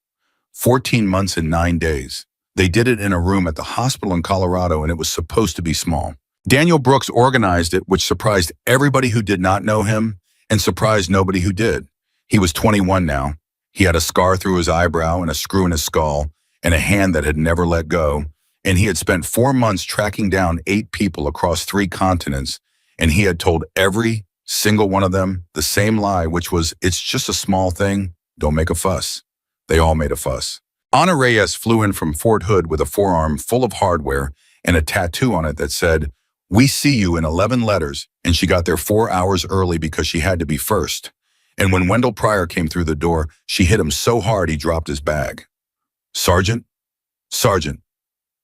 A: 14 months and 9 days. They did it in a room at the hospital in Colorado, and it was supposed to be small. Daniel Brooks organized it, which surprised everybody who did not know him and surprised nobody who did. He was 21 now. He had a scar through his eyebrow and a screw in his skull and a hand that had never let go. And he had spent 4 months tracking down 8 people across 3 continents, and he had told every single one of them the same lie, which was, it's just a small thing, don't make a fuss. They all made a fuss. Ana Reyes flew in from Fort Hood with a forearm full of hardware and a tattoo on it that said, we see you, in 11 letters, and she got there 4 hours early because she had to be first. And when Wendell Pryor came through the door, she hit him so hard he dropped his bag. Sergeant,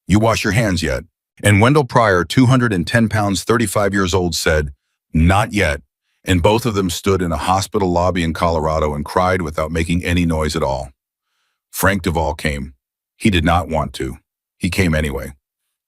A: you wash your hands yet? And Wendell Pryor, 210 pounds, 35 years old, said, Not yet. And both of them stood in a hospital lobby in Colorado and cried without making any noise at all. Frank Duvall came. He did not want to. He came anyway.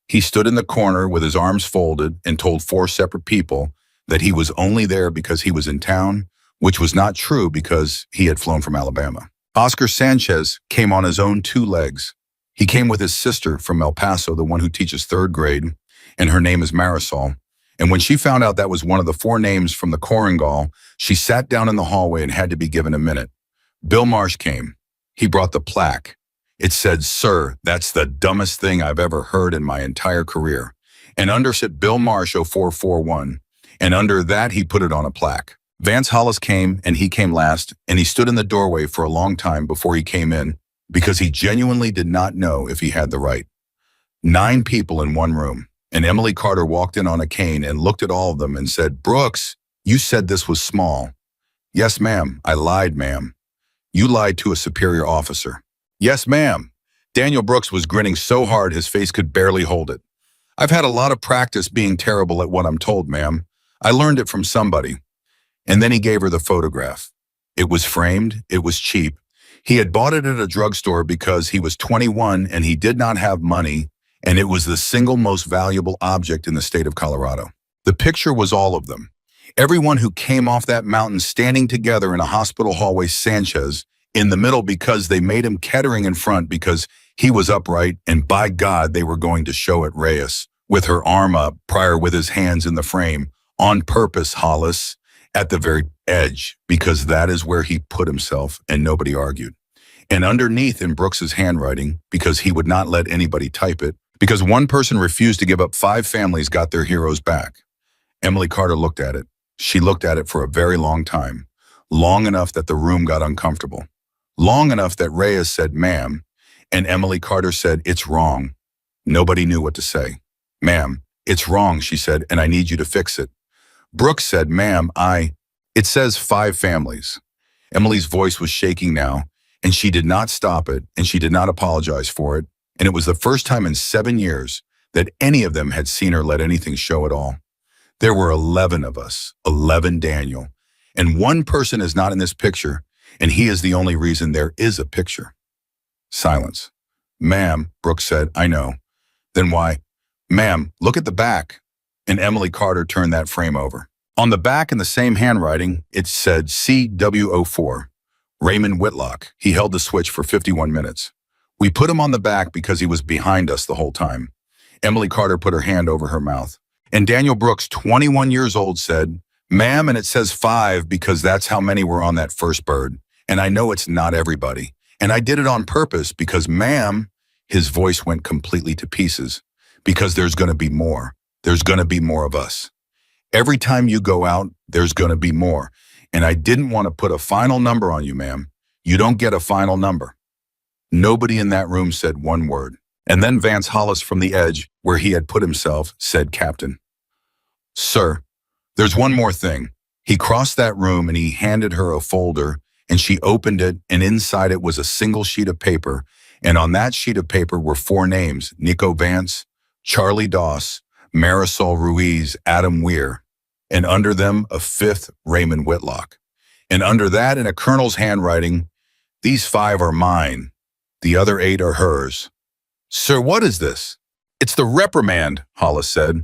A: He stood in the corner with his arms folded and told four separate people that he was only there because he was in town, which was not true because he had flown from Alabama. Oscar Sanchez came on his own two legs. He came with his sister from El Paso, the one who teaches third grade, and her name is Marisol. And when she found out that was one of the four names from the Korengal, she sat down in the hallway and had to be given a minute. Bill Marsh came. He brought the plaque. It said, "Sir, that's the dumbest thing I've ever heard in my entire career." And under said Bill Marsh 0441. And under that, he put it on a plaque. Vance Hollis came, and he came last, and he stood in the doorway for a long time before he came in, because he genuinely did not know if he had the right. 9 people in one room, and Emily Carter walked in on a cane and looked at all of them and said, "Brooks, you said this was small." "Yes, ma'am. I lied, ma'am." "You lied to a superior officer." "Yes, ma'am." Daniel Brooks was grinning so hard his face could barely hold it. "I've had a lot of practice being terrible at what I'm told, ma'am. I learned it from somebody." And then he gave her the photograph. It was framed, it was cheap. He had bought it at a drugstore because he was 21 and he did not have money, and it was the single most valuable object in the state of Colorado. The picture was all of them. Everyone who came off that mountain standing together in a hospital hallway, Sanchez, in the middle because they made him Kettering in front because he was upright, and by God, they were going to show it Reyes, with her arm up, Pryor with his hands in the frame, on purpose, Hollis, at the very edge, because that is where he put himself, and nobody argued. And underneath in Brooks's handwriting, because he would not let anybody type it, because one person refused to give up 5 families got their heroes back. Emily Carter looked at it. She looked at it for a very long time, long enough that the room got uncomfortable, long enough that Reyes said, "Ma'am," and Emily Carter said, "It's wrong." Nobody knew what to say. "Ma'am, it's wrong," she said, "and I need you to fix it." Brooks said, "Ma'am, it says 5 families. Emily's voice was shaking now, and she did not stop it, and she did not apologize for it, and it was the first time in 7 years that any of them had seen her let anything show at all. There were 11 of us, 11 Daniel, and one person is not in this picture, and he is the only reason there is a picture. Silence. "Ma'am," Brooks said, "I know." "Then why?" "Ma'am, look at the back." And Emily Carter turned that frame over. On the back in the same handwriting, it said CW04, Raymond Whitlock. He held the switch for 51 minutes. We put him on the back because he was behind us the whole time. Emily Carter put her hand over her mouth. And Daniel Brooks, 21 years old, said, "Ma'am, and it says 5 because that's how many were on that first bird. And I know it's not everybody. And I did it on purpose because, ma'am," his voice went completely to pieces, "because there's going to be more. There's going to be more of us. Every time you go out, there's going to be more. And I didn't want to put a final number on you, ma'am. You don't get a final number." Nobody in that room said one word. And then Vance Hollis from the edge, where he had put himself, said, "Captain." "Sir, there's one more thing." He crossed that room and he handed her a folder, and she opened it, and inside it was a single sheet of paper. And on that sheet of paper were 4 names: Nico Vance, Charlie Doss, Marisol Ruiz, Adam Weir, and under them a 5th, Raymond Whitlock. And under that, in a colonel's handwriting, "These 5 are mine. The other 8 are hers." "Sir, what is this?" "It's the reprimand," Hollis said.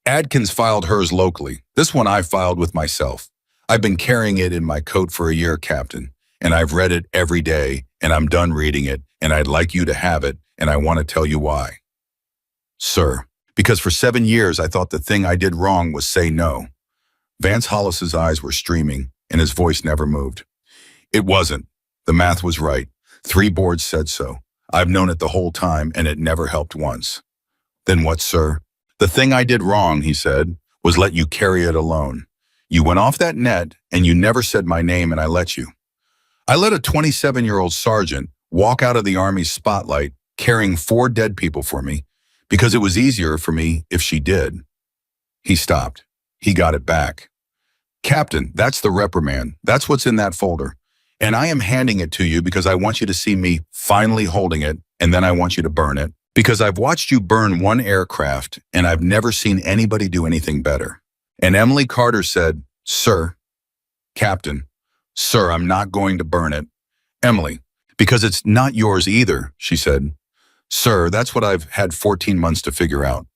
A: "Adkins filed hers locally. This one I filed with myself. I've been carrying it in my coat for a year, Captain, and I've read it every day, and I'm done reading it, and I'd like you to have it, and I want to tell you why." "Sir, because for 7 years I thought the thing I did wrong was say no." Vance Hollis's eyes were streaming, and his voice never moved. "It wasn't. The math was right. 3 boards said so. I've known it the whole time, and it never helped once." "Then what, sir?" "The thing I did wrong," he said, "was let you carry it alone. You went off that net, and you never said my name, and I let you. I let a 27-year-old sergeant walk out of the Army's spotlight carrying 4 dead people for me, because it was easier for me if she did." He stopped. He got it back. "Captain, that's the reprimand. That's what's in that folder. And I am handing it to you because I want you to see me finally holding it, and then I want you to burn it. Because I've watched you burn one aircraft, and I've never seen anybody do anything better. And Emily Carter said, "Sir, Captain, sir, I'm not going to burn it." "Emily, because it's not yours either," she said. "Sir, that's what I've had 14 months to figure out.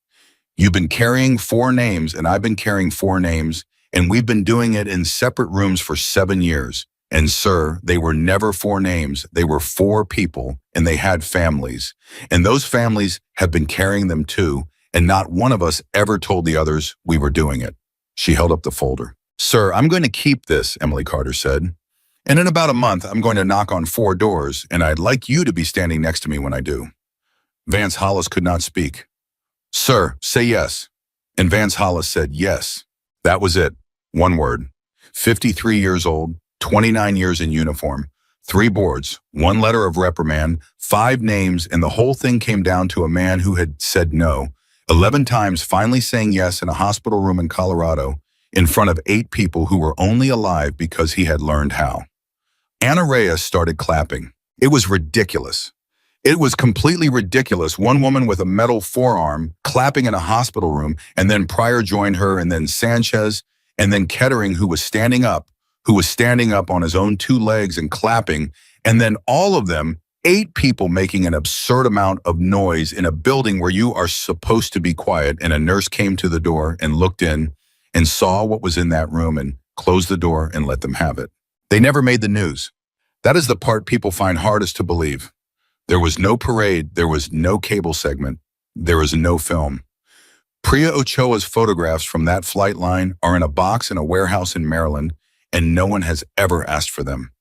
A: You've been carrying 4 names and I've been carrying 4 names, and we've been doing it in separate rooms for 7 years. And sir, they were never 4 names. They were 4 people and they had families. And those families have been carrying them too, and not one of us ever told the others we were doing it." She held up the folder. "Sir, I'm going to keep this," Emily Carter said. "And in about a month, I'm going to knock on 4 doors, and I'd like you to be standing next to me when I do." Vance Hollis could not speak. "Sir, say yes." And Vance Hollis said yes. That was it. One word. 53 years old, 29 years in uniform, 3 boards, 1 letter of reprimand, 5 names, and the whole thing came down to a man who had said no 11 times, finally saying yes in a hospital room in Colorado in front of 8 people who were only alive because he had learned how. Anna Reyes started clapping. It was ridiculous. It was completely ridiculous. One woman with a metal forearm clapping in a hospital room, and then Pryor joined her, and then Sanchez, and then Kettering, who was standing up on his own 2 legs and clapping, and then all of them, 8 people making an absurd amount of noise in a building where you are supposed to be quiet, and a nurse came to the door and looked in and saw what was in that room and closed the door and let them have it. They never made the news. That is the part people find hardest to believe. There was no parade, there was no cable segment, there was no film. Priya Ochoa's photographs from that flight line are in a box in a warehouse in Maryland, and no one has ever asked for them.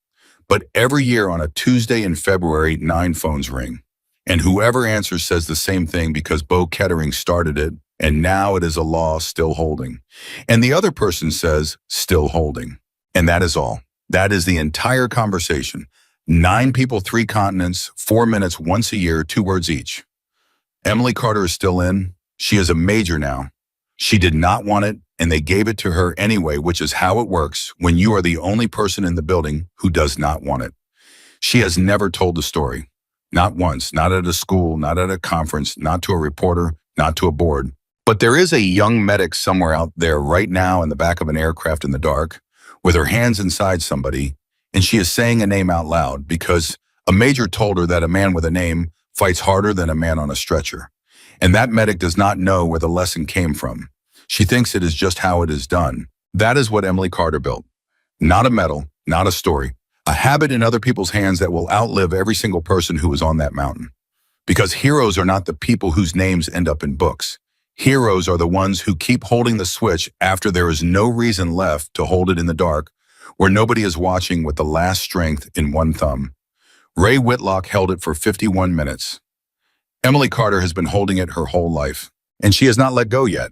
A: But every year on a Tuesday in February, 9 phones ring. And whoever answers says the same thing because Bo Kettering started it, and now it is a law still holding. And the other person says, still holding. And that is all. That is the entire conversation. 9 people, 3 continents, 4 minutes once a year, 2 words each. Emily Carter is still in. She is a major now. She did not want it, and they gave it to her anyway, which is how it works when you are the only person in the building who does not want it. She has never told the story. Not once, not at a school, not at a conference, not to a reporter, not to a board. But there is a young medic somewhere out there right now in the back of an aircraft in the dark, with her hands inside somebody, and she is saying a name out loud because a major told her that a man with a name fights harder than a man on a stretcher. And that medic does not know where the lesson came from. She thinks it is just how it is done. That is what Emily Carter built. Not a medal, not a story. A habit in other people's hands that will outlive every single person who is on that mountain. Because heroes are not the people whose names end up in books. Heroes are the ones who keep holding the switch after there is no reason left to hold it in the dark, where nobody is watching, with the last strength in one thumb. Ray Whitlock held it for 51 minutes. Emily Carter has been holding it her whole life, and she has not let go yet.